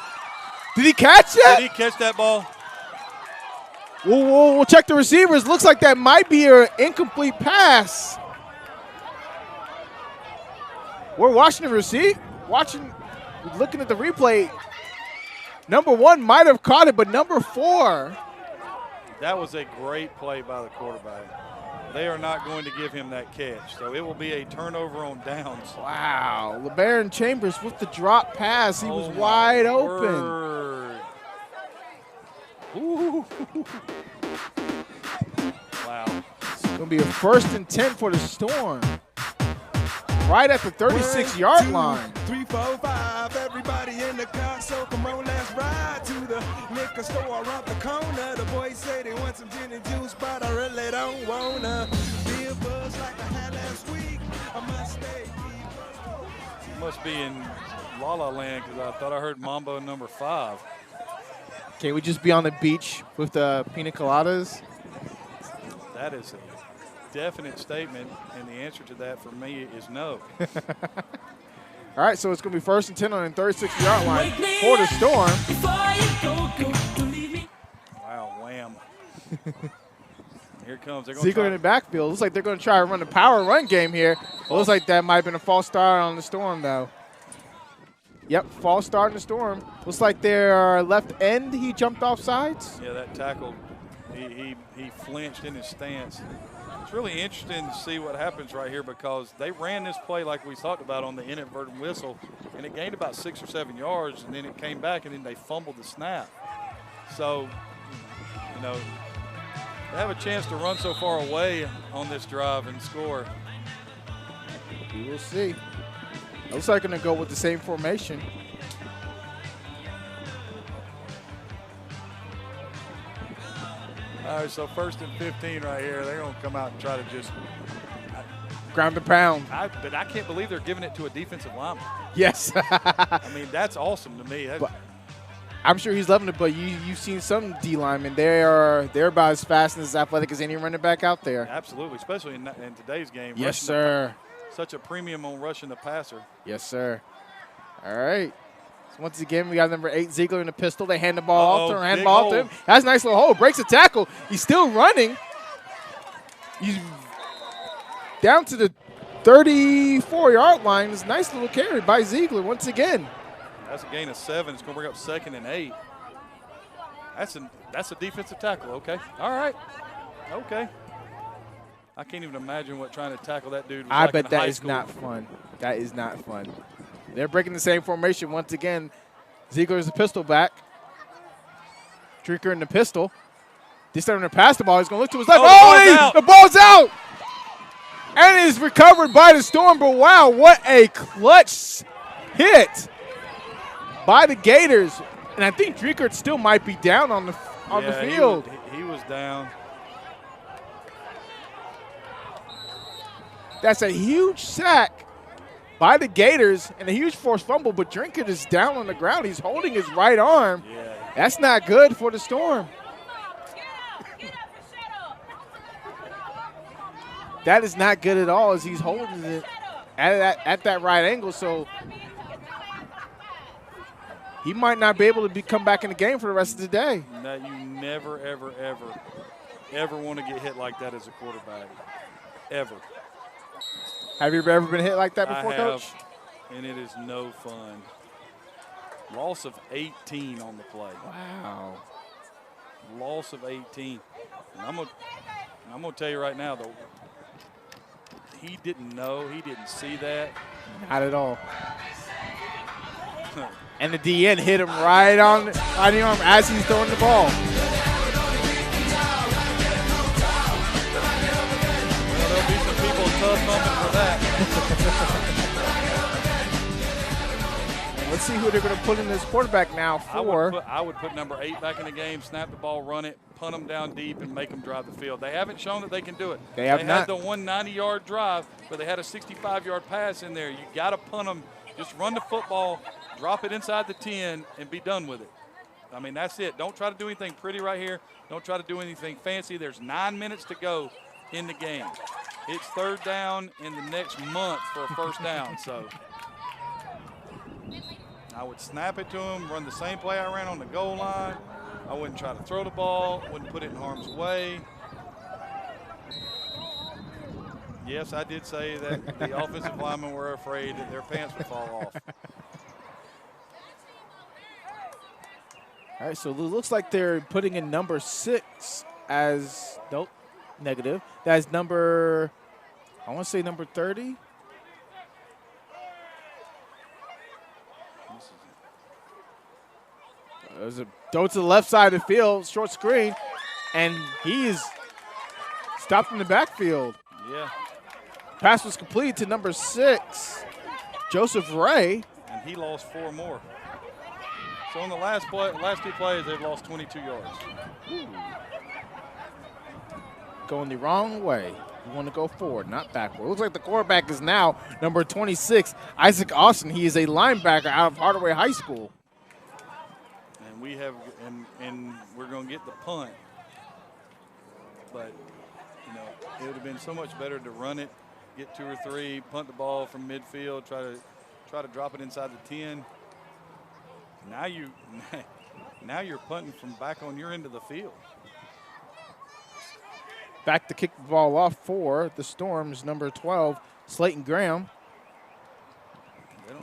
Did he catch that? Did he catch that ball? We'll check the receivers. Looks like that might be an incomplete pass. We're watching the looking at the replay. Number 1 might have caught it, but number 4. That was a great play by the quarterback. They are not going to give him that catch, so it will be a turnover on downs. Wow, LeBaron Chambers with the drop pass. He was wide open. Ooh. Wow. It's going to be a 1st and 10 for the Storm. Right at the 36-yard line. 3, 4, 5, everybody in the car, so come on, let's ride to the liquor liquor store around the corner. The boys say they want some gin and juice, but I really don't wanna be a buzz like I had last week. I must stay deep. Must be in La La Land because I thought I heard Mambo number 5. Can we just be on the beach with the pina coladas? That is a definite statement, and the answer to that for me is no. All right, so it's going to be 1st and 10 on the 36-yard line for the Storm. Wow, wham. Here it comes. Ziegler in the backfield. Looks like they're going to try to run the power run game here. It looks like that might have been a false start on the Storm, though. Yep, false start in the Storm. Looks like their left end, he jumped off sides. Yeah, that tackle, he flinched in his stance. It's really interesting to see what happens right here because they ran this play like we talked about on the inadvertent whistle, and it gained about 6 or 7 yards, and then it came back, and then they fumbled the snap. So, you know, they have a chance to run so far away on this drive and score. We will see. Looks like they're going to go with the same formation. All right, so 1st and 15 right here. They're going to come out and try to just ground and pound. But I can't believe they're giving it to a defensive lineman. Yes. I mean, that's awesome to me. I'm sure he's loving it, but you've seen some D linemen. They're about as fast and as athletic as any running back out there. Absolutely, especially in today's game. Yes, sir. Such a premium on rushing the passer. Yes, sir. All right. So once again, we got number 8, Ziegler in the pistol. They hand the ball off to him. Hand the ball off to him. That's a nice little hole. Breaks a tackle. He's still running. He's down to the 34-yard line. It's a nice little carry by Ziegler once again. That's a gain of 7. It's going to bring up 2nd and 8. That's a defensive tackle. Okay. All right. Okay. I can't even imagine what trying to tackle that dude was I like bet in that high is school. not fun. That is not fun. They're breaking the same formation once again. Ziegler is the pistol back. Drinker in the pistol. They're starting to pass the ball. He's going to look to his left. The ball's out! And it is recovered by the Storm. But wow, what a clutch hit by the Gators. And I think Drinker still might be down on the field. He was down. That's a huge sack by the Gators and a huge forced fumble, but Drinkett is down on the ground. He's holding his right arm. Yeah. That's not good for the Storm. That is not good at all as he's holding it at that right angle, so he might not be able to come back in the game for the rest of the day. No, you never, ever, ever want to get hit like that as a quarterback, ever. Have you ever been hit like that before, I Coach? have, and it is no fun. Loss of 18 on the play. Wow. Loss of 18. And I'm gonna tell you right now, though, he didn't know, he didn't see that. Not at all. And the DN hit him right on the arm as he's throwing the ball. There'll be some people tough thumping for that. Let's see who they're going to put in this quarterback now for. I would put number 8 back in the game, snap the ball, run it, punt them down deep, and make them drive the field. They haven't shown that they can do it. They have not. Had the 190-yard drive, but they had a 65-yard pass in there. You got to punt them. Just run the football, drop it inside the 10, and be done with it. I mean, that's it. Don't try to do anything pretty right here. Don't try to do anything fancy. There's 9 minutes to go in the game. It's 3rd down in the next month for a 1st down. So I would snap it to him, run the same play I ran on the goal line. I wouldn't try to throw the ball, wouldn't put it in harm's way. Yes, I did say that the offensive linemen were afraid that their pants would fall off. All right, so it looks like they're putting in number 6 as, nope, negative. That's number, I want to say number 30. There's a throw to the left side of the field, short screen, and he is stopped in the backfield. Yeah. Pass was completed to number 6, Joseph Ray. And he lost 4 more. So on the last two plays, they've lost 22 yards. Going the wrong way. You want to go forward, not backward. Looks like the quarterback is now number 26, Isaac Austin. He is a linebacker out of Hardaway High School. And we have, and we're going to get the punt. But, you know, it would have been so much better to run it, get 2 or 3, punt the ball from midfield, try to drop it inside the 10. Now you're punting from back on your end of the field. Back to kick the ball off for the Storms, number 12, Slayton Graham.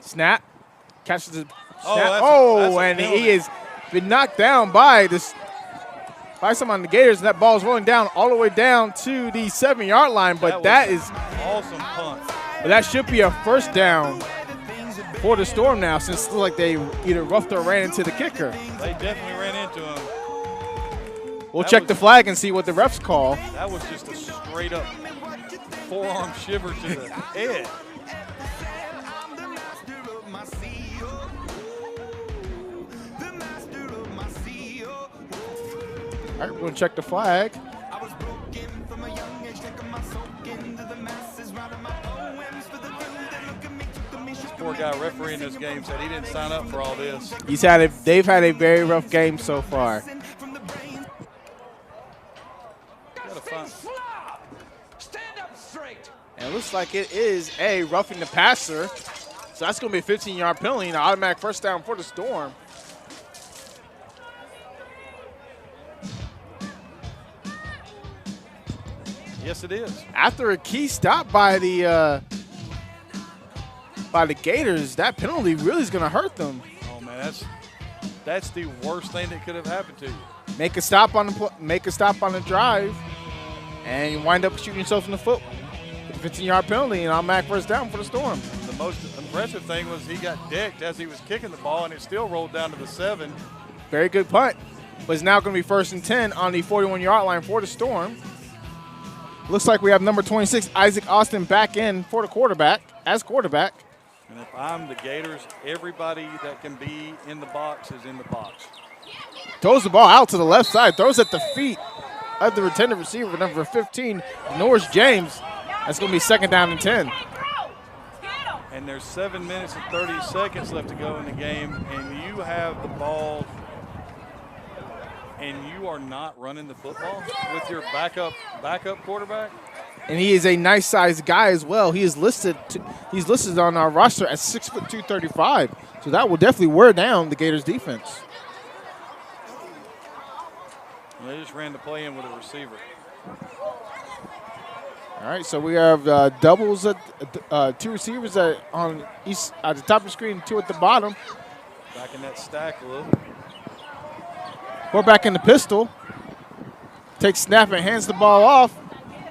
Snap. Catches the snap. And he has been knocked down by someone on the Gators, and that ball is rolling down all the way down to the 7-yard line. But that is awesome punt. But that should be a first down for the Storm now, since it looks like they either roughed or ran into the kicker. They definitely ran into him. We'll check the flag and see what the refs call. That was just a straight up forearm shiver to the head. All right, we're going to check the flag. This poor guy refereeing this game said he didn't sign up for all this. They've had a very rough game so far. And it looks like it is a roughing the passer. So that's going to be a 15-yard penalty and an automatic first down for the Storm. Yes, it is. After a key stop by the Gators, that penalty really is going to hurt them. Oh man, that's the worst thing that could have happened to you. Make a stop on the drive, and you wind up shooting yourself in the foot. 15-yard penalty and automatic first down for the Storm. The most impressive thing was he got decked as he was kicking the ball, and it still rolled down to the 7. Very good punt, but it's now going to be 1st and 10 on the 41-yard line for the Storm. Looks like we have number 26, Isaac Austin, back in for the quarterback, as quarterback. And if I'm the Gators, everybody that can be in the box is in the box. Throws the ball out to the left side, throws at the feet of the intended receiver, number 15, Norris James. That's going to be 2nd down and 10. And there's 7 minutes and 30 seconds left to go in the game, and you have the ball, and you are not running the football with your backup quarterback. And he is a nice-sized guy as well. He's listed on our roster at 6'2", 235. So that will definitely wear down the Gators' defense. And they just ran the play in with a receiver. All right, so we have doubles at 2 receivers on at the top of the screen, 2 at the bottom. Back in that stack a little. Quarterback in the pistol. Takes snap and hands the ball off.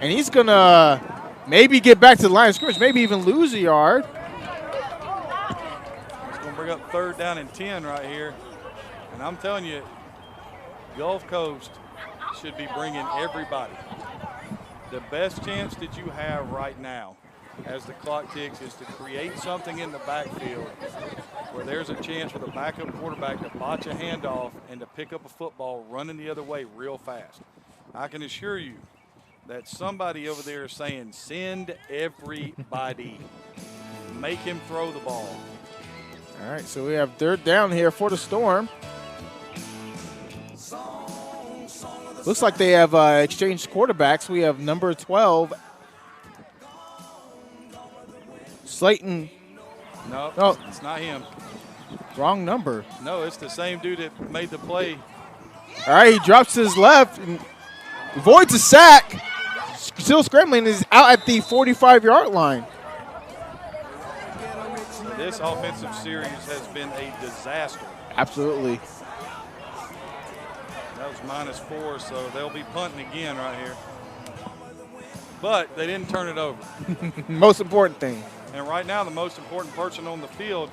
And he's going to maybe get back to the line of scrimmage, maybe even lose a yard. It's going to bring up 3rd down and 10 right here. And I'm telling you, Gulf Coast should be bringing everybody. The best chance that you have right now as the clock ticks is to create something in the backfield where there's a chance for the backup quarterback to botch a handoff and to pick up a football running the other way real fast. I can assure you that somebody over there is saying, send everybody. Make him throw the ball. All right, so we have 3rd down here for the Storm. Looks like they have exchanged quarterbacks. We have number 12, Slayton. No, it's not him. Wrong number. No, it's the same dude that made the play. All right, he drops his left and avoids a sack. Still scrambling, is out at the 45-yard line. This offensive series has been a disaster. Absolutely. That was -4, so they'll be punting again right here. But they didn't turn it over. Most important thing. And right now the most important person on the field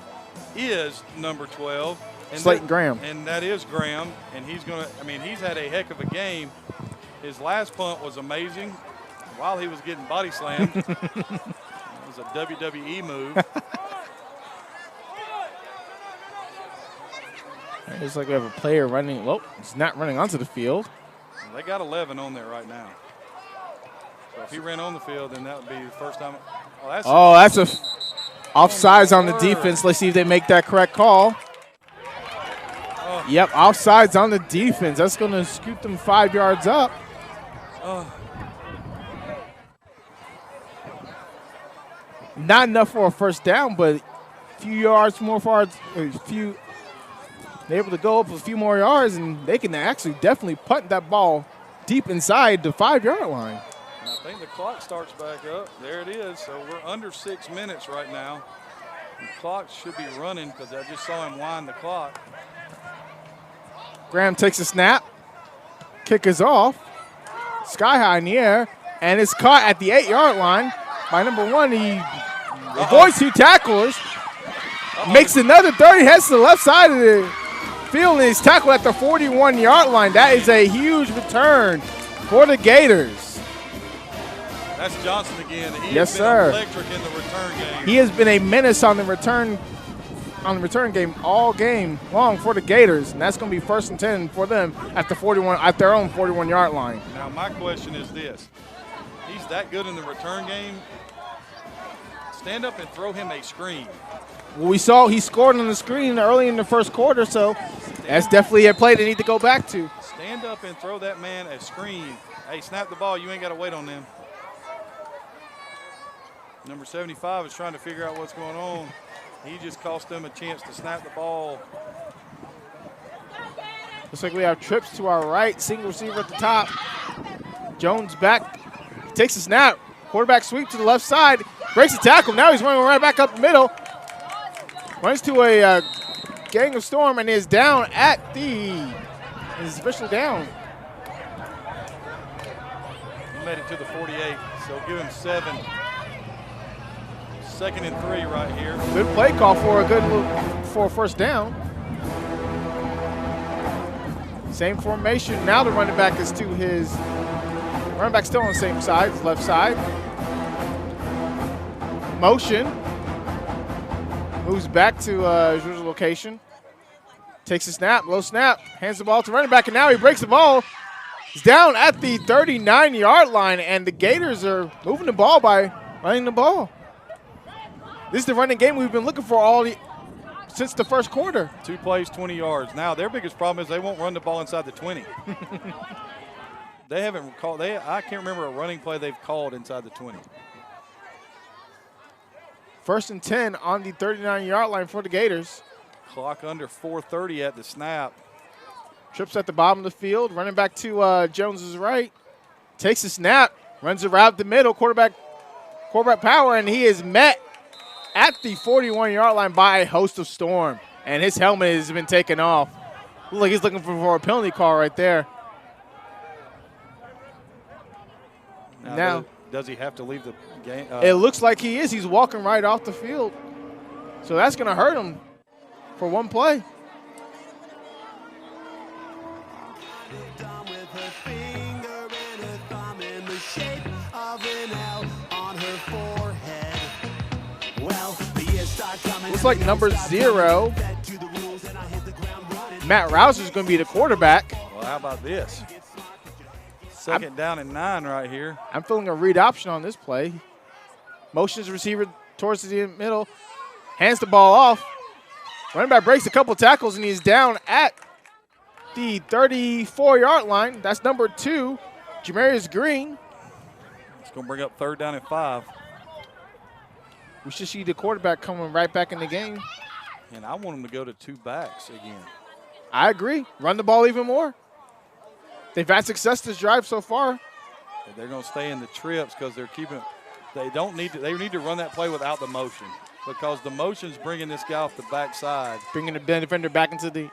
is number 12. And Slayton Graham. And that is Graham. And he's going to, I mean, he's had a heck of a game. His last punt was amazing while he was getting body slammed. It was a WWE move. Looks like we have a player running. Well, he's not running onto the field. They got 11 on there right now. So if he ran on the field, then that would be the first time. That's a offsides on the defense. Let's see if they make that correct call. Yep, offsides on the defense. That's going to scoot them 5 yards up. Not enough for a first down, but a few yards more for they're able to go up a few more yards, and they can actually definitely punt that ball deep inside the 5-yard line. And I think the clock starts back up. There it is. So we're under 6 minutes right now. The clock should be running because I just saw him wind the clock. Graham takes a snap. Kick is off. Sky high in the air, and it's caught at the 8-yard line by number 1. He avoids 2 tacklers. Makes another 30, heads to the left side of the field, and he's tackled at the 41-yard line. That is a huge return for the Gators. That's Johnson again. He Yes, has been sir. electric in the return game. He has been a menace on the return game all game long for the Gators, and that's going to be 1st and 10 for them at their own 41-yard line. Now my question is this: he's that good in the return game. Stand up and throw him a screen. Well, we saw he scored on the screen early in the first quarter, so that's definitely a play they need to go back to. Stand up and throw that man a screen. Hey, snap the ball. You ain't got to wait on them. Number 75 is trying to figure out what's going on. He just cost them a chance to snap the ball. Looks like we have trips to our right, single receiver at the top. Jones back, takes a snap. Quarterback sweep to the left side, breaks the tackle. Now he's running right back up the middle. Runs to a gang of Storm and is down at is officially down. He made it to the 48, so give him 7. 2nd and 3 right here. Good play call for a first down. Same formation. Now the running back is to his running back still on the same side, his left side. Motion. Moves back to his original location. Takes a snap, low snap, hands the ball to running back, and now he breaks the ball. He's down at the 39-yard line, and the Gators are moving the ball by running the ball. This is the running game we've been looking for since the first quarter. 2 plays, 20 yards. Now their biggest problem is they won't run the ball inside the 20. They haven't called. I can't remember a running play they've called inside the 20. 1st and 10 on the 39-yard line for the Gators. Clock under 4:30 at the snap. Trips at the bottom of the field. Running back to Jones's right. Takes a snap. Runs around the middle. Quarterback power, and he is met at the 41-yard line by a host of Storm. And his helmet has been taken off. Looks like he's looking for a penalty call right there. Now does he have to leave the game? It looks like he is. He's walking right off the field. So that's going to hurt him for one play. Looks like number 0, Matt Rouser, is going to be the quarterback. Well, how about this? 2nd down and 9 right here. I'm feeling a read option on this play. Motions receiver towards the middle. Hands the ball off. Running back breaks a couple tackles, and he's down at the 34-yard line. That's number 2, Jamarius Green. It's going to bring up 3rd down and 5. We should see the quarterback coming right back in the game. And I want him to go to 2 backs again. I agree. Run the ball even more. They've had success this drive so far. They're going to stay in the trips because they're keeping. They need to run that play without the motion because the motion's bringing this guy off the backside. Bringing the defender back into the.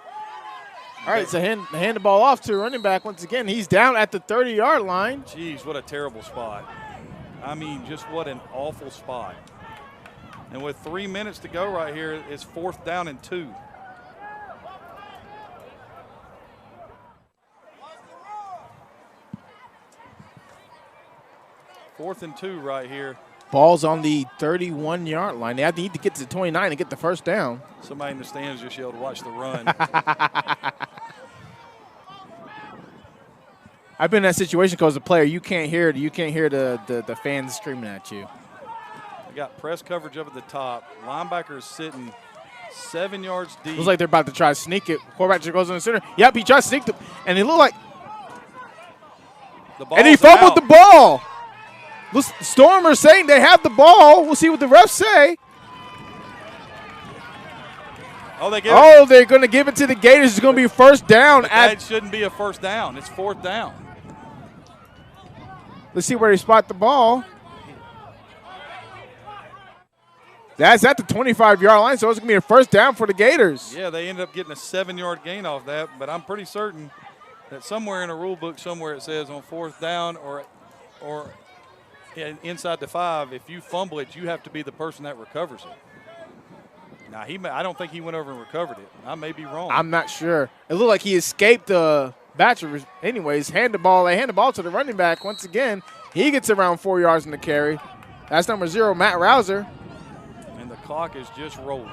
All right, so hand the ball off to a running back once again. He's down at the 30-yard line. Jeez, what a terrible spot. I mean, just what an awful spot. And with 3 minutes to go right here, it's 4th down and 2. Fourth and 2 right here. Ball's on the 31-yard line. They need to get to the 29 and get the first down. Somebody in the stands just yelled, "Watch the run." I've been in that situation because the player, you can't hear the fans screaming at you. I got press coverage up at the top. Linebacker is sitting 7 yards deep. Looks like they're about to try to sneak it. Quarterback just goes in the center. Yep, he tries to sneak it, and it looked like and he fumbled the ball. Stormers saying they have the ball. We'll see what the refs say. They're going to give it to the Gators. It's going to be first down. That shouldn't be a first down. It's fourth down. Let's see where they spot the ball. That's at the 25-yard line, so it's going to be a first down for the Gators. Yeah, they ended up getting a 7-yard gain off that, but I'm pretty certain that somewhere in a rule book somewhere it says on fourth down or inside the 5, if you fumble it, you have to be the person that recovers it. Now, I don't think he went over and recovered it. I may be wrong. I'm not sure. It looked like he escaped the Batcher. Anyways, they hand the ball to the running back once again. He gets around 4 yards in the carry. That's number 0, Matt Rouser. And the clock is just rolling.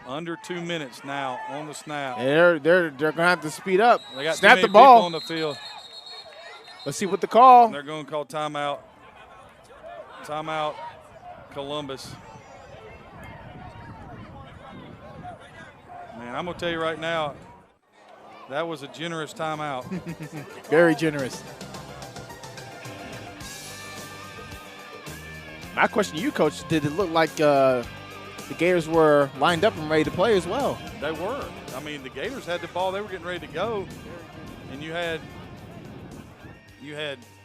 Under 2 minutes now on the snap. They're going to have to speed up. They got Snap too many the ball people on the field. Let's see what the call. They're going to call timeout. Timeout, Columbus. Man, I'm going to tell you right now, that was a generous timeout. Very generous. My question to you, Coach, did it look like the Gators were lined up and ready to play as well? They were. I mean, the Gators had the ball. They were getting ready to go. And you had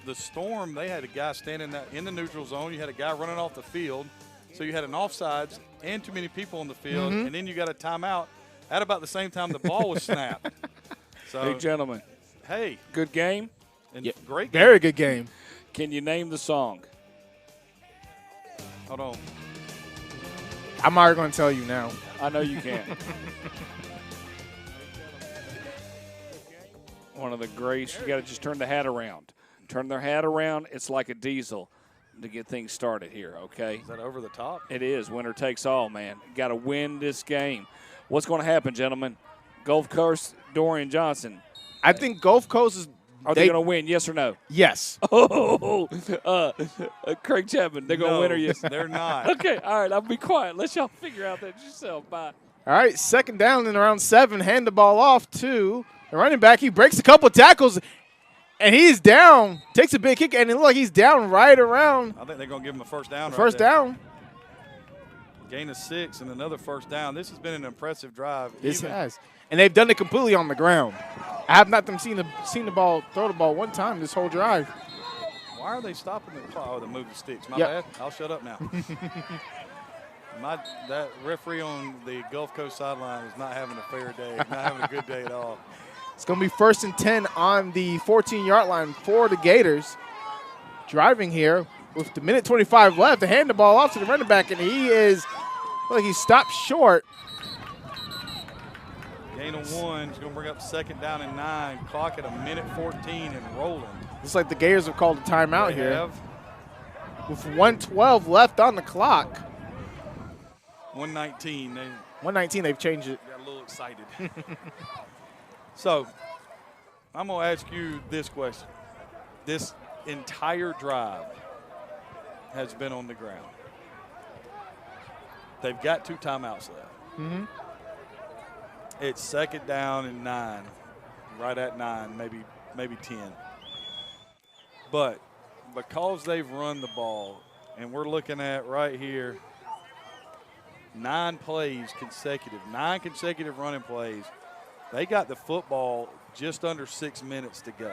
the Storm. They had a guy standing in the neutral zone. You had a guy running off the field. So you had an offsides and too many people on the field. And then you got a timeout at about the same time the ball was snapped. So, hey, gentlemen. Hey. Good game? And great game. Very good game. Can you name the song? Hold on. I'm already going to tell you now. I know you can. One of the greats. You got to just turn the hat around. Turn their hat around. It's like a diesel to get things started here, okay? Is that over the top? It is. Winner takes all, man. Got to win this game. What's going to happen, gentlemen? Gulf Coast, Dorian Johnson. I think Gulf Coast is. Are they going to win, yes or no? Yes. Oh, Craig Chapman, they're going to win or yes? They're not. Okay, all right, I'll be quiet. Let y'all figure out that yourself. Bye. All right, second down and around 7. Hand the ball off to the running back. He breaks a couple of tackles, and he's down. Takes a big kick, and it looks like he's down right around. I think they're going to give him a first down. First down. Gain of 6 and another first down. This has been an impressive drive. This has. And they've done it completely on the ground. I have not seen the ball, throw the ball one time this whole drive. Why are they stopping the clock? Oh, they moved the sticks. My Yep. bad. I'll shut up now. That referee on the Gulf Coast sideline is not having a fair day. Not having a good day at all. It's going to be 1st and 10 on the 14-yard line for the Gators. Driving here with the minute 25 left. They hand the ball off to the running back, and he stopped short. Gain of 1. He's going to bring up second down and 9. Clock at a minute 14 and rolling. Looks like the Gators have called a timeout They here. have. With 1:12 left on the clock. 119. 119, they've changed it. Got a little excited. So, I'm going to ask you this question. This entire drive has been on the ground. They've got 2 timeouts left. Mm-hmm. It's second down and 9, right at 9, maybe 10. But because they've run the ball, and we're looking at right here, 9 consecutive running plays, they got the football just under 6 minutes to go.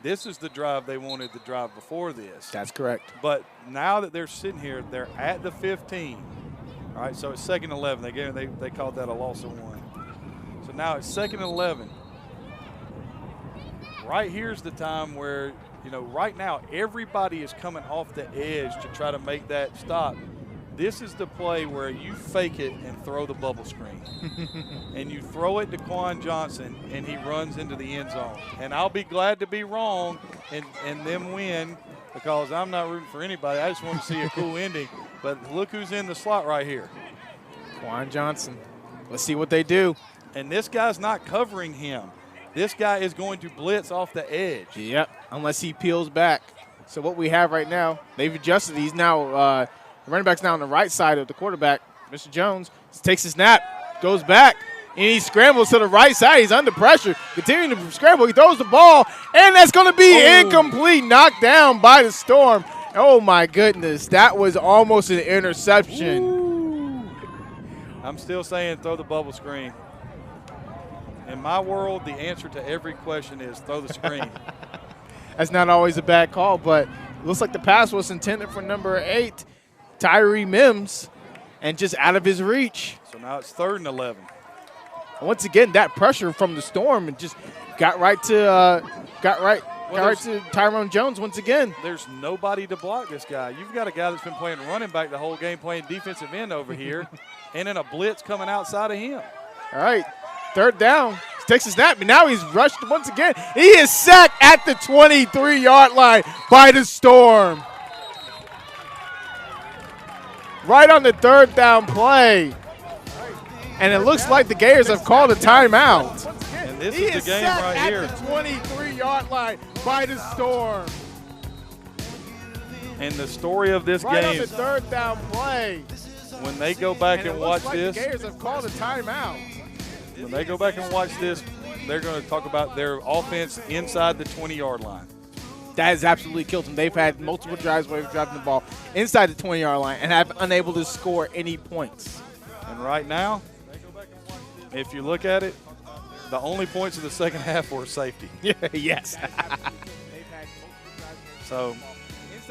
This is the drive they wanted the drive before this. That's correct. But now that they're sitting here, they're at the 15. All right, so it's second and 11. They called that a loss of 1. So now it's second and 11. Right here's the time where, right now everybody is coming off the edge to try to make that stop. This is the play where you fake it and throw the bubble screen. And you throw it to Quan Johnson, and he runs into the end zone. And I'll be glad to be wrong, and them win, because I'm not rooting for anybody. I just want to see a cool ending. But look who's in the slot right here. Quan Johnson. Let's see what they do. And this guy's not covering him. This guy is going to blitz off the edge. Yep, unless he peels back. So what we have right now, they've adjusted. He's now, the running back's now on the right side of the quarterback. Mr. Jones takes a snap, goes back, and he scrambles to the right side. He's under pressure, continuing to scramble. He throws the ball, and that's going to be incomplete, knocked down by the Storm. Oh, my goodness. That was almost an interception. Ooh. I'm still saying throw the bubble screen. In my world, the answer to every question is throw the screen. That's not always a bad call, but it looks like the pass was intended for number 8, Tyree Mims, and just out of his reach. So now it's 3rd and 11. Once again, that pressure from the Storm and just got right to Tyrone Jones once again. There's nobody to block this guy. You've got a guy that's been playing running back the whole game, playing defensive end over here, and then a blitz coming outside of him. All right, 3rd down. Takes a snap, and now he's rushed once again. He is sacked at the 23-yard line by the Storm. Right on the 3rd down play. And it looks like the Gators have called a timeout. And this is the game right here. At the 23-yard line by the Storm. And the story of this right game. On the 3rd down play. When they go back and watch this. The Gators have called a timeout. When they go back and watch this, they're going to talk about their offense inside the 20-yard line. That has absolutely killed them. They've had multiple drives where they've driving the ball inside the 20-yard line and have unable to score any points. And right now, if you look at it, the only points of the second half were safety. Yes. So,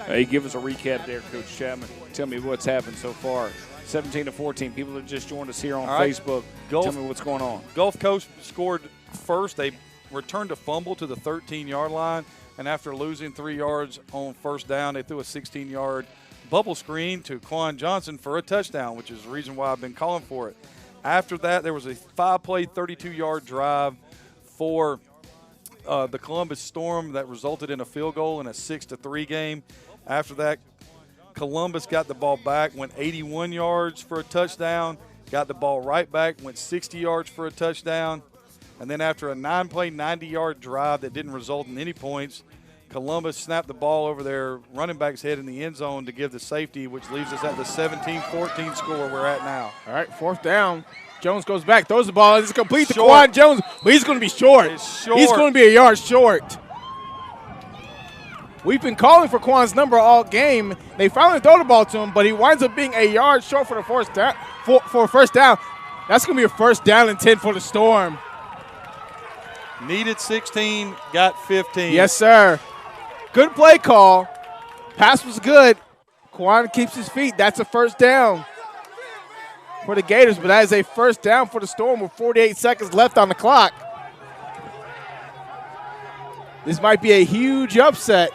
hey, give us a recap there, Coach Chapman. Tell me what's happened so far. 17-14. People that just joined us here on Facebook. Tell me what's going on. Gulf Coast scored first. They returned a fumble to the 13-yard line, and after losing 3 yards on 1st down, they threw a 16-yard bubble screen to Quan Johnson for a touchdown, which is the reason why I've been calling for it. After that, there was a 5-play, 32-yard drive for the Columbus Storm that resulted in a field goal in a 6-3 game. After that, Columbus got the ball back, went 81 yards for a touchdown, got the ball right back, went 60 yards for a touchdown. And then after a 9-play, 90-yard drive that didn't result in any points, Columbus snapped the ball over their running back's head in the end zone to give the safety, which leaves us at the 17-14 score we're at now. All right, 4th down. Jones goes back, throws the ball. It's complete to Quan Jones, but he's going to be short. He's going to be a yard short. We've been calling for Quan's number all game. They finally throw the ball to him, but he winds up being a yard short for the first down. For first down. That's going to be a 1st down and 10 for the Storm. Needed 16, got 15. Yes, sir. Good play call. Pass was good. Quan keeps his feet. That's a 1st down for the Gators, but that is a 1st down for the Storm with 48 seconds left on the clock. This might be a huge upset.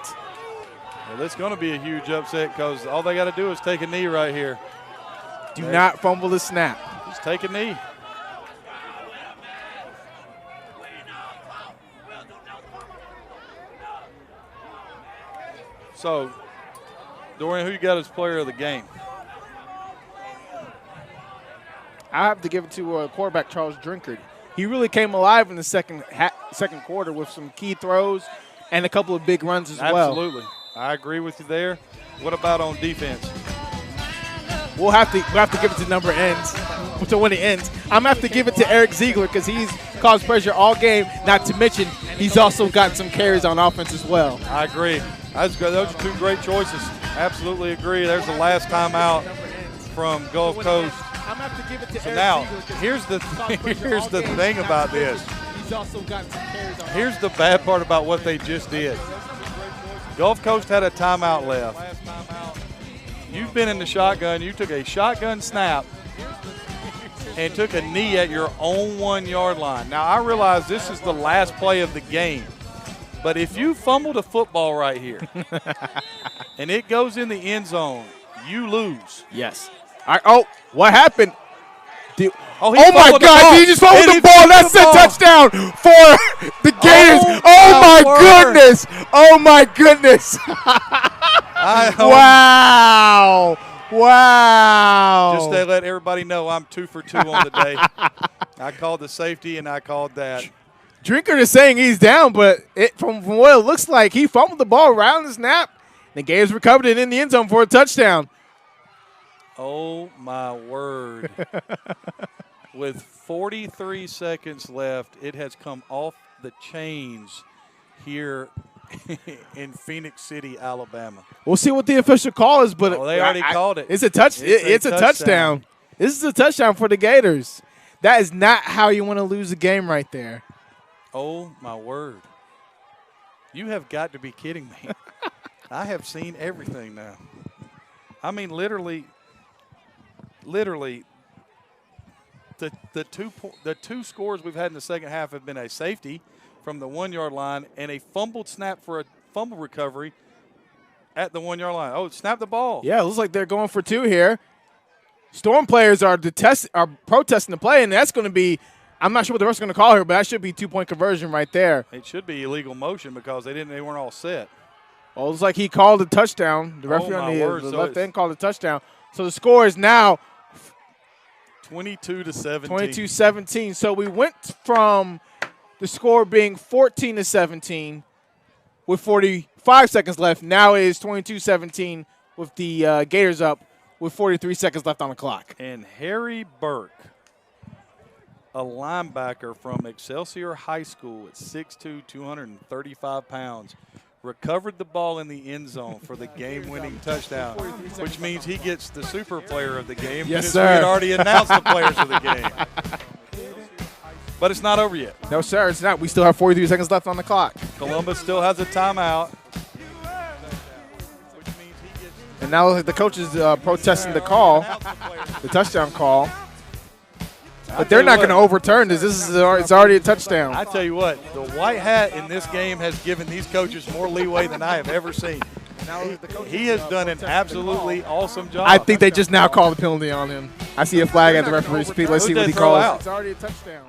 Well, it's going to be a huge upset because all they got to do is take a knee right here. Do not fumble the snap. Just take a knee. So, Dorian, who you got as player of the game? I have to give it to quarterback Charles Drinkard. He really came alive in the second quarter with some key throws and a couple of big runs as well. Absolutely. I agree with you there. What about on defense? We'll have to give it to number ends, to when it ends. I'm going to have to give it to Eric Ziegler because he's caused pressure all game, not to mention he's also got some carries on offense as well. I agree. Those are 2 great choices. Absolutely agree. There's the last timeout from Gulf Coast. I'm going to have to give it to So Eric now, Ziegler. here's the thing about this. He's also got some carries on Here's the bad part about what they just did. Gulf Coast had a timeout left. You've been in the shotgun. You took a shotgun snap and took a knee at your own 1-yard line. Now, I realize this is the last play of the game, but if you fumbled a football right here and it goes in the end zone, you lose. Yes. All right, what happened? Oh my God! He just fumbled the ball. That's a touchdown for the Gators. Oh my goodness! Oh my goodness! Wow! Wow! Just to let everybody know, I'm 2 for 2 on the day. I called the safety and I called that. Drinker is saying he's down, but from what it looks like, he fumbled the ball right on the snap. The Gators recovered it in the end zone for a touchdown. Oh my word! With 43 seconds left, it has come off the chains here in Phoenix City, Alabama. We'll see what the official call is, but they already called it. It's a touchdown. This is a touchdown for the Gators. That is not how you want to lose a game right there. Oh my word! You have got to be kidding me. I have seen everything now. I mean, literally. The two scores we've had in the second half have been a safety from the 1 yard line and a fumbled snap for a fumble recovery at the 1 yard line. Oh, snap the ball. Yeah, it looks like they're going for 2 here. Storm players are protesting the play, and that's going to be – I'm not sure what the rest are going to call here, but that should be 2-point conversion right there. It should be illegal motion because they weren't all set. Well, it looks like he called a touchdown. The referee on the left end called a touchdown. So the score is now 22-17. 22-17. So we went from the score being 14-17 with 45 seconds left. Now it is 22-17 with the Gators up with 43 seconds left on the clock. And Harry Burke, a linebacker from Excelsior High School at 6'2", 235 pounds, recovered the ball in the end zone for the game-winning touchdown, which means he gets the super player of the game. Yes, because sir. We had already announced the players of the game. But it's not over yet. No, sir, it's not. We still have 43 seconds left on the clock. Columbus still has a timeout. And now the coach is protesting the call, the touchdown call. But they're not going to overturn this. It's already a touchdown. I tell you what, the white hat in this game has given these coaches more leeway than I have ever seen. He has done an absolutely awesome job. I think they just now called the penalty on him. I see a flag at the referee's feet. Let's see what he calls. It's already a touchdown.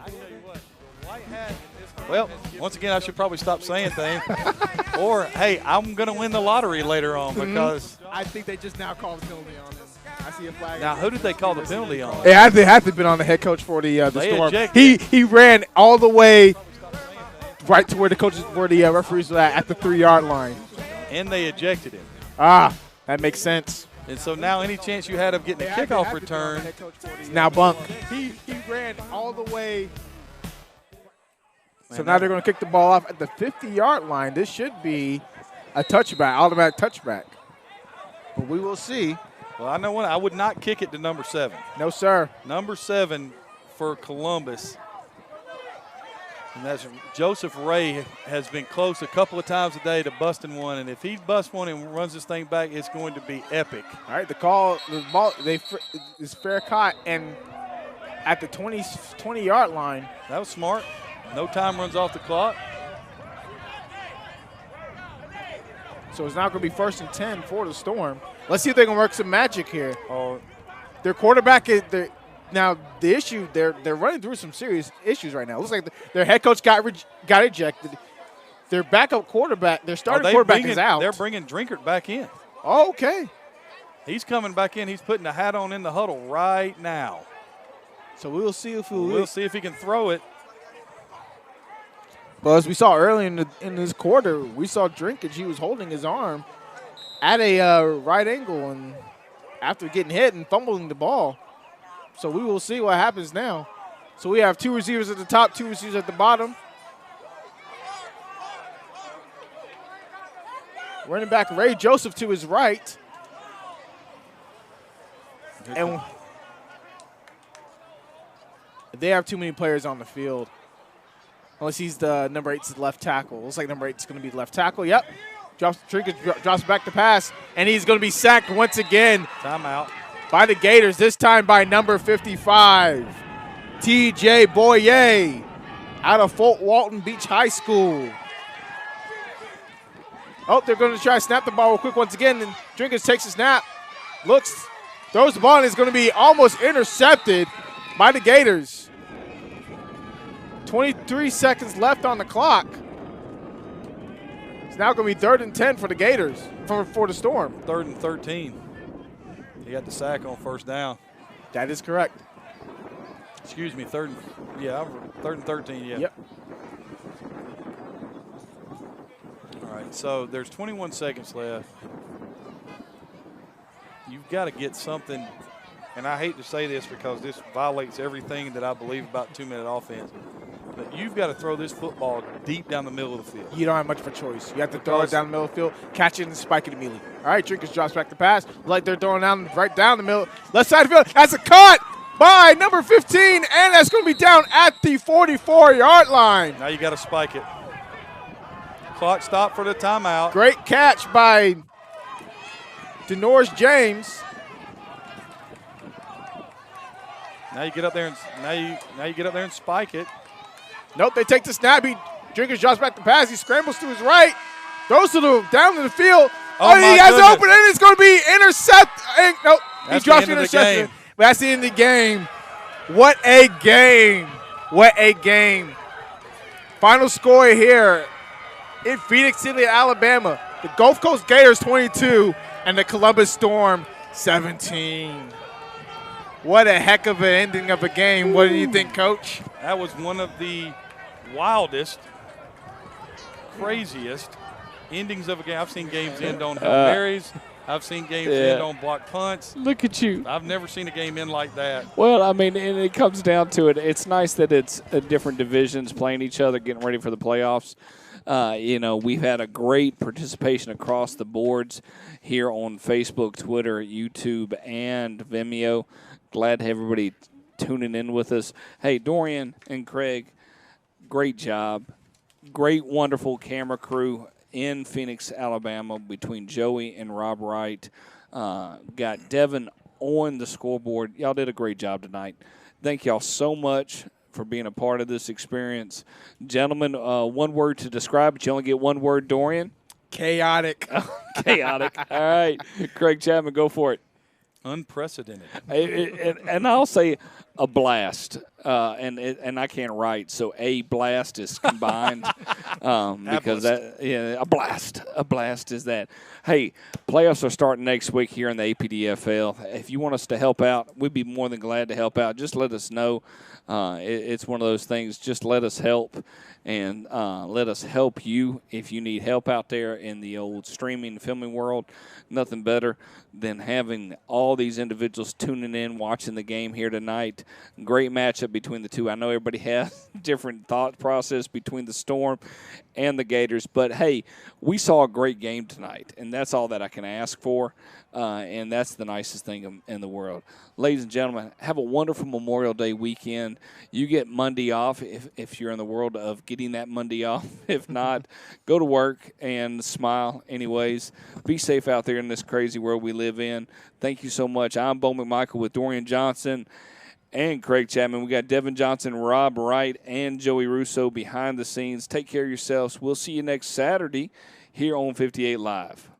Well, once again, I should probably stop saying things. Or, hey, I'm going to win the lottery later on because I think they just now called the penalty on him. I see a flag. Now, who did they call the penalty on? It had to have been on the head coach for the Storm. Ejected. He ran all the way right to where the referees were at the 3 yard line. And they ejected him. Ah, that makes sense. And so now any chance you had of getting a kickoff return. Now bunk. He ran all the way. So now they're going to kick the ball off at the 50-yard line. This should be a touchback, automatic touchback. But we will see. Well, I know what. I would not kick it to number 7. No, sir. Number 7 for Columbus. And that's Joseph Ray has been close a couple of times a day to busting one. And if he busts one and runs this thing back, it's going to be epic. All right, the ball is fair caught and at the 20-yard line. That was smart. No time runs off the clock. So it's now going to be 1st and 10 for the Storm. Let's see if they can work some magic here. Their quarterback is now the issue. They're running through some serious issues right now. It looks like their head coach got ejected. Their backup quarterback, their starting quarterback is out. They're bringing Drinkert back in. Oh, okay. He's coming back in. He's putting the hat on in the huddle right now. So we'll see if we'll see if he can throw it. But as we saw early in this quarter, we saw Drinkage. He was holding his arm at a right angle, and after getting hit and fumbling the ball. So we will see what happens now. So we have 2 receivers at the top, 2 receivers at the bottom. Running back Ray Joseph to his right. And they have too many players on the field. Unless he's the number 8's left tackle. Looks like number 8's going to be left tackle. Yep. Drops back to pass, and he's going to be sacked once again. Timeout. By the Gators, this time by number 55, T.J. Boyer, out of Fort Walton Beach High School. Oh, they're going to try to snap the ball real quick once again, and Drinkers takes a snap, looks, throws the ball, and it's going to be almost intercepted by the Gators. 23 seconds left on the clock. It's now going to be 3rd and 10 for the Gators, for the Storm. 3rd and 13. He got the sack on 1st down. That is correct. Excuse me, 3rd and 13, yeah. Yep. All right, so there's 21 seconds left. You've got to get something, and I hate to say this because this violates everything that I believe about 2-minute offense, but you've got to throw this football deep down the middle of the field. You don't have much of a choice. You have to throw it down the middle of the field, catch it, and spike it immediately. All right, Drinkers drops back the pass. Like they're throwing right down the middle. Left side of the field. That's a cut by number 15, and that's going to be down at the 44-yard line. Now you got to spike it. Clock stop for the timeout. Great catch by Denoris James. Now you get up there and now you get up there and spike it. Nope, they take the snap. Drinkers drops back the pass. He scrambles to his right, throws down to the field. Oh, he has it open, and it's going to be intercepted. Nope, he drops the interception. But that's the end of the game. What a game. What a game. Final score here in Phoenix City, Alabama. The Gulf Coast Gators 22 and the Columbus Storm 17. What a heck of an ending of a game. What do you think, Coach? That was one of the wildest, craziest endings of a game. I've seen games end on Hail Marys. I've seen games end on block punts. Look at you. I've never seen a game end like that. Well, I mean, and it comes down to it. It's nice that it's different divisions playing each other, getting ready for the playoffs. We've had a great participation across the boards here on Facebook, Twitter, YouTube, and Vimeo. Glad to have everybody tuning in with us. Hey, Dorian and Craig, great job. Great, wonderful camera crew in Phoenix, Alabama, between Joey and Rob Wright. Got Devin on the scoreboard. Y'all did a great job tonight. Thank y'all so much for being a part of this experience. Gentlemen, one word to describe it. You only get one word, Dorian. Chaotic. Chaotic. All right. Craig Chapman, go for it. Unprecedented. And I'll say a blast. And I can't write, so a blast is combined because a blast. A blast is that. Hey, playoffs are starting next week here in the APDFL. If you want us to help out, we'd be more than glad to help out. Just let us know. It's one of those things. Just let us help, and let us help you if you need help out there in the old streaming, filming world. Nothing better than having all these individuals tuning in, watching the game here tonight. Great matchup between the two. I know everybody has different thought process between the Storm and the Gators, but hey, we saw a great game tonight, and that's all that I can ask for, and that's the nicest thing in the world. Ladies and gentlemen, have a wonderful Memorial Day weekend. You get Monday off if you're in the world of getting that Monday off. If not, go to work and smile anyways. Be safe out there in this crazy world we live in. Thank you so much. I'm Bo McMichael with Dorian Johnson and Craig Chapman. We got Devin Johnson, Rob Wright, and Joey Russo behind the scenes. Take care of yourselves. We'll see you next Saturday here on 58 Live.